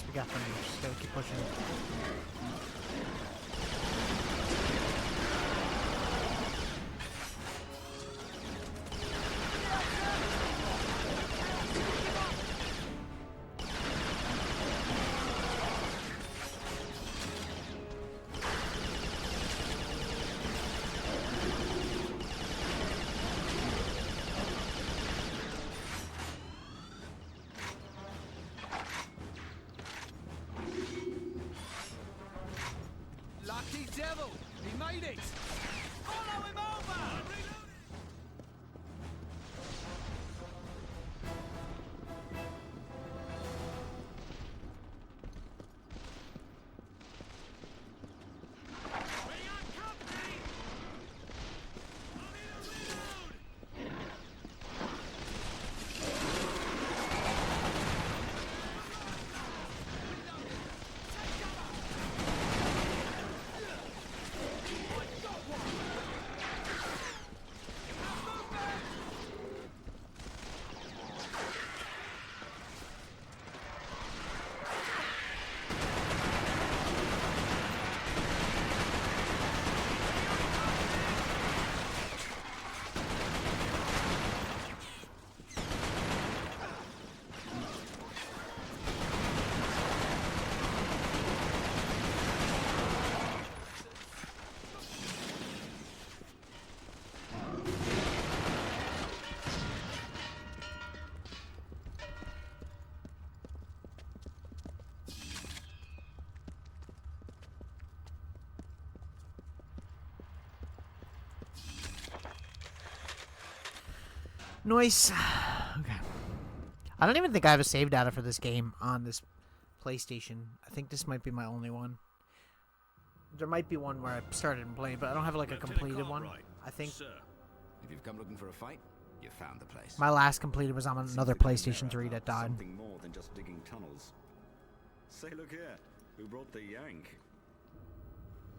We got them. Just gotta keep pushing. Lucky devil! He made it! Follow him over! Nice. Okay. I don't even think I have a save data for this game on this PlayStation. I think this might be my only one. There might be one where I started and played, but I don't have like a completed one. I think Sir, if you've come looking for a fight, you found the place. my last completed was on another PlayStation 3 that died. Something more than just digging tunnels. Say, look here. Who brought the yank?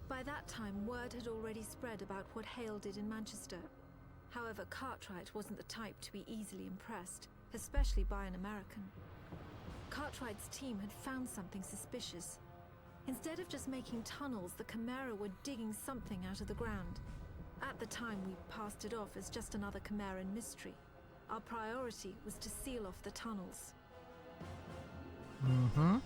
By that time, word had already spread about what Hale did in Manchester. However, Cartwright wasn't the type to be easily impressed, especially by an American. Cartwright's team had found something suspicious. Instead of just making tunnels, the Chimera were digging something out of the ground. At the time, we passed it off as just another Chimeran mystery. Our priority was to seal off the tunnels. Mm-hmm.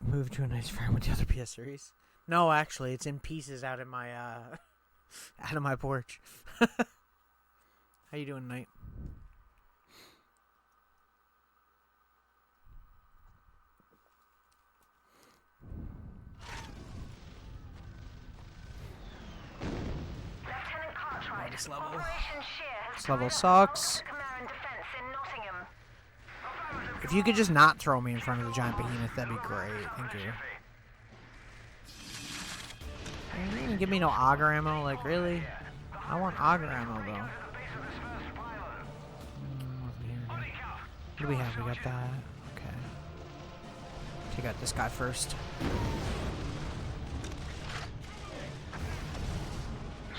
Move to a nice frame with the other PS series. No, actually, it's in pieces out in my out of my porch. How you doing, Knight? Lieutenant Cartwright, This level. Operation Shear has This level tried to assault sucks. the Chimeran defense in Nottingham. If you could just not throw me in front of the giant behemoth, that'd be great. Thank you. You didn't give me no auger ammo, like really? I want auger ammo though. What do we have? We got that. Okay. Take out this guy first.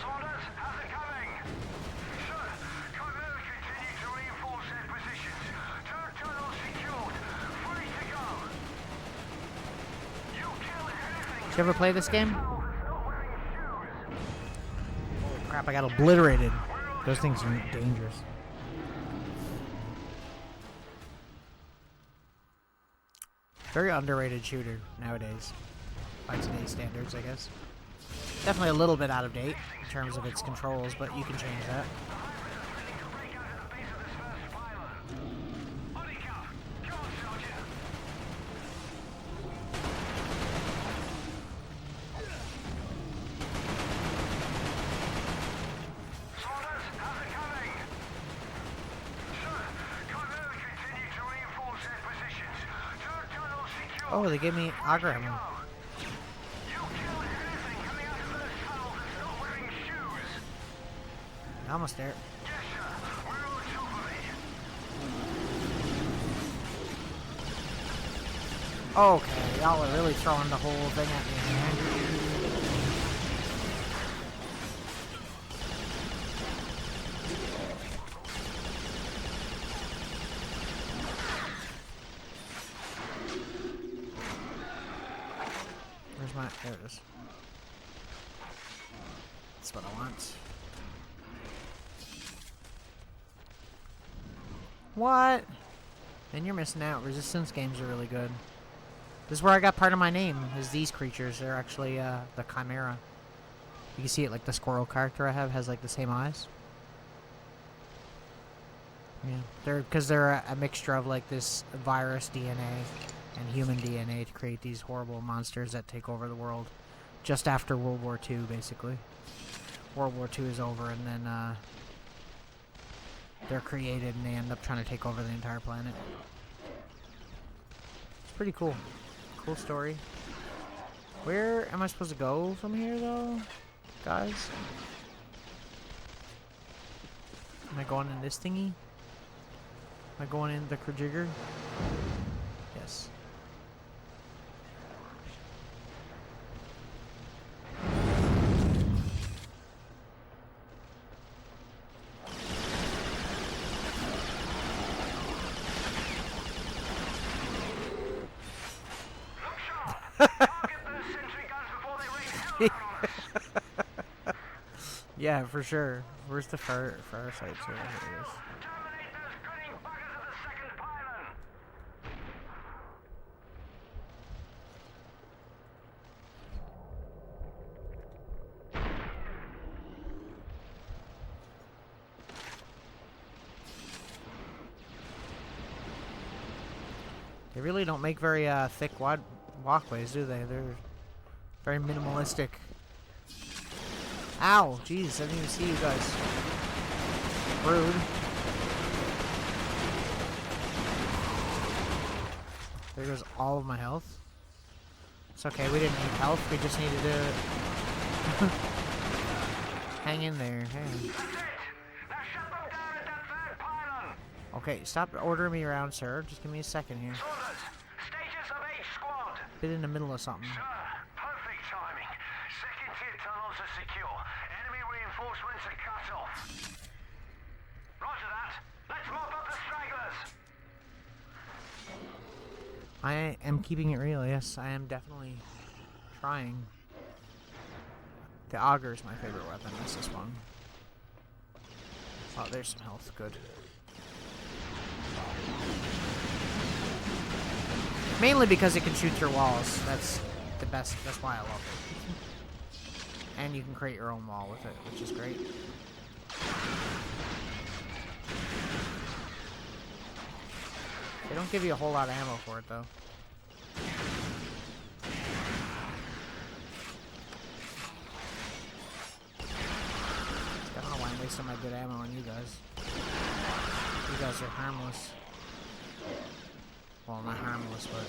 Saunders, how's it coming? Sir, Chimera continue to reinforce their positions. Turn tunnels secured. Free to go. You kill anything. Did you ever play this game? Crap, I got obliterated. Those things are dangerous. Very underrated shooter nowadays. By today's standards, I guess. Definitely a little bit out of date in terms of its controls, but you can change that. Oh, they gave me auger ammo. Almost there. Okay, y'all are really throwing the whole thing at me, man. Where's my... There it is. That's what I want. What? And you're missing out. Resistance games are really good. This is where I got part of my name, is these creatures. They're actually the Chimera. You can see it, like the squirrel character I have has like the same eyes. Yeah, they're a mixture of like this virus DNA and human DNA to create these horrible monsters that take over the world just after World War II, basically. World War II is over, and then they're created and they end up trying to take over the entire planet. It's pretty cool. Cool story. Where am I supposed to go from here, though, guys? Am I going in this thingy? Am I going in the Krajigger? Yes. Yeah, for sure. Where's the fire site? Here it is. They really don't make very thick wide walkways, do they? They're very minimalistic. Ow! Jeez, I didn't even see you guys. Rude. There goes all of my health. It's okay, we didn't need health, we just needed to hang in there. Hey. Okay, stop ordering me around, sir. Just give me a second here. Status of H squad. Been in the middle of something. Sir, perfect timing. Second tier tunnels are secure. Enemy reinforcements are cut off. Roger that. Let's mop up the stragglers. I am keeping it real, yes. I am definitely trying. The auger is my favorite weapon. That's this one. Oh, there's some health. Good. Mainly because it can shoot through walls. That's the best. That's why I love it. And you can create your own wall with it, which is great. They don't give you a whole lot of ammo for it, though. I don't know why I'm wasting my good ammo on you guys. You guys are harmless. Well, not harmless, but...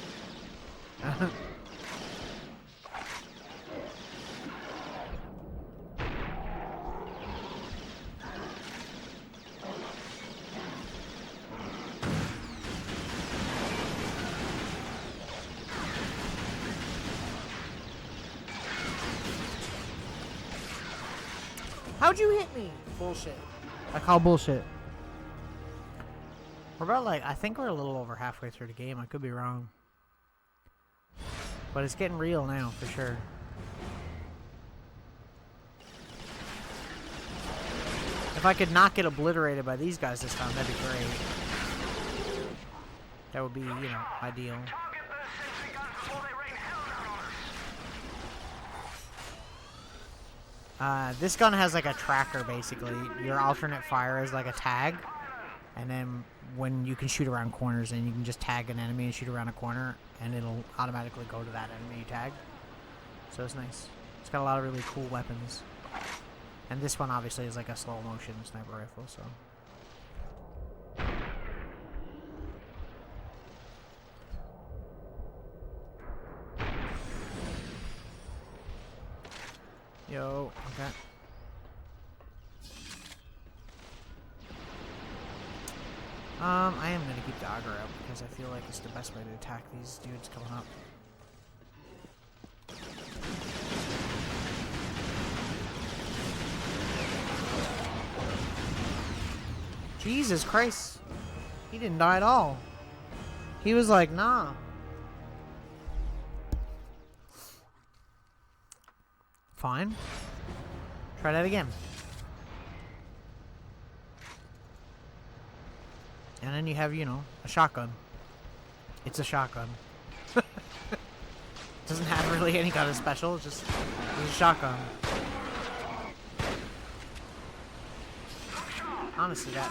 How'd you hit me? Bullshit. I call bullshit. We're about like, I think we're a little over halfway through the game. I could be wrong. But it's getting real now, for sure. If I could not get obliterated by these guys this time, that'd be great. That would be, you know, ideal. Target those sentry guns before they rain hell down on us. This gun has like a tracker, basically. Your alternate fire is like a tag. And then when you can shoot around corners, and you can just tag an enemy and shoot around a corner, and it'll automatically go to that enemy you tag. So it's nice. It's got a lot of really cool weapons. And this one obviously is like a slow motion sniper rifle, so. Yo, okay. I am gonna keep the auger out because I feel like it's the best way to attack these dudes coming up. Jesus Christ. He didn't die at all. He was like, nah. Fine. Try that again. And then you have, you know, a shotgun. It's a shotgun. Doesn't have really any kind of special, it's just it's a shotgun. Honestly, that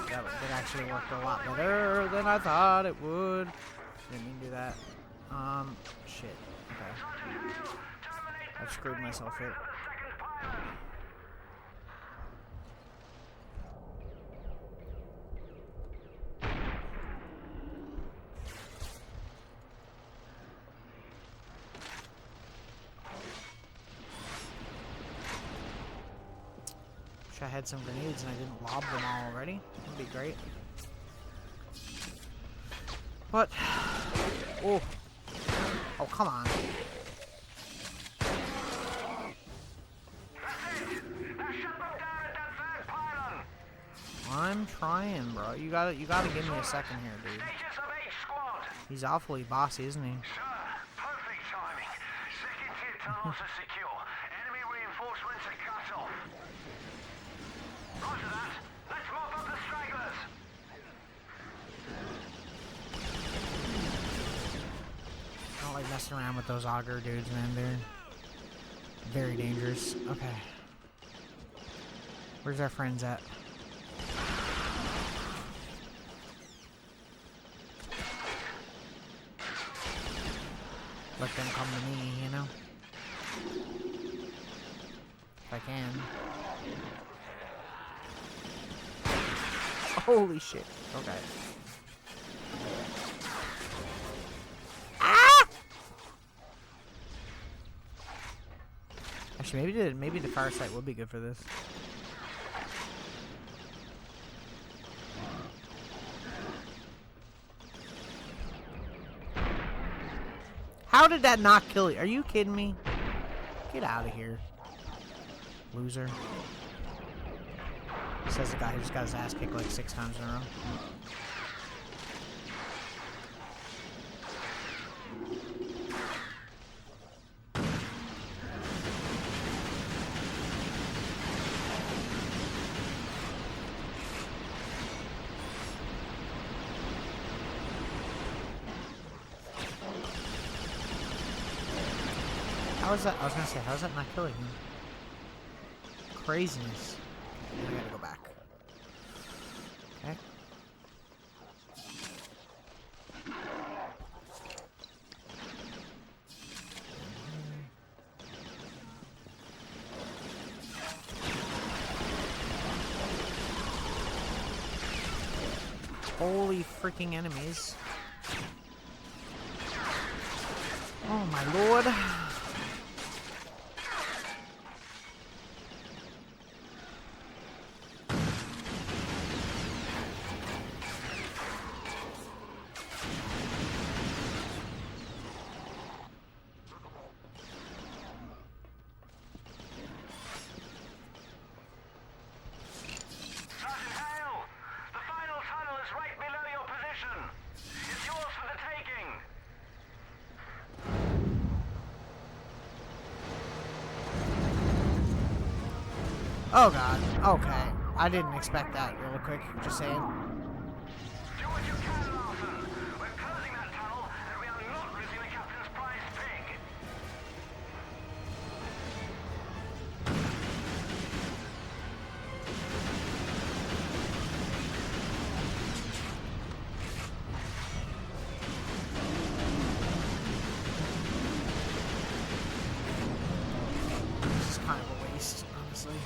actually worked a lot better than I thought it would. Didn't mean to do that. Shit. Okay. I've screwed myself here. I had some grenades and I didn't lob them all already. That'd be great. But oh, come on. I'm trying, bro. You gotta give me a second here, dude. He's awfully bossy, isn't he? Sir, perfect timing. Second tier tunnels are secure. Enemy reinforcements are cut off. Roger that. Let's mop up the stragglers. I don't like messing around with those auger dudes, man. They're very dangerous. Okay. Where's our friends at? let them come to me, you know? If I can. Holy shit. Okay. Ah! Actually, maybe the fire site would be good for this. How did that not kill you? Are you kidding me? Get out of here. Loser. Says the guy who just got his ass kicked like 6 times in a row. How is that? I was gonna say, how is that not killing him? Craziness. I gotta go back. Okay. Holy freaking enemies. Oh my lord. Sergeant Hale! The final tunnel is right below your position. It's yours for the taking. Oh god. Okay. I didn't expect that really quick. Just saying. Do what you can, Larson. We're closing that tunnel, and we are not losing the captain's prize pig. This is kind of a waste, honestly.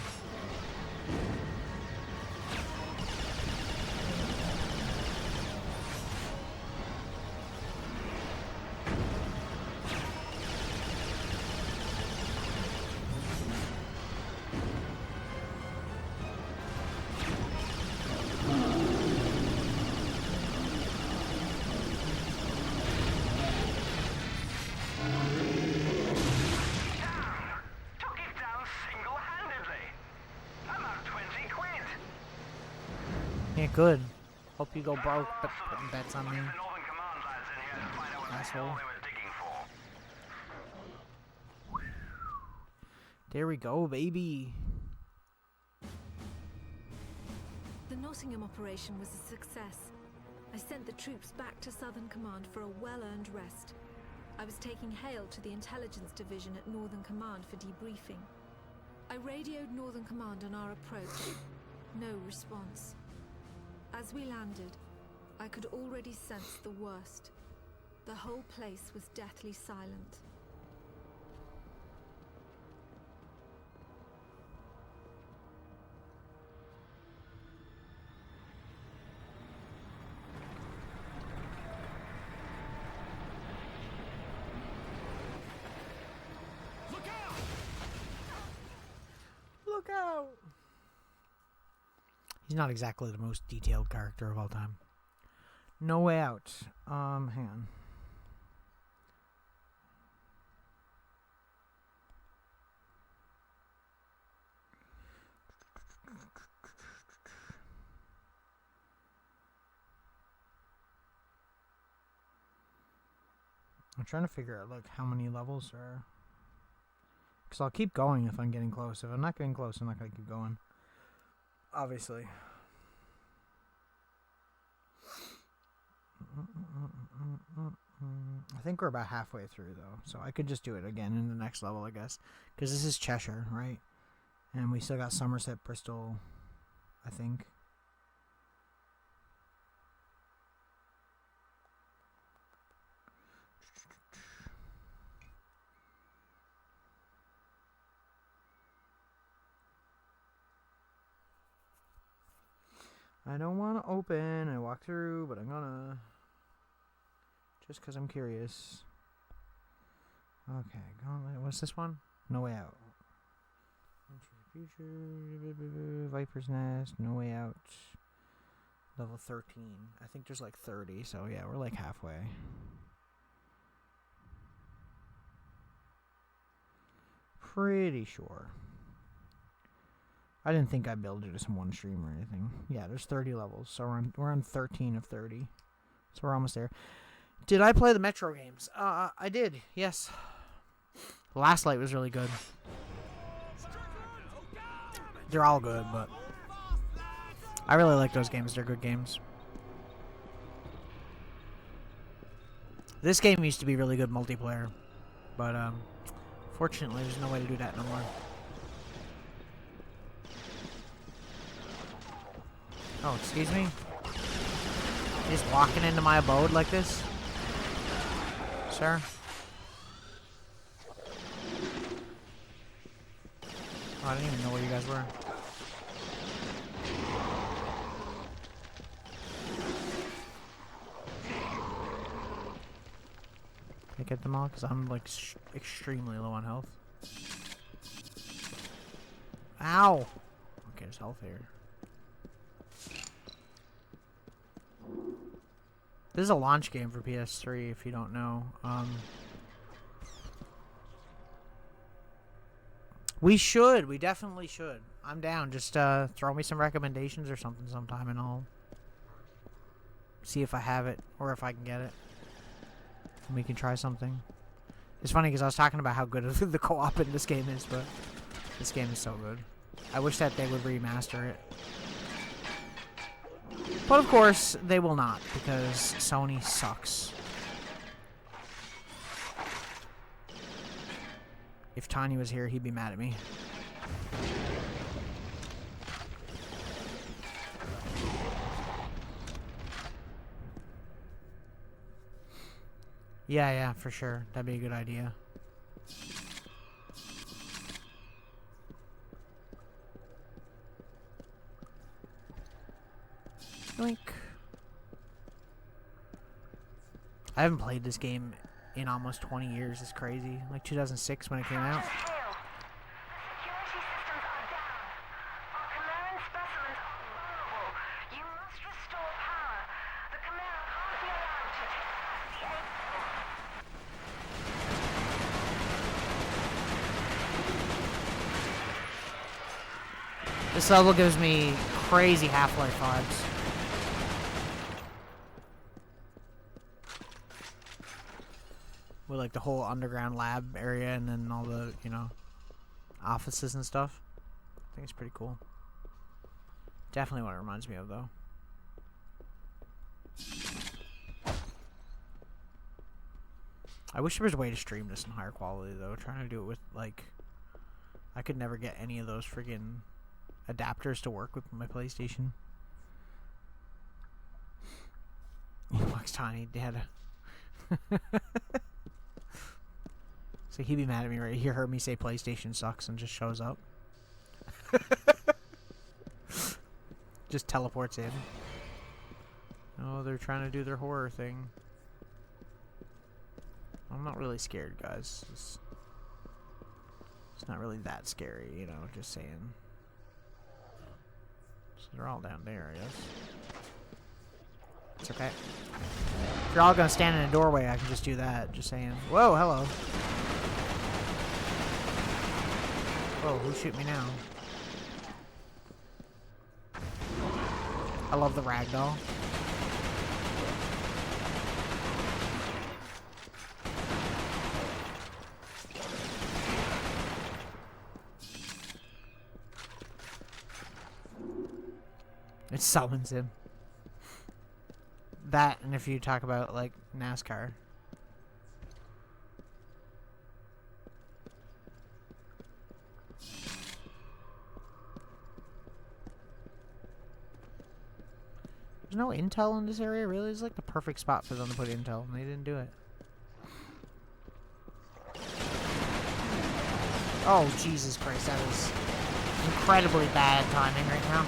Took it down single-handedly. About 20 quid. Yeah, good. Hope you go broke, but putting bets on me. The Northern Command lads in here to find out what the Asshole. hell they were digging for. There we go, baby. The Nottingham operation was a success. I sent the troops back to Southern Command for a well-earned rest. I was taking Hale to the Intelligence Division at Northern Command for debriefing. I radioed Northern Command on our approach. No response. As we landed, I could already sense the worst. The whole place was deathly silent. Look out! Look out! He's not exactly the most detailed character of all time. No Way Out. Hang on. I'm trying to figure out like how many levels there are. Because I'll keep going if I'm getting close. If I'm not getting close, I'm not going to keep going. Obviously. I think we're about halfway through, though. So I could just do it again in the next level, I guess. Because this is Cheshire, right? And we still got Somerset, Bristol, I think. I don't want to open and walk through, but I'm gonna. Just because I'm curious. Okay, gauntlet. What's this one? No Way Out. Into the future. Viper's Nest. No Way Out. Level 13. I think there's like 30, so yeah, we're like halfway. Pretty sure. I didn't think I'd be able to do this in one stream or anything. Yeah, there's 30 levels, so we're on 13 of 30. So we're almost there. Did I play the Metro games? I did, yes. Last Light was really good. They're all good, but I really like those games. They're good games. This game used to be really good multiplayer, but fortunately there's no way to do that no more. Oh, excuse me? Just walking into my abode like this? Sir? Oh, I didn't even know where you guys were. Can I get them all? Because I'm like extremely low on health. Ow! Okay, there's health here. This is a launch game for PS3, if you don't know. We should. We definitely should. I'm down. Just throw me some recommendations or something sometime, and I'll see if I have it or if I can get it. And we can try something. It's funny because I was talking about how good the co-op in this game is, but this game is so good. I wish that they would remaster it. But of course, they will not, because Sony sucks. If Tiny was here, he'd be mad at me. Yeah, for sure. That'd be a good idea. Yoink. I haven't played this game in almost 20 years. It's crazy. Like 2006 when it came out. Security systems are down. Our Chimeran specimens are vulnerable. You must restore power. The Chimera can't be allowed to take back the April. This level gives me crazy Half-Life vibes. With like the whole underground lab area and then all the, you know, offices and stuff. I think it's pretty cool. Definitely what it reminds me of, though. I wish there was a way to stream this in higher quality, though. Trying to do it with, like... I could never get any of those friggin' adapters to work with my PlayStation. Looks Tiny, Dad. So he'd be mad at me, right? He heard me say PlayStation sucks and just shows up. Just teleports in. Oh, they're trying to do their horror thing. I'm not really scared, guys. It's not really that scary, you know, just saying. So they're all down there, I guess. It's okay. If you're all gonna stand in a doorway, I can just do that. Just saying. Whoa, hello. Whoa, who's shooting me now? I love the ragdoll. It summons him. That, and if you talk about, like, NASCAR. There's no intel in this area, really? It's like the perfect spot for them to put intel, and they didn't do it. Oh, Jesus Christ, that is incredibly bad timing right now.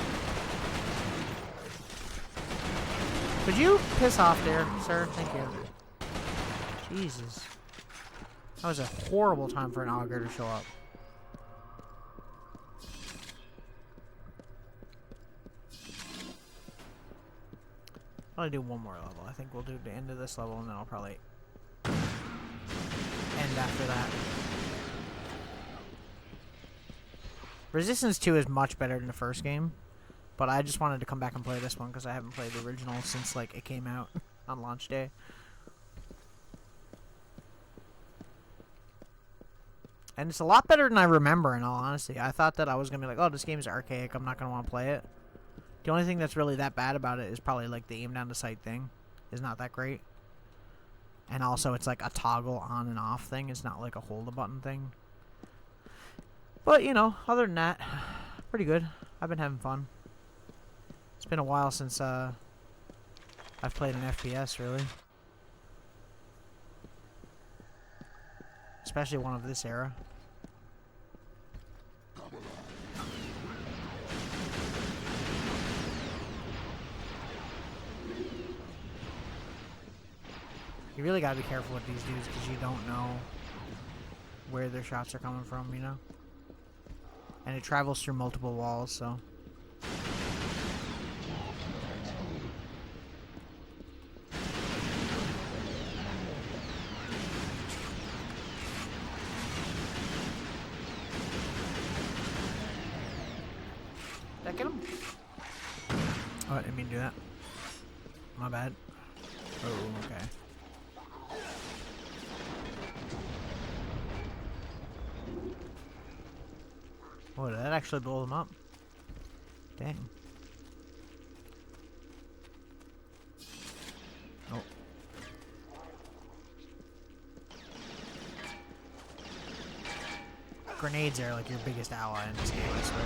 Could you piss off there, sir? Thank you. Jesus. That was a horrible time for an auger to show up. I'll do one more level. I think we'll do the end of this level and then I'll probably end after that. Resistance 2 is much better than the first game, but I just wanted to come back and play this one because I haven't played the original since like it came out on launch day. And it's a lot better than I remember, in all honesty. I thought that I was going to be like, oh, this game's archaic, I'm not going to want to play it. The only thing that's really that bad about it is probably like the aim down the sight thing is not that great. And also it's like a toggle on and off thing. It's not like a hold a button thing. But, you know, other than that, pretty good. I've been having fun. It's been a while since I've played an FPS, really. Especially one of this era. You really gotta be careful with these dudes because you don't know where their shots are coming from, you know? And it travels through multiple walls, so... Did I get him? Oh, I didn't mean to do that. My bad. Oh, okay. Oh, did that actually blow them up? Dang. Oh. Grenades are like your biggest ally in this game, I swear.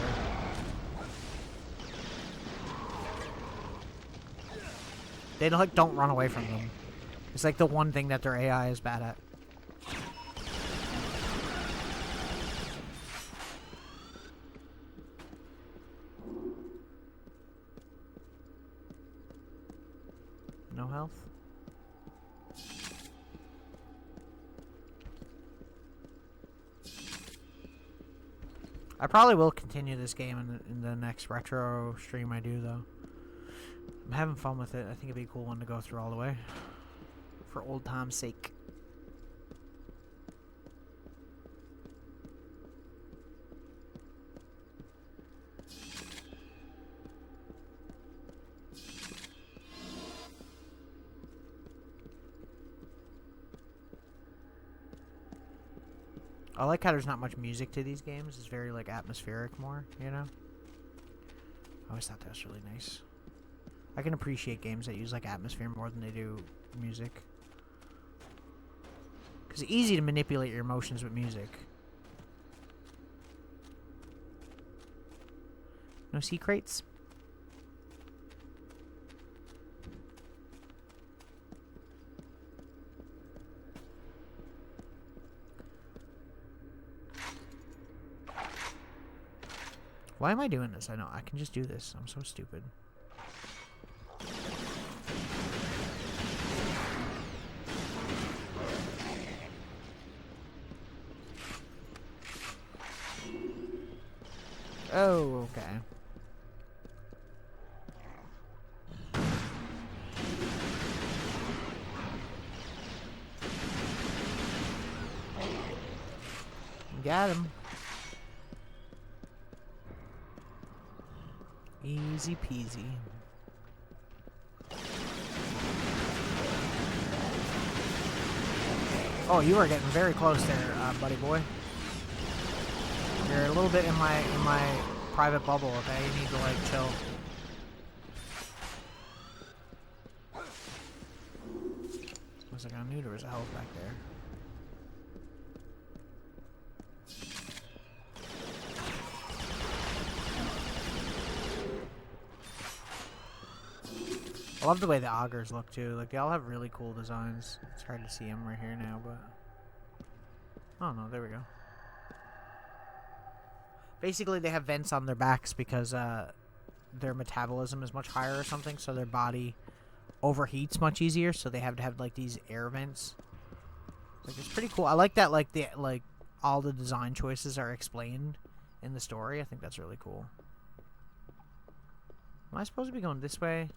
They don't run away from them. It's like the one thing that their AI is bad at. No health? I probably will continue this game in the next retro stream I do, though. I'm having fun with it. I think it'd be a cool one to go through all the way. For old time's sake. I like how there's not much music to these games. It's very, like, atmospheric more, you know? I always thought that was really nice. I can appreciate games that use, like, atmosphere more than they do music. Because it's easy to manipulate your emotions with music. No sea crates? Why am I doing this? I know, I can just do this. I'm so stupid. Oh, okay. Got him. Easy peasy. Oh, you are getting very close there, buddy boy. You're a little bit in my private bubble, okay? You need to, like, chill. I was like, I knew there was a health back there. I love the way the augers look, too. Like, they all have really cool designs. It's hard to see them right here now, but... Oh, no, there we go. Basically, they have vents on their backs because their metabolism is much higher or something, so their body overheats much easier, so they have to have like these air vents. Like, it's pretty cool. I like that, like all the design choices are explained in the story. I think that's really cool. Am I supposed to be going this way?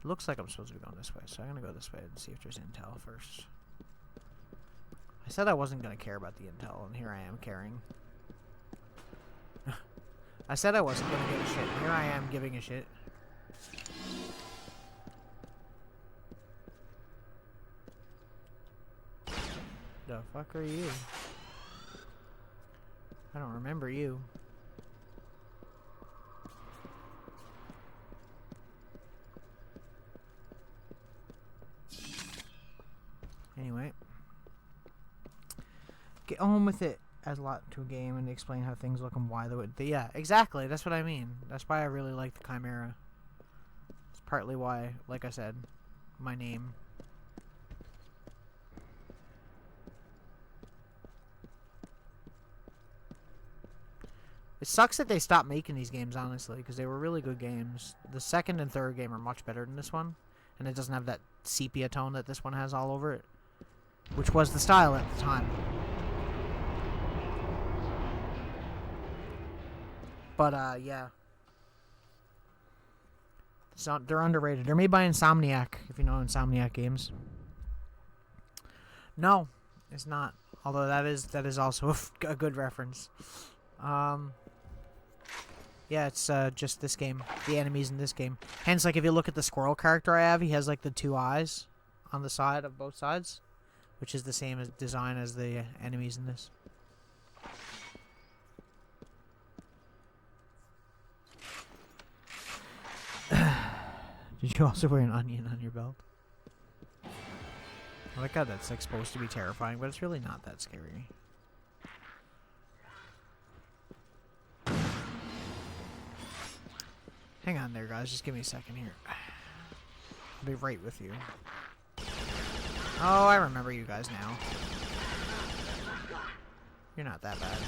It looks like I'm supposed to be going this way, so I'm gonna go this way and see if there's intel first. I said I wasn't gonna care about the intel, and here I am caring. I said I wasn't gonna give a shit, and here I am giving a shit. The fuck are you? I don't remember you. Anyway. Get on with it. Adds a lot to a game and explain how things look and why they would. Yeah, exactly. That's what I mean. That's why I really like the Chimera. It's partly why, like I said, my name. It sucks that they stopped making these games, honestly, because they were really good games. The second and third game are much better than this one, and it doesn't have that sepia tone that this one has all over it, which was the style at the time. But, yeah. So they're underrated. They're made by Insomniac, if you know Insomniac games. No, it's not. Although that is also a good reference. Yeah, it's just this game. The enemies in this game. Hence, like, if you look at the squirrel character I have, he has, like, the two eyes on the side of both sides, which is the same as design as the enemies in this. Did you also wear an onion on your belt? Oh my god, that's like supposed to be terrifying, but it's really not that scary. Hang on there, guys. Just give me a second here. I'll be right with you. Oh, I remember you guys now. You're not that bad.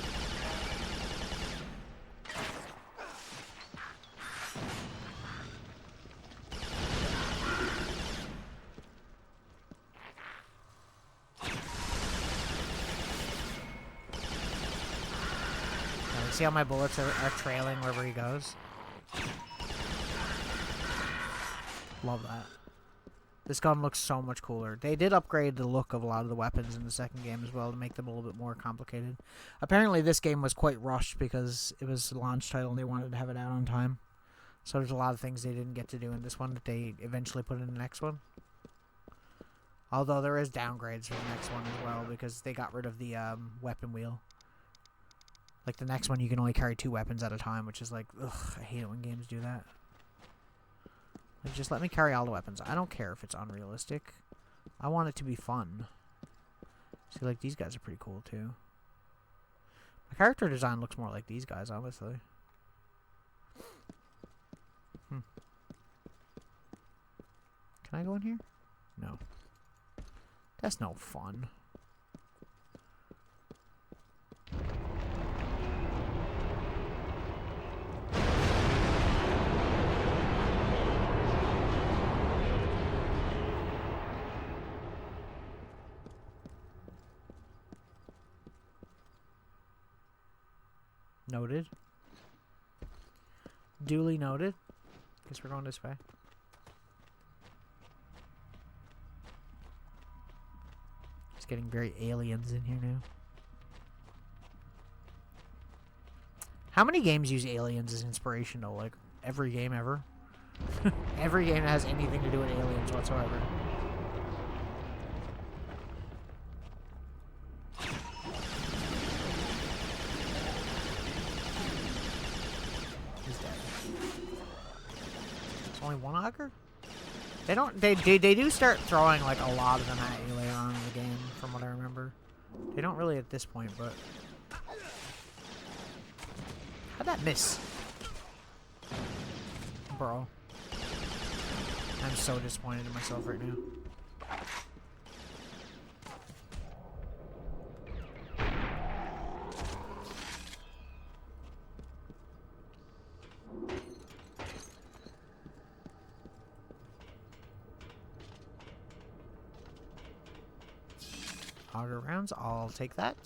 See how my bullets are trailing wherever he goes? Love that. This gun looks so much cooler. They did upgrade the look of a lot of the weapons in the second game as well to make them a little bit more complicated. Apparently this game was quite rushed because it was a launch title and they wanted to have it out on time. So there's a lot of things they didn't get to do in this one that they eventually put in the next one. Although there is downgrades for the next one as well because they got rid of the weapon wheel. Like, the next one, you can only carry 2 weapons at a time, which is like, ugh, I hate it when games do that. Like, just let me carry all the weapons. I don't care if it's unrealistic. I want it to be fun. See, like, these guys are pretty cool, too. My character design looks more like these guys, honestly. Can I go in here? No. That's no fun. Noted. Duly noted. Guess we're going this way. It's getting very aliens in here now. How many games use aliens as inspiration though? Like, every game ever? Every game that has anything to do with aliens whatsoever. Only one auger? They don't. They do start throwing like a lot of them at you later on in the game, from what I remember. They don't really at this point, but how'd that miss, bro? I'm so disappointed in myself right now. auger rounds. I'll take that.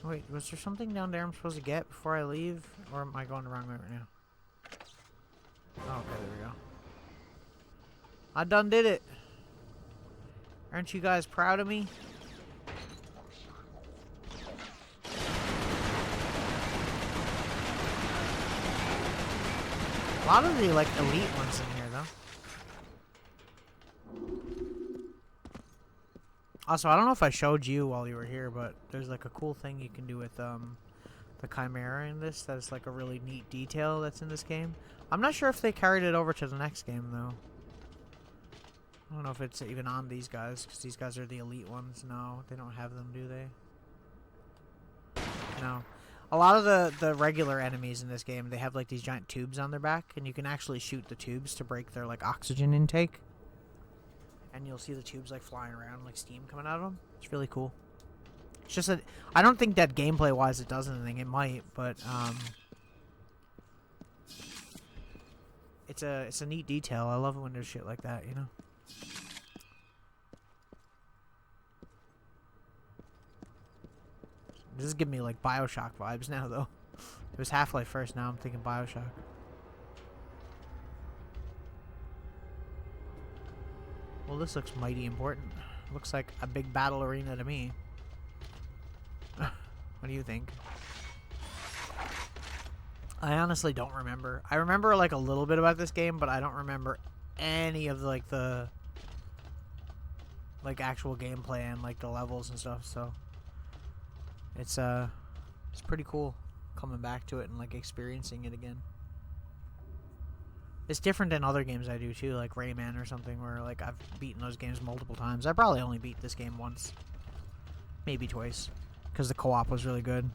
Wait, was there something down there I'm supposed to get before I leave? Or am I going the wrong way right now? Oh, okay, there we go. I done did it. Aren't you guys proud of me? A lot of the, like, elite ones in here, though. Also, I don't know if I showed you while you were here, but there's, like, a cool thing you can do with, the Chimera in this. That's, like, a really neat detail that's in this game. I'm not sure if they carried it over to the next game, though. I don't know if it's even on these guys, because these guys are the elite ones. No, they don't have them, do they? No. A lot of the regular enemies in this game, they have like these giant tubes on their back, and you can actually shoot the tubes to break their like oxygen intake. And you'll see the tubes like flying around, like steam coming out of them. It's really cool. It's just that I don't think that gameplay wise it does anything. It might, but it's a neat detail. I love it when there's shit like that, you know. This is giving me like Bioshock vibes now, though. It was Half-Life first, now I'm thinking Bioshock. Well, this looks mighty important. Looks like a big battle arena to me. What do you think? I honestly don't remember. I remember like a little bit about this game, but I don't remember any of like the like actual gameplay and like the levels and stuff, so it's pretty cool coming back to it and like experiencing it again. It's different than other games I do too, like Rayman or something, where like I've beaten those games multiple times. I probably only beat this game once, maybe twice, because the co-op was really good.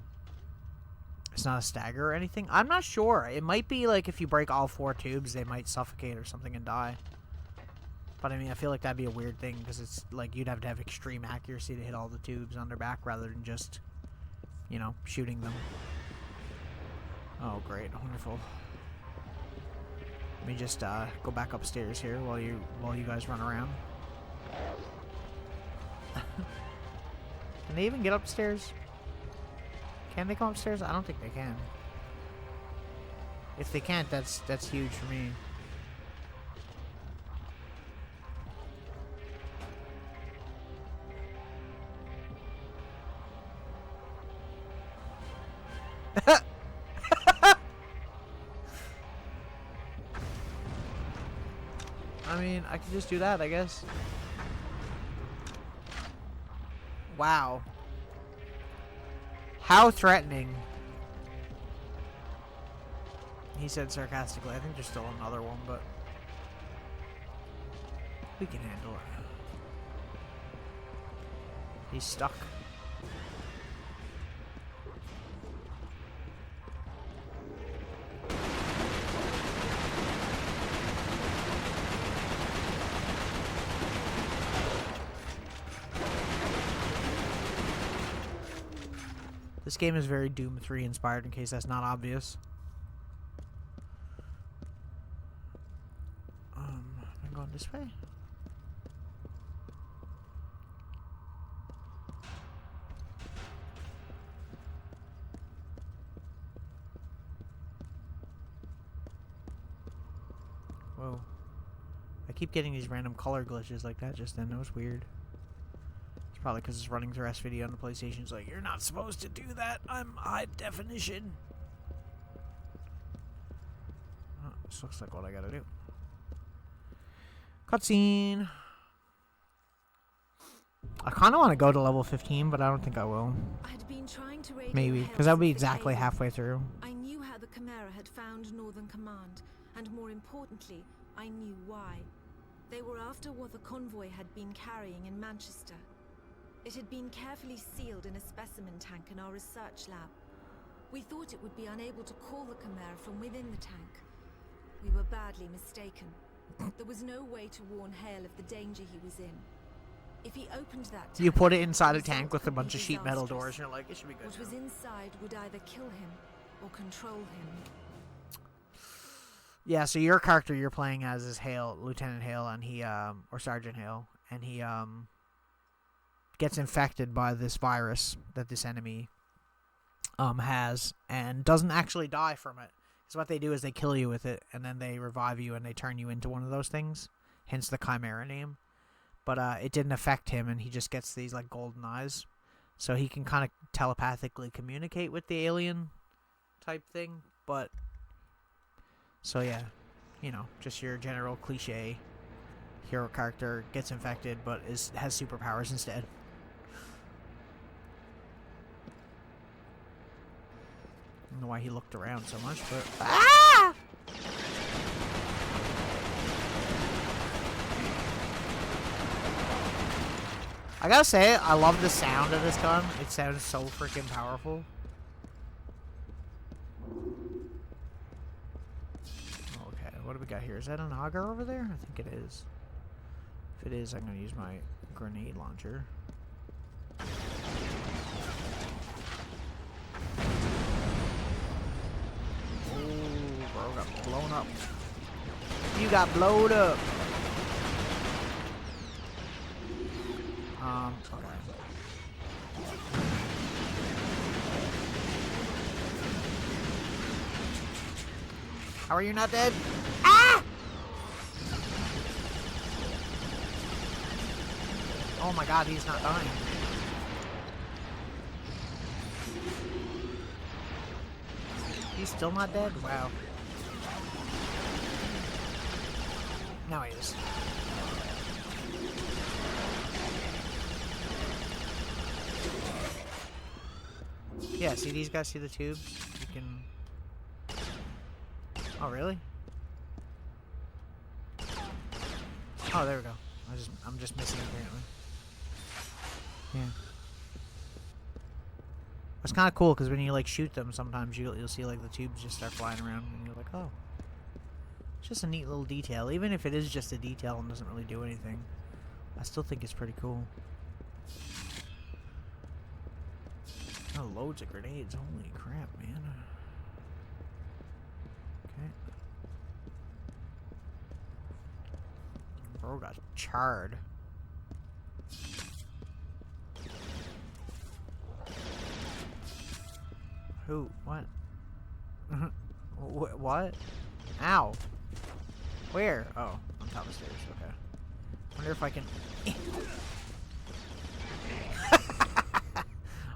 It's not a stagger or anything. I'm not sure. It might be like if you break all 4 tubes, they might suffocate or something and die. But I mean, I feel like that'd be a weird thing, because it's like you'd have to have extreme accuracy to hit all the tubes on their back rather than just, you know, shooting them. Oh, great. Wonderful. Let me just go back upstairs here while you guys run around. Can they even get upstairs? Can they come upstairs? I don't think they can. If they can't, that's huge for me. I mean, I could just do that, I guess. Wow. How threatening. He said sarcastically. I think there's still another one, but we can handle it. He's stuck. This game is very Doom 3 inspired, in case that's not obvious. Am I going this way? Whoa. I keep getting these random color glitches like that just then. That was weird. Probably because it's running through SVD on the PlayStation. It's like, you're not supposed to do that. I'm high definition. Oh, this looks like what I gotta do. Cutscene. I kind of want to go to level 15, but I don't think I will. I'd been trying to radio Maybe, hail because that would be since the exactly cave. halfway through. I knew how the Chimera had found Northern Command, and more importantly, I knew why. They were after what the convoy had been carrying in Manchester. It had been carefully sealed in a specimen tank in our research lab. We thought it would be unable to call the Chimera from within the tank. We were badly mistaken. There was no way to warn Hale of the danger he was in. If he opened that tank, You put it inside a the tank result with a would bunch be of sheet metal disastrous. doors, and you're like, it should be good. What was inside would either kill him or control him. Yeah, so your character you're playing as is Hale, Lieutenant Hale, and he or Sergeant Hale, and he gets infected by this virus that this enemy has, and doesn't actually die from it. So what they do is they kill you with it, and then they revive you and they turn you into one of those things. Hence the Chimera name. But it didn't affect him, and he just gets these like golden eyes, so he can kind of telepathically communicate with the alien type thing. But so yeah, you know, just your general cliche hero character gets infected, but has superpowers instead. I don't know why he looked around so much, but ah! I gotta say, I love the sound of this gun. It sounds so freaking powerful. Okay, what do we got here? Is that an auger over there? I think it is. If it is, I'm gonna use my grenade launcher. Oh, bro, got blown up. You got blowed up. Okay. How are you not dead? Ah! Oh my god, he's not dying. He's still not dead? Wow. Now he is. Yeah, see these guys? See the tubes? You can... Oh, really? Oh, there we go. I'm just missing apparently. Yeah. It's kind of cool because when you like shoot them, sometimes you'll see like the tubes just start flying around, and you're like, oh, it's just a neat little detail. Even if it is just a detail and doesn't really do anything, I still think it's pretty cool. Oh, loads of grenades! Holy crap, man! Okay. Bro got charred. Who? What? What? Ow. Where? Oh, on top of the stairs. Okay. Wonder if I can...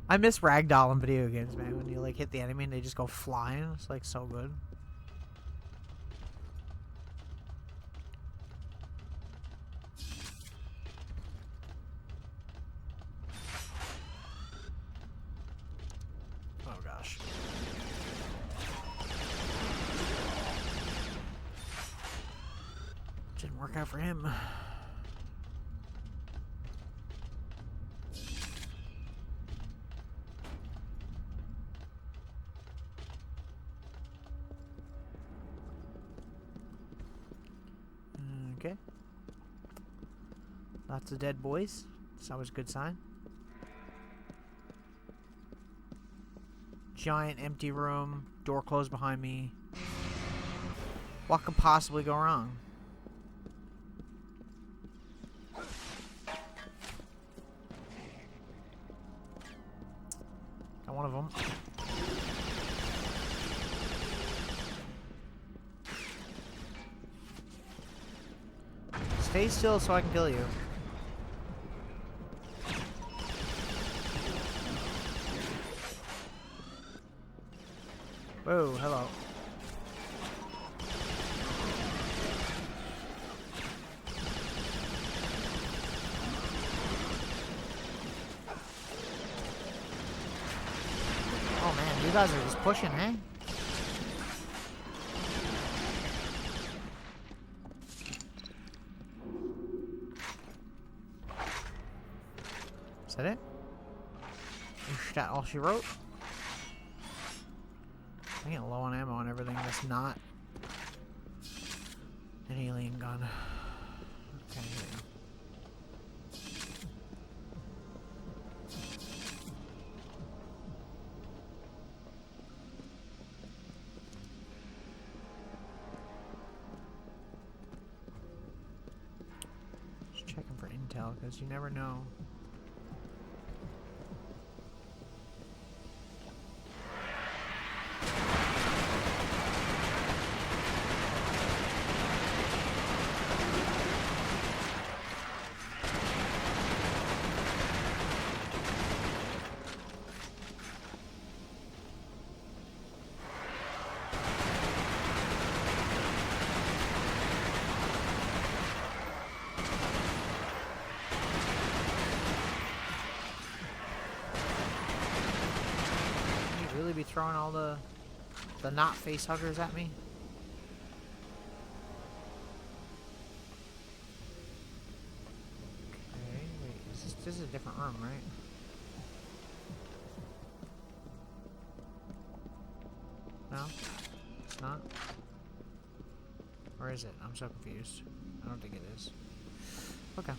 I miss ragdoll in video games, man. When you like hit the enemy and they just go flying. It's like so good. Oh gosh. Didn't work out for him. Okay. Lots of dead boys. That's always a good sign. Giant empty room. Door closed behind me. What could possibly go wrong? Got one of them. Stay still so I can kill you. Whoa, hello. Oh man, you guys are just pushing, eh? Is that it? Is that all she wrote? I'm getting low on ammo and everything. That's not an alien gun. Okay, here we go. intel, because you never know. Be throwing all the not face huggers at me. Okay, wait, this is a different room, right? No, it's not. Or is it? I'm so confused. I don't think it is. Okay, at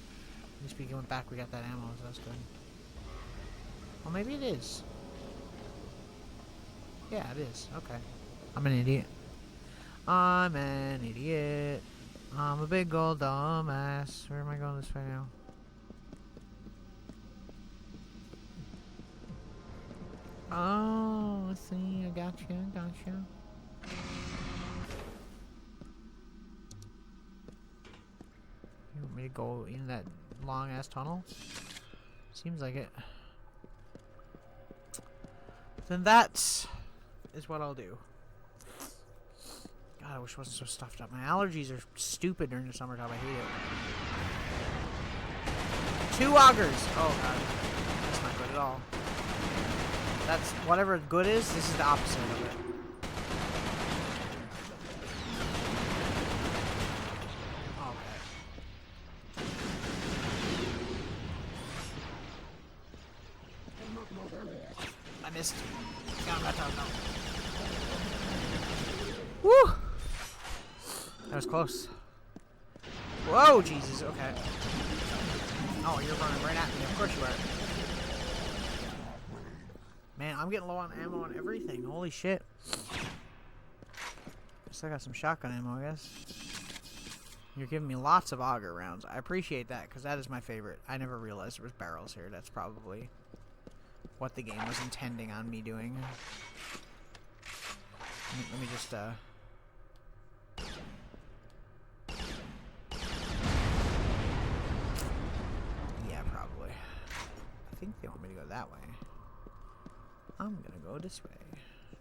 least we went back. We got that ammo, so that's good. Well, maybe it is. Yeah, it is. Okay. I'm an idiot. I'm an idiot. I'm a big old dumbass. Where am I going this way now? Oh, let's see. I gotcha. Gotcha. You want me to go in that long-ass tunnel? Seems like it. Then that's... is what I'll do. God, I wish it wasn't so stuffed up. My allergies are stupid during the summertime. I hate it. 2 augers! Oh god. That's not good at all. That's whatever good is, this is the opposite of it. Okay. I missed. Got him that time, no. Woo! That was close. Whoa, Jesus, okay. Oh, you're running right at me. Of course you are. Man, I'm getting low on ammo and everything. Holy shit. Still got some shotgun ammo, I guess. You're giving me lots of auger rounds. I appreciate that, because that is my favorite. I never realized there was barrels here. That's probably what the game was intending on me doing. Let me just, yeah, probably. I think they want me to go that way. I'm gonna go this way.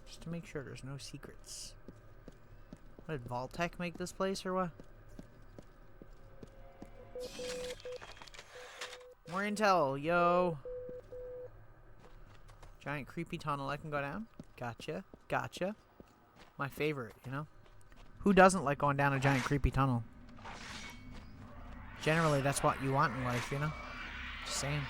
Just to make sure there's no secrets. What, did Vault-Tec make this place, or what? More intel, yo! Giant creepy tunnel I can go down. Gotcha. Gotcha. My favorite, you know? Who doesn't like going down a giant creepy tunnel? Generally, that's what you want in life, you know? Just saying.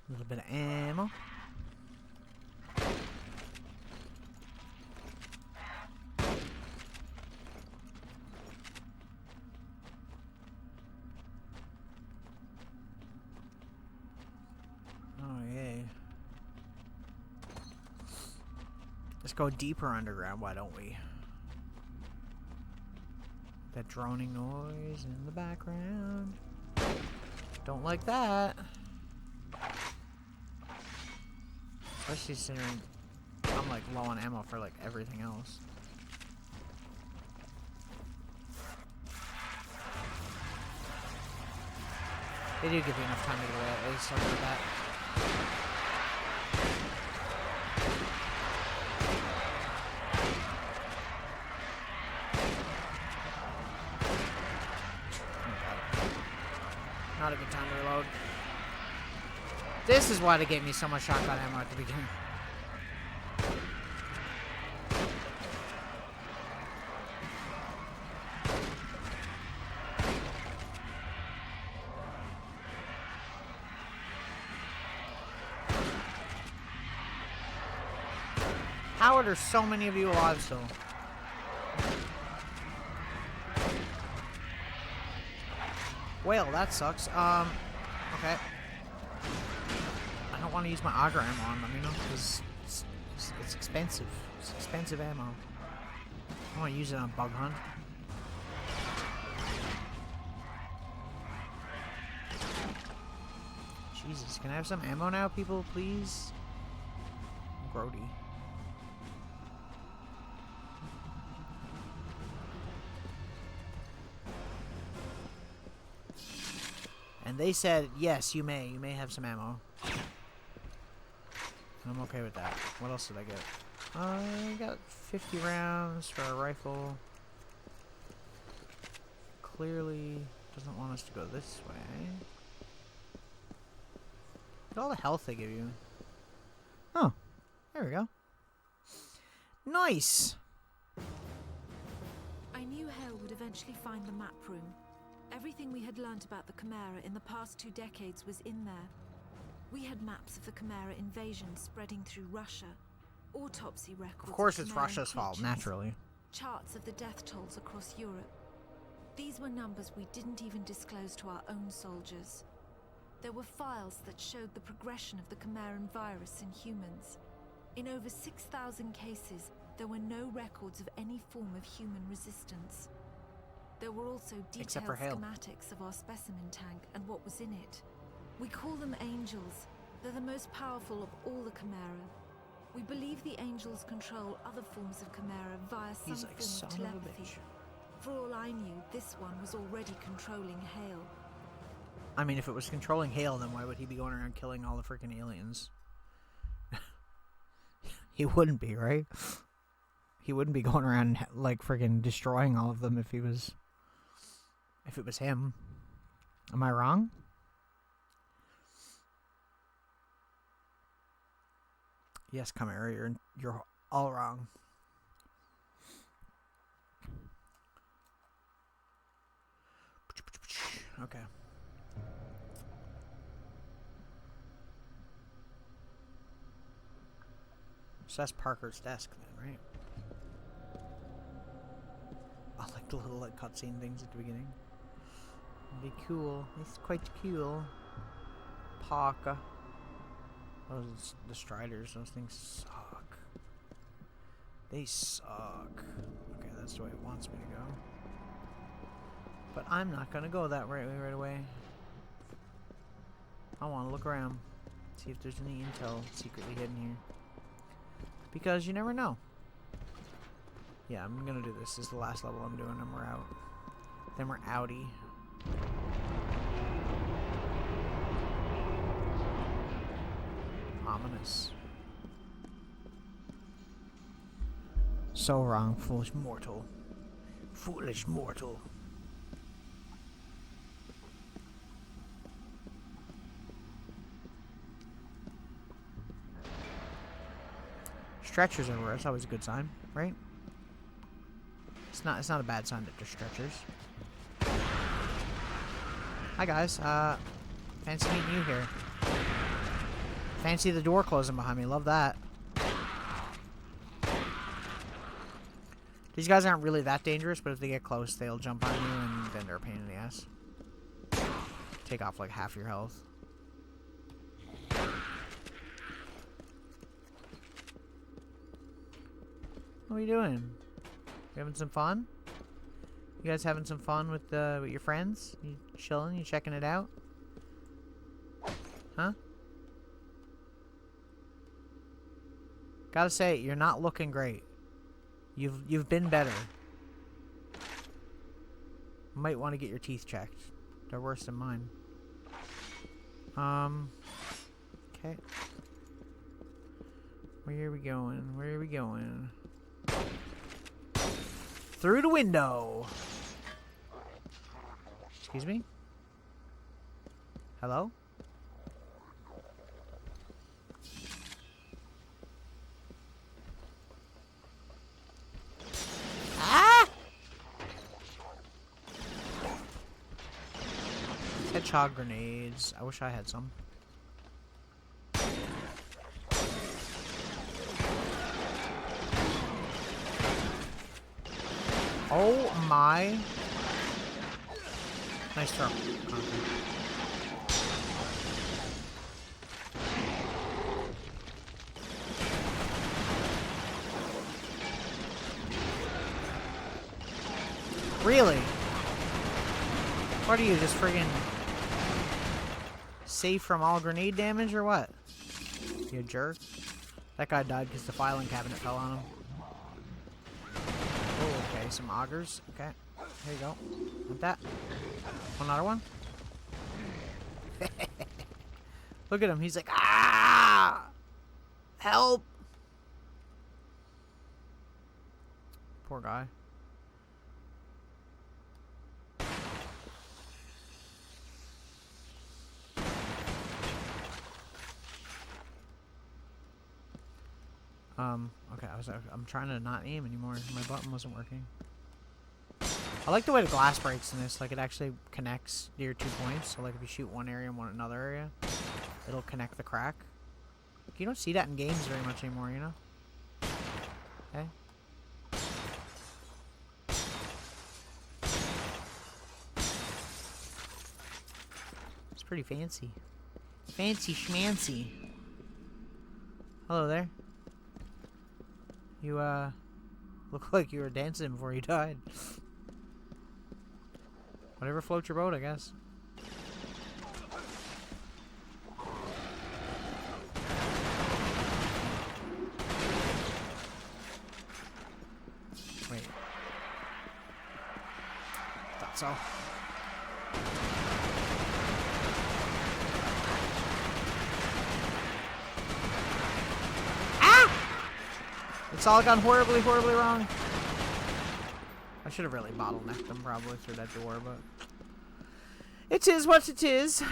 A little bit of ammo. Oh, yay. Let's go deeper underground, why don't we? That droning noise in the background. Don't like that. Especially considering I'm like low on ammo for like everything else. They do give you enough time to get away at least something like that. Not a good time to reload. This is why they gave me so much shotgun ammo at the beginning. How are there so many of you alive still? Well, that sucks. Okay. I don't want to use my auger ammo on them, you know, because it's expensive. It's expensive ammo. I want to use it on bug hunt. Jesus, can I have some ammo now, people, please? Grody. And they said, yes, you may. You may have some ammo. I'm okay with that. What else did I get? I got 50 rounds for a rifle. Clearly doesn't want us to go this way. Look at all the health they give you. Oh, there we go. Nice! I knew Hale would eventually find the map room. Everything we had learnt about the Chimera in the past 2 decades was in there. We had maps of the Chimera invasion spreading through Russia, autopsy records. Of course, it's Chimeran Russia's fault, creatures, naturally. charts of the death tolls across Europe. These were numbers we didn't even disclose to our own soldiers. There were files that showed the progression of the Chimeran virus in humans. In over 6,000 cases, there were no records of any form of human resistance. There were also Except detailed for Hale. schematics of our specimen tank and what was in it. We call them Angels. They're the most powerful of all the Chimera. We believe the Angels control other forms of Chimera via some He's like, form son of of a telepathy. bitch. For all I knew, this one was already controlling Hale. I mean, if it was controlling Hale, then why would he be going around killing all the freaking aliens? He wouldn't be, right? He wouldn't be going around, like, freaking destroying all of them if he was... If it was him. Am I wrong? Yes, Chimera, you're all wrong. Okay. So that's Parker's desk then, right? I like the little cutscene things at the beginning. It'd be cool. It's quite cool. Parker. Those the Striders, those things suck. They suck. Okay, that's the way it wants me to go. But I'm not gonna go that way right away. I wanna look around. See if there's any intel secretly hidden here. Because you never know. Yeah, I'm gonna do this. This is the last level I'm doing, and we're out. Then we're outie. Ominous. So wrong, foolish mortal. Foolish mortal. Stretchers everywhere. That's always a good sign, right? It's not a bad sign that there's stretchers. Hi guys. Fancy meeting you here. Fancy the door closing behind me. Love that. These guys aren't really that dangerous, but if they get close, they'll jump on you, and then they're a pain in the ass. Take off like half your health. What are you doing? You having some fun? You guys having some fun with your friends? You chilling? You checking it out? Huh? Gotta say, you're not looking great. You've been better. Might want to get your teeth checked. They're worse than mine. Okay. Where are we going? Where are we going? Through the window. Excuse me? Hello? Ah! Hedgehog grenades. I wish I had some. Oh my. Nice throw. Really? What are you, just friggin' safe from all grenade damage or what? You jerk. That guy died because the filing cabinet fell on him. Oh, okay, some augers. Okay, here you go. Want that? Another one? Look at him, he's like, ah! Help! Poor guy. Okay, I'm trying to not aim anymore. My button wasn't working. I like the way the glass breaks in this. Like, it actually connects your 2 points. So, like, if you shoot one area and one another area, it'll connect the crack. You don't see that in games very much anymore, you know? Okay. It's pretty fancy. Fancy schmancy. Hello there. You, look like you were dancing before you died. Whatever floats your boat, I guess. Wait. Thought so. It's all gone horribly, horribly wrong. I should have really bottlenecked them probably through that door, but it is what it is.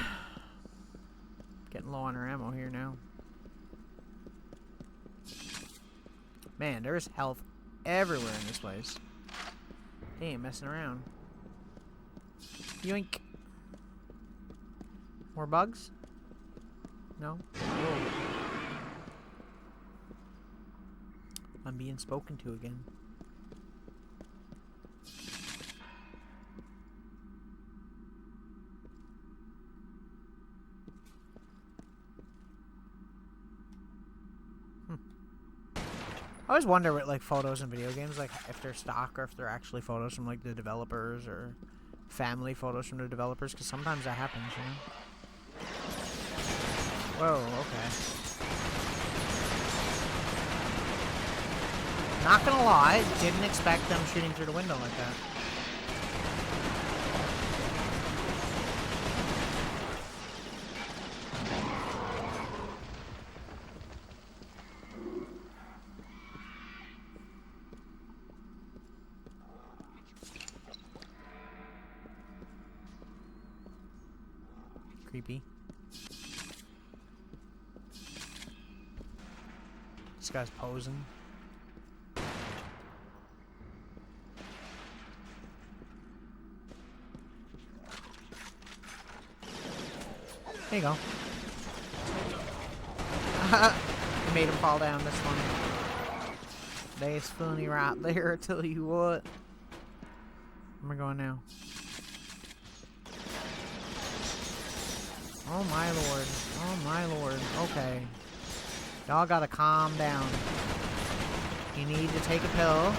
Getting low on our ammo here now. Man, there's health everywhere in this place. They ain't messing around. Yoink. More bugs? No? Whoa. I'm being spoken to again. I always wonder what, like, photos in video games, like, if they're stock or if they're actually photos from, like, the developers or family photos from the developers, because sometimes that happens, you know? Whoa, okay. Not gonna lie, didn't expect them shooting through the window like that. Creepy. This guy's posing. There you go. You made him fall down, that's funny. That's funny right there, I tell you what. Where am I going now? Oh my lord. Oh my lord. Okay. Y'all gotta calm down. You need to take a pill.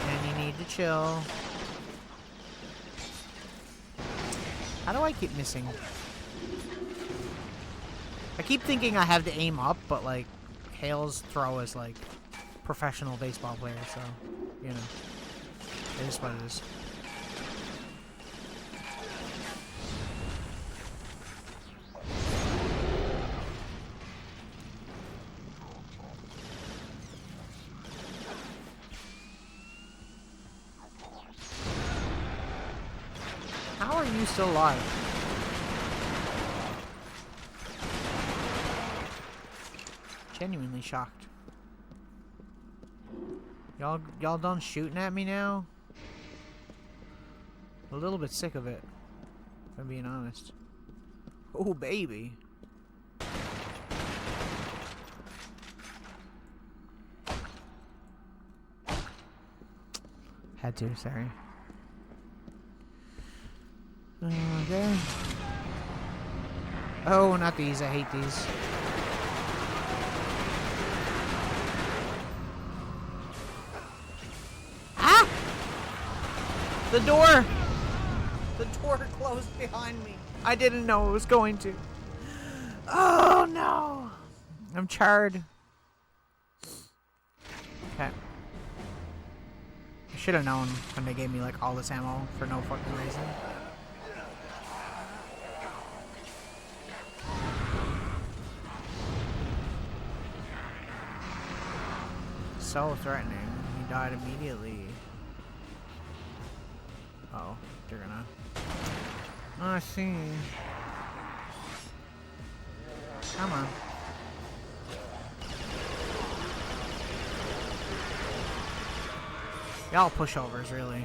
And you need to chill. How do I keep missing? I keep thinking I have to aim up, but like, Hale's throw is like professional baseball player, so, you know. It is what it is. How are you still alive? Genuinely shocked. Y'all done shooting at me now? A little bit sick of it, if I'm being honest. Oh, baby. Had to, sorry. Okay. Oh, not these. I hate these. Ah! The door! The door closed behind me. I didn't know it was going to. Oh, no. I'm charred. Okay. I should have known when they gave me, like, all this ammo for no fucking reason. So threatening. He died immediately. Oh, they're gonna... Oh, I see. Come on. Y'all pushovers, really.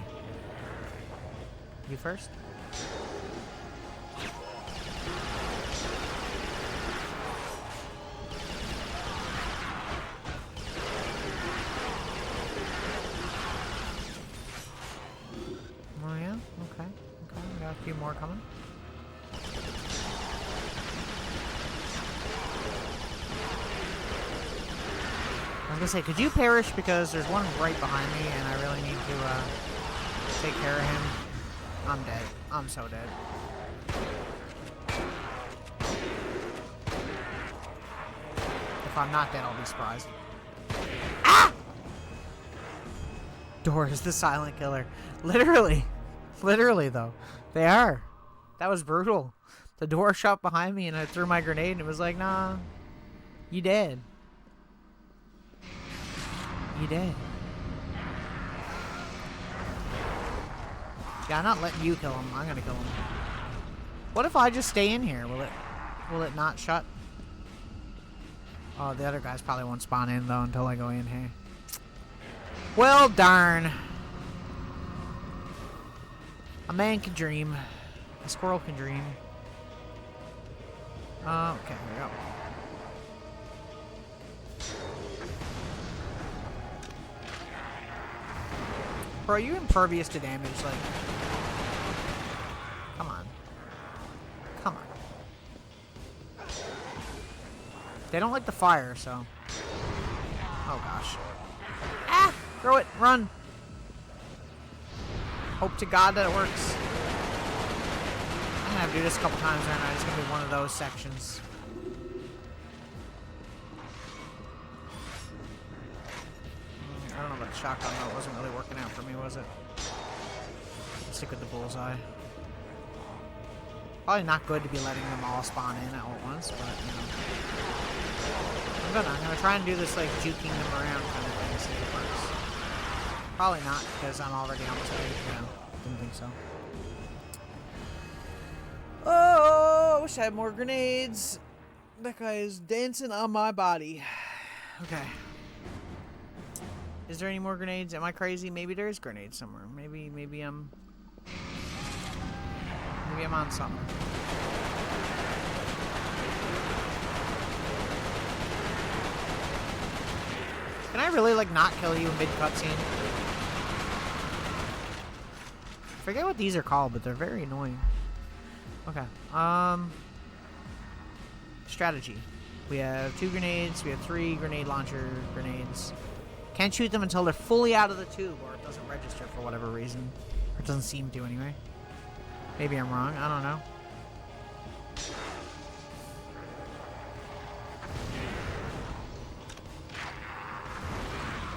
You first? Oh yeah? Okay. Okay, we got a few more coming. I was gonna say, could you perish, because there's one right behind me and I really need to take care of him. I'm dead. I'm so dead. If I'm not dead, I'll be surprised. Ah! Doors, the silent killer. Literally. Literally, though. They are. That was brutal. The door shut behind me and I threw my grenade and it was like, nah. You dead. You dead. Yeah, I'm not letting you kill him. I'm gonna kill him. What if I just stay in here? Will it not shut? Oh, the other guys probably won't spawn in though until I go in here. Well, darn. A man can dream. A squirrel can dream. Okay, here we go. Bro, are you impervious to damage? Like, come on. Come on. They don't like the fire, so. Oh, gosh. Ah! Throw it! Run! Hope to God that it works. I'm gonna have to do this a couple times, aren't I? It's gonna be one of those sections. I don't know about the shotgun, though. It wasn't really working out for me, was it? Let's stick with the bullseye. Probably not good to be letting them all spawn in at once, but, you know. I'm gonna try and do this, like, juking them around kind of thing, see if it works. Probably not, because I'm already on the stage. No, didn't think so. Oh, I wish I had more grenades. That guy is dancing on my body. Okay. Is there any more grenades? Am I crazy? Maybe there is grenades somewhere. Maybe I'm on something. Can I really, like, not kill you mid-cutscene? I forget what these are called, but they're very annoying. Okay. Strategy. We have 2 grenades. We have 3 grenade launcher grenades. Can't shoot them until they're fully out of the tube, or it doesn't register for whatever reason. Or it doesn't seem to, anyway. Maybe I'm wrong. I don't know.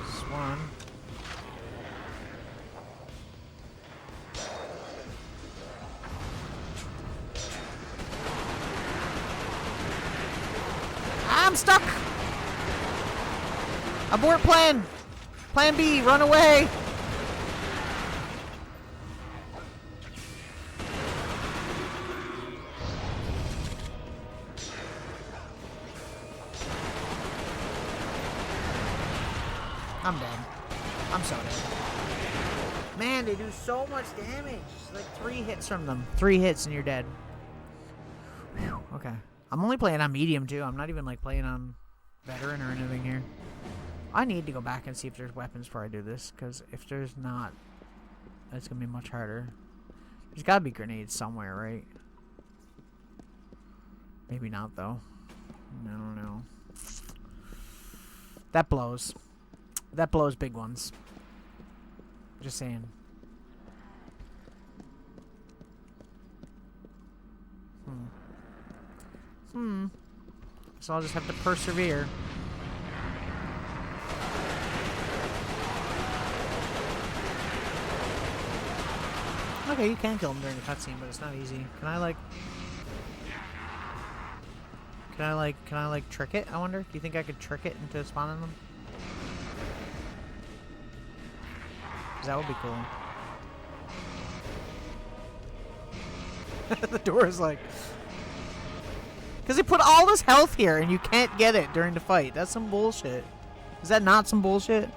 This one. I'm stuck! Abort plan! Plan B, run away! I'm dead. I'm so dead. Man, they do so much damage. Like 3 hits from them. 3 hits and you're dead. Whew, okay. I'm only playing on medium too. I'm not even like playing on veteran or anything here. I need to go back and see if there's weapons before I do this, because if there's not, it's gonna be much harder. There's gotta be grenades somewhere, right? Maybe not, though. I don't know. That blows. That blows big ones. Just saying. So I'll just have to persevere. Okay, you can kill them during the cutscene, but it's not easy. Can I like trick it? I wonder. Do you think I could trick it into spawning them? 'Cause that would be cool. The door is like... Because they put all this health here and you can't get it during the fight. That's some bullshit. Is that not some bullshit?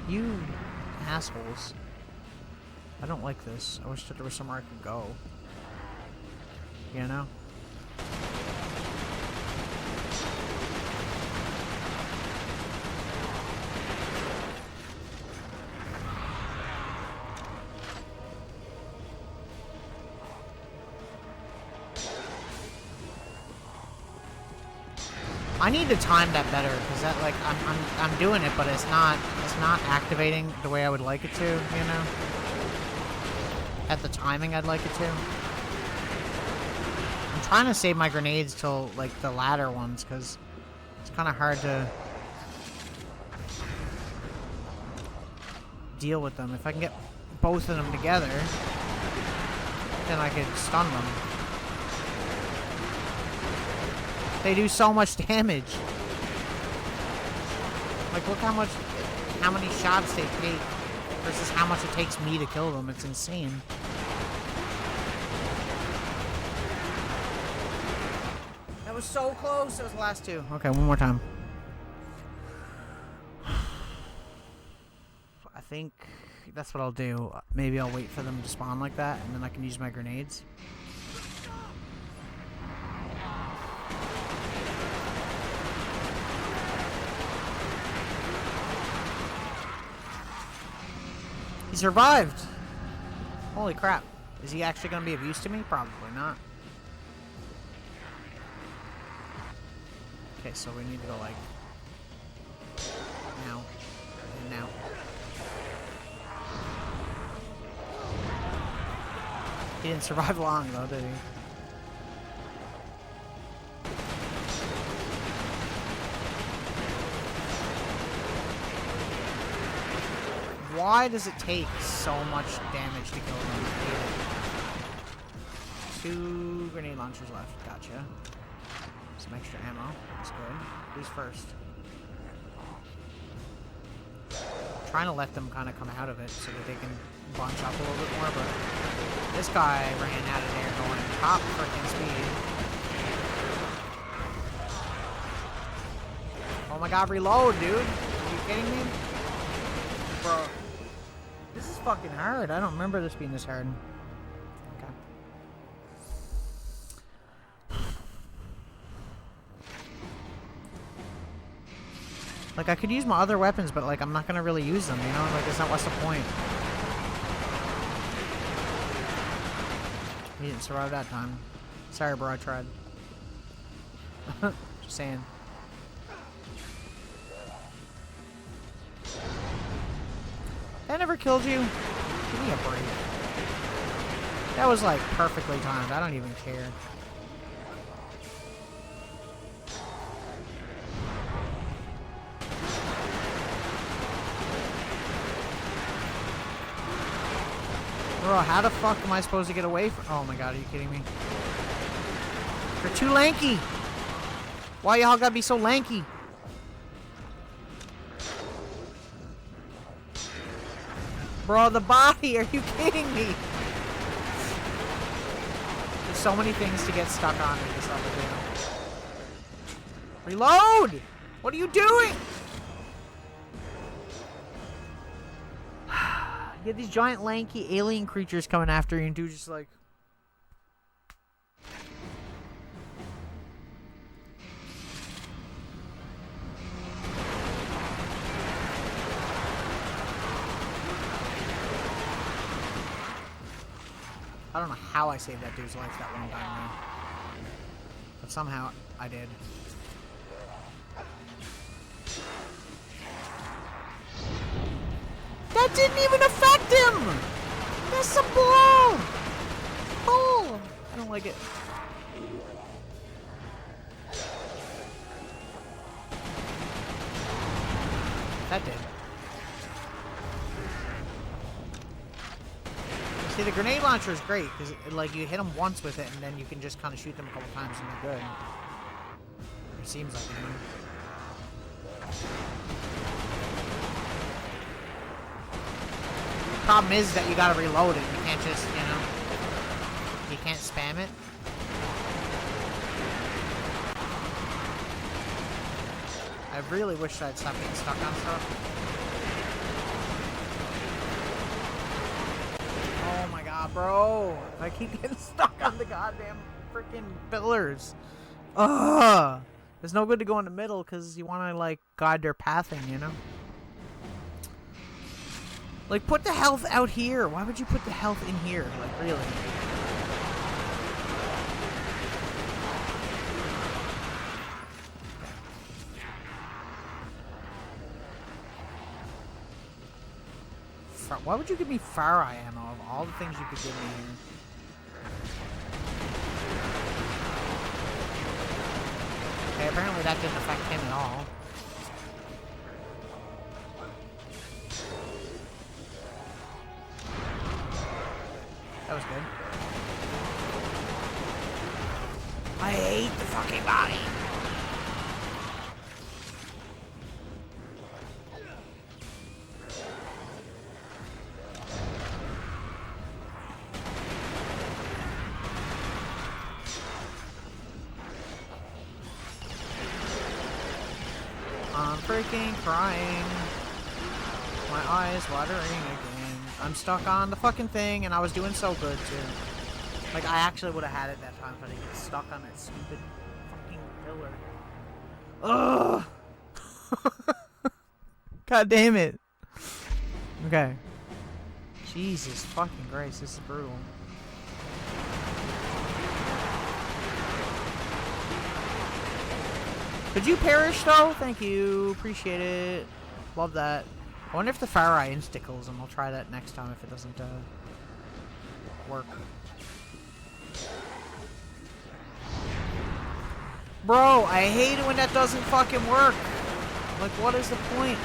You assholes. I don't like this. I wish that there was somewhere I could go. You know? I need to time that better because that like I'm doing it, but it's not activating the way I would like it to, you know. At the timing I'd like it to. I'm trying to save my grenades till like the latter ones because it's kind of hard to deal with them. If I can get both of them together, then I could stun them. They do so much damage. Like, look how many shots they take versus how much it takes me to kill them. It's insane. That was so close. That was the last two. Okay, one more time. I think that's what I'll do. Maybe I'll wait for them to spawn like that, and then I can use my grenades. He survived! Holy crap. Is he actually going to be of use to me? Probably not. Okay, so we need to go like... now. And now. He didn't survive long though, did he? Why does it take so much damage to kill them? 2 grenade launchers left. Gotcha. Some extra ammo. That's good. Who's first? I'm trying to let them kind of come out of it so that they can bunch up a little bit more, but this guy ran out of there going top freaking speed. Oh my god, reload, dude. Are you kidding me? Bro. This is fucking hard. I don't remember this being this hard. Okay. Like, I could use my other weapons, but, like, I'm not gonna really use them, you know? Like, it's not, what's the point? He didn't survive that time. Sorry, bro, I tried. Just saying. That never killed you? Give me a break. That was like perfectly timed. I don't even care. Bro, how the fuck am I supposed to get away from... Oh my god, are you kidding me? You're too lanky! Why y'all gotta be so lanky? Bro, the body! Are you kidding me? There's so many things to get stuck on in this other game. Reload! What are you doing? You have these giant lanky alien creatures coming after you and do just like... I don't know how I saved that dude's life that one time, man. But somehow I did. That didn't even affect him! That's a bull! Bull! I don't like it. That did. See, the grenade launcher is great, because like, you hit them once with it, and then you can just kind of shoot them a couple times and they're good. It seems like, you know. Problem is that you gotta reload it. You can't just, you know, you can't spam it. I really wish I'd stop getting stuck on stuff. Oh my god, bro. I keep getting stuck on the goddamn freaking pillars. Ugh. It's no good to go in the middle because you want to, like, guide their pathing, you know? Like, put the health out here. Why would you put the health in here? Like, really? Why would you give me fire eye ammo of all the things you could give me here? Okay, apparently that didn't affect him at all. That was good. I hate the fucking body. I'm freaking crying. My eyes watering again. I'm stuck on the fucking thing, and I was doing so good, too. Like, I actually would have had it that time if I didn't get stuck on that stupid fucking pillar. Ugh! God damn it. Okay. Jesus fucking Christ, this is brutal. Could you perish, though? Thank you. Appreciate it. Love that. I wonder if the fire eye insticles him. I'll try that next time if it doesn't work. Bro, I hate it when that doesn't fucking work. Like, what is the point?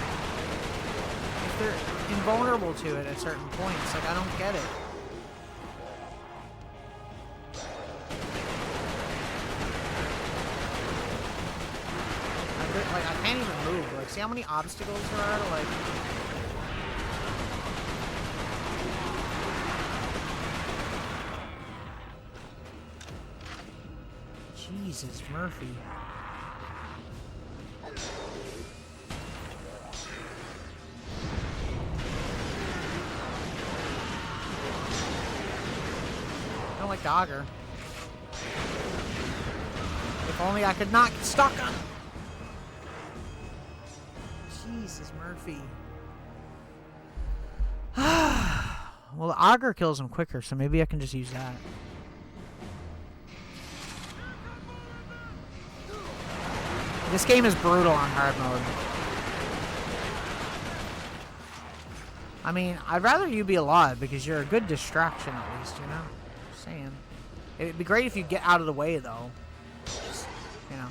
If they're invulnerable to it at certain points. Like, I don't get it. Like, I can't even move. Like, see how many obstacles there are to, like... Jesus, Murphy. I don't like Dogger. If only I could not get stuck on him. Jesus, Murphy. Well, the auger kills him quicker, so maybe I can just use that. This game is brutal on hard mode. I mean, I'd rather you be alive because you're a good distraction at least, you know? Just saying. It'd be great if you get out of the way, though. Just, you know.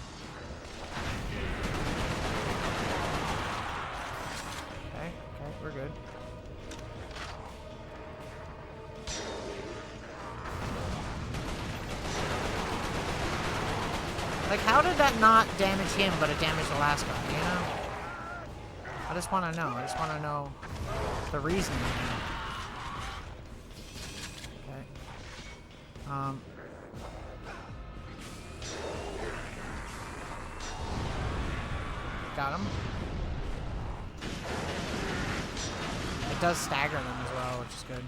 Okay, we're good. Like, how did that not damage him, but it damaged the last guy, you know? I just want to know. I just want to know the reasoning. Okay. Got him. It does stagger them as well, which is good.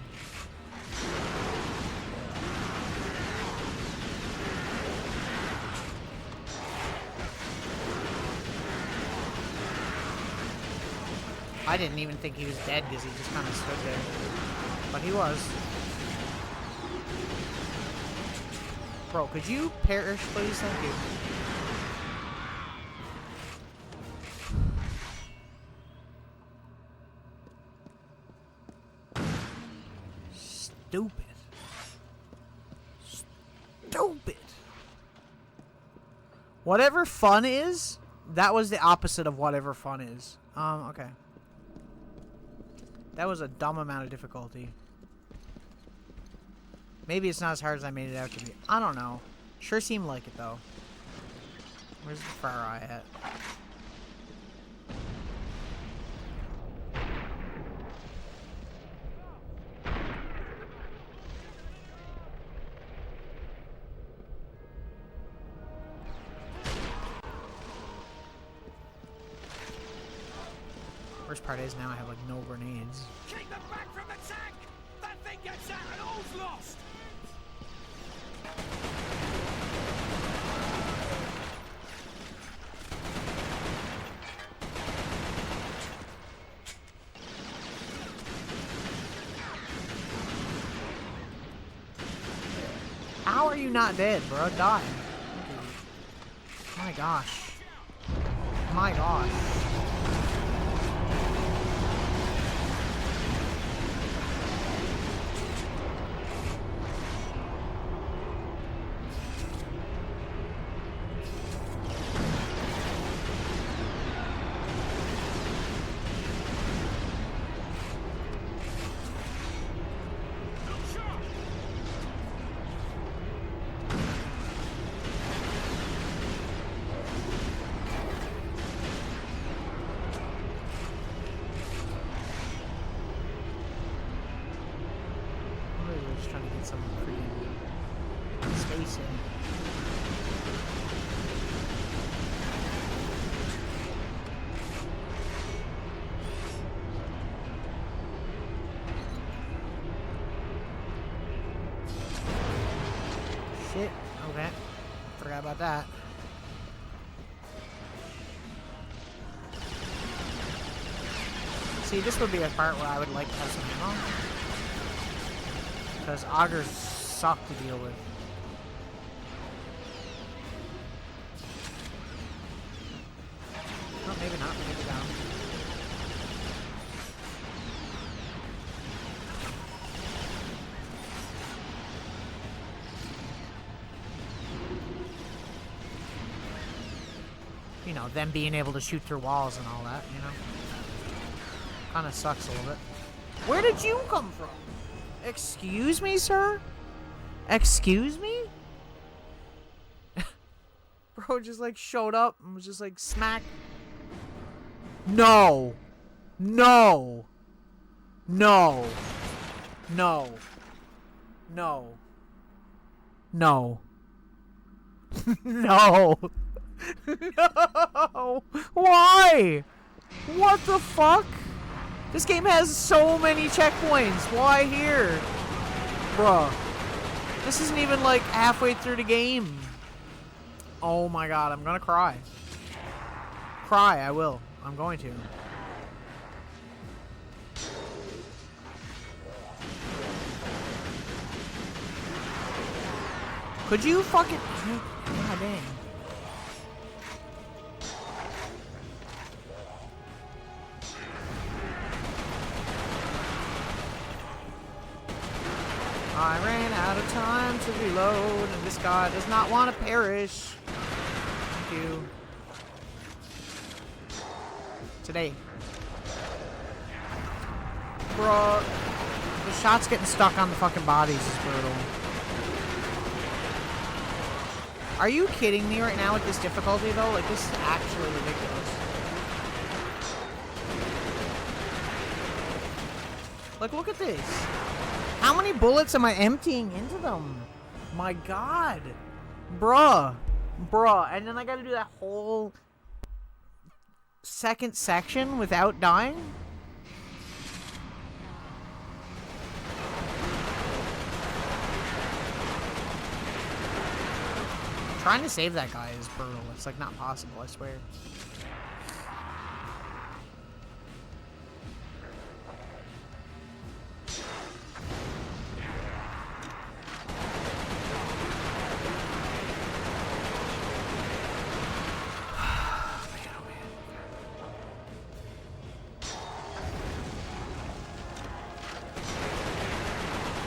I didn't even think he was dead because he just kind of stood there. But he was. Bro, could you perish, please? Thank you. Stupid. Stupid. Whatever fun is, that was the opposite of whatever fun is. Okay. That was a dumb amount of difficulty. Maybe it's not as hard as I made it out to be. I don't know. Sure seemed like it, though. Where's the fire eye at? Worst part is now I have like no grenades. Keep them back from the tank! That thing gets out and all's lost! How are you not dead, bro? Die. My gosh. My gosh. Trying to get some freaking space in. Shit. Okay. Forgot about that. See, this would be a part where I would like to have some ammo. Because augers suck to deal with. Oh, maybe not. Maybe down. You know, them being able to shoot through walls and all that, you know? Kind of sucks a little bit. Where did you come from? Excuse me, sir? Excuse me? Bro just like showed up and was just like smack. No. No. No. No. No. No. No. No. Why? What the fuck? This game has so many checkpoints. Why here? Bruh. This isn't even like halfway through the game. Oh my god, I'm gonna cry. Cry, I will. I'm going to. Could you fucking... God dang. I ran out of time to reload, and this guy does not want to perish. Thank you. Today. Bro, the shots getting stuck on the fucking bodies is brutal. Are you kidding me right now with this difficulty, though? Like, this is actually ridiculous. Like, look at this. How many bullets am I emptying into them? My god. Bruh. Bruh. And then I gotta do that whole second section without dying? Trying to save that guy is brutal. It's like not possible, I swear.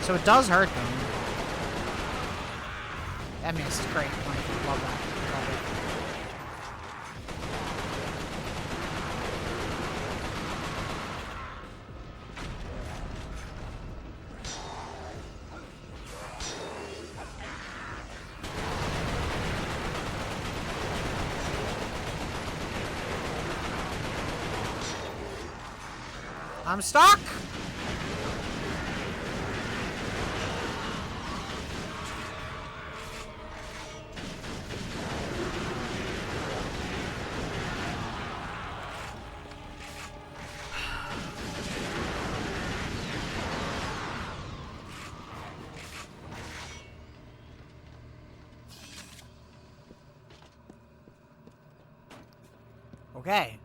So it does hurt them. I mean, this is great. Like, love that. Love it. I'm stuck! Okay.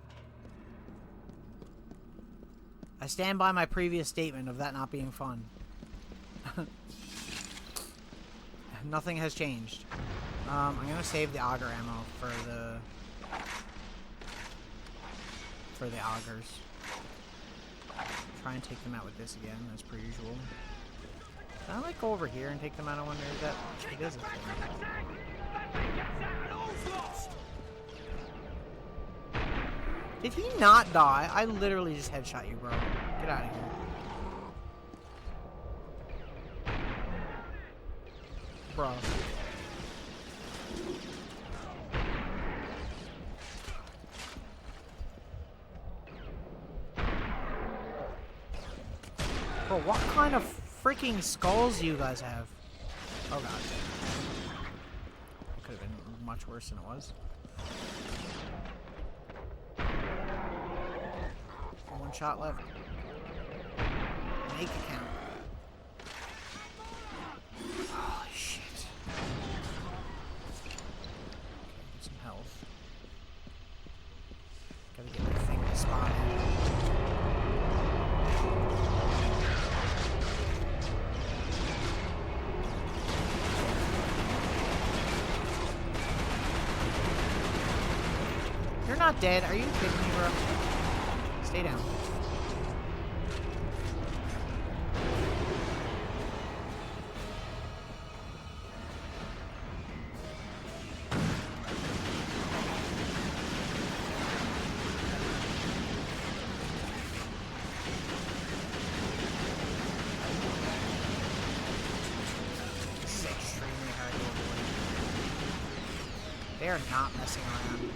I stand by my previous statement of that not being fun. Nothing has changed. I'm gonna save the auger ammo for the augers. Try and take them out with this again, as per usual. Can I like go over here and take them out? I wonder if that it is a thing. Did he not die? I literally just headshot you, bro. Get out of here. Bro. Bro, what kind of freaking skulls do you guys have? Oh god. It could have been much worse than it was. One shot left. Make it count. Holy shit. Get some health. Gotta get my thing to spawn in. You're not dead. Are you kidding me, bro? Stay down. This is extremely hard to avoid. They are not messing around.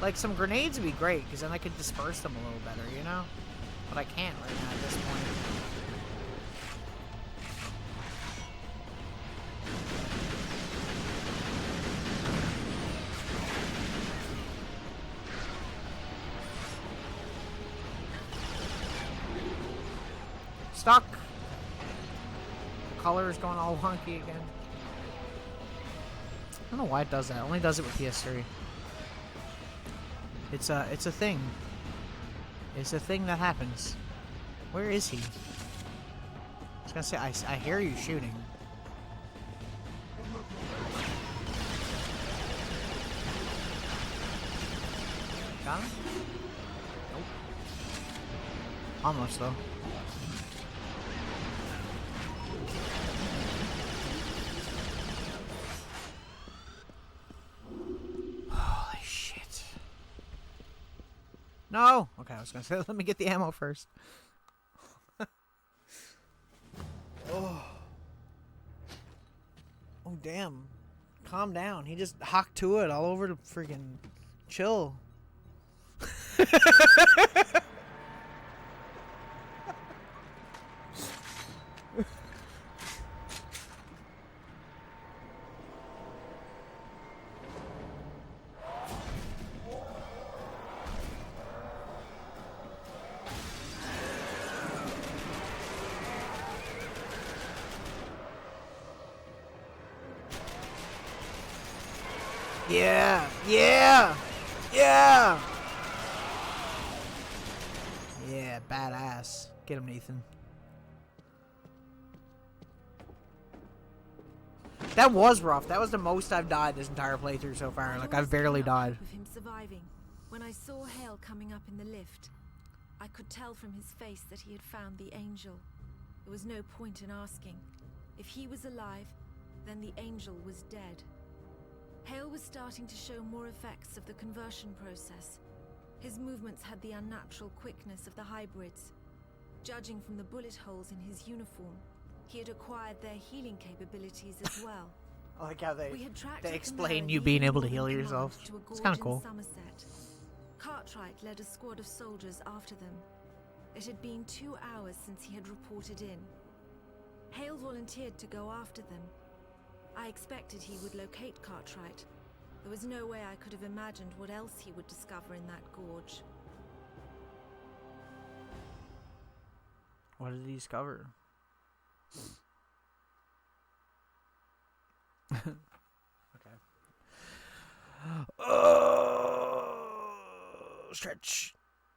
Like, some grenades would be great, because then I could disperse them a little better, you know? But I can't right now at this point. Stuck! The color is going all wonky again. I don't know why it does that. It only does it with PS3. It's a thing. It's a thing that happens. Where is he? I was gonna say, I hear you shooting. Got him? Nope. Almost, though. No! Okay, I was gonna say, let me get the ammo first. Oh. Oh, damn. Calm down. He just hocked to it all over the freaking chill. Yeah! Yeah! Yeah! Yeah, badass. Get him, Nathan. That was rough. That was the most I've died this entire playthrough so far. Like, I've barely died. Of him surviving. When I saw Hale coming up in the lift, I could tell from his face that he had found the angel. There was no point in asking. If he was alive, then the angel was dead. Hale was starting to show more effects of the conversion process. His movements had the unnatural quickness of the hybrids. Judging from the bullet holes in his uniform, he had acquired their healing capabilities as well. I like how We had tracked they the explain Chimera you being leading able to Northern heal Command yourself. to a It's gorge kind of in cool. Somerset. Cartwright led a squad of soldiers after them. It had been 2 hours since he had reported in. Hale volunteered to go after them. I expected he would locate Cartwright. There was no way I could have imagined what else he would discover in that gorge. What did he discover? Okay. Stretch.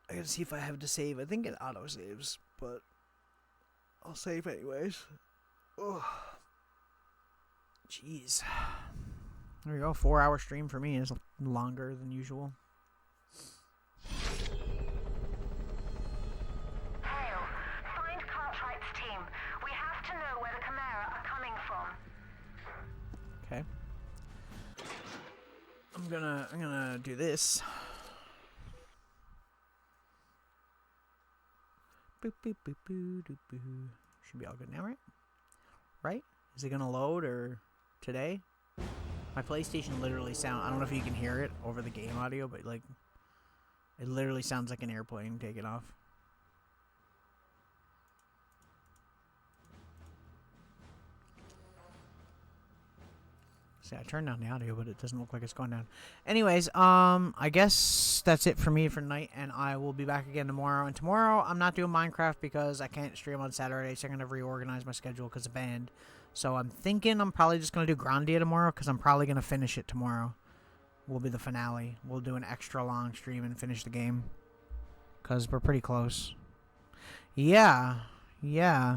I gotta see if I have to save. I think it auto saves, but I'll save anyways. Oh, jeez. There we go. 4-hour stream for me is longer than usual. Hale, find Cartwright's team. We have to know where the Chimera are coming from. Okay. I'm gonna do this. Boop boop boop boop boop boop. Should be all good now, right? Right? Is it gonna load or today? My PlayStation literally I don't know if you can hear it over the game audio, but like it literally sounds like an airplane taking off. See, I turned down the audio, but it doesn't look like it's going down. Anyways, I guess that's it for me for tonight, and I will be back again tomorrow. And tomorrow, I'm not doing Minecraft because I can't stream on Saturday, so I'm going to reorganize my schedule because of band. So I'm thinking I'm probably just going to do Grandia tomorrow because I'm probably going to finish it tomorrow. Will be the finale. We'll do an extra long stream and finish the game because we're pretty close. Yeah. And,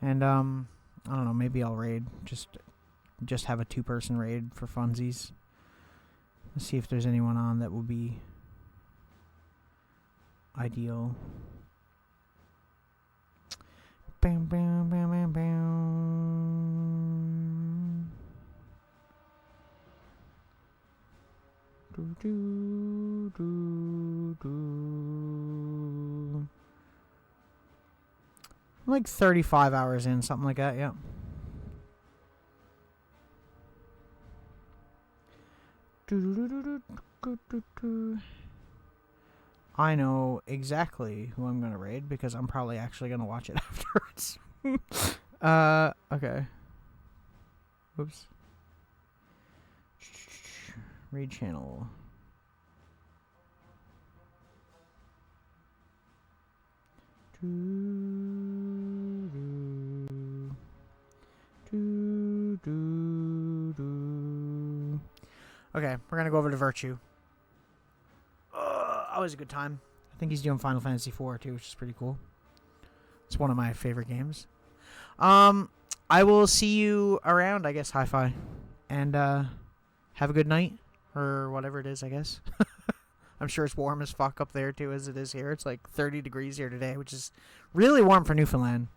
I don't know, maybe I'll raid. Just have a 2-person raid for funsies. Let's see if there's anyone on that will be ideal. Bam, bam, bam, bam, bam. Do, do, do, do. Like 35 hours in, something like that, yeah. I know exactly who I'm gonna raid because I'm probably actually gonna watch it afterwards. Okay. Oops. Raid channel. Okay, we're gonna go over to Virtue. Always a good time. I think he's doing Final Fantasy IV too, which is pretty cool. It's one of my favorite games. I will see you around, I guess, Hi-Fi. And have a good night. Or whatever it is, I guess. I'm sure it's warm as fuck up there too as it is here. It's like 30 degrees here today, which is really warm for Newfoundland.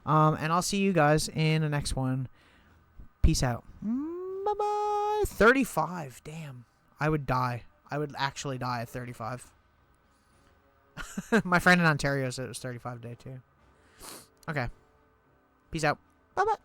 And I'll see you guys in the next one. Peace out. Bye-bye. 35. Damn. I would die. I would actually die at 35. My friend in Ontario said it was 35 today, too. Okay. Peace out. Bye-bye.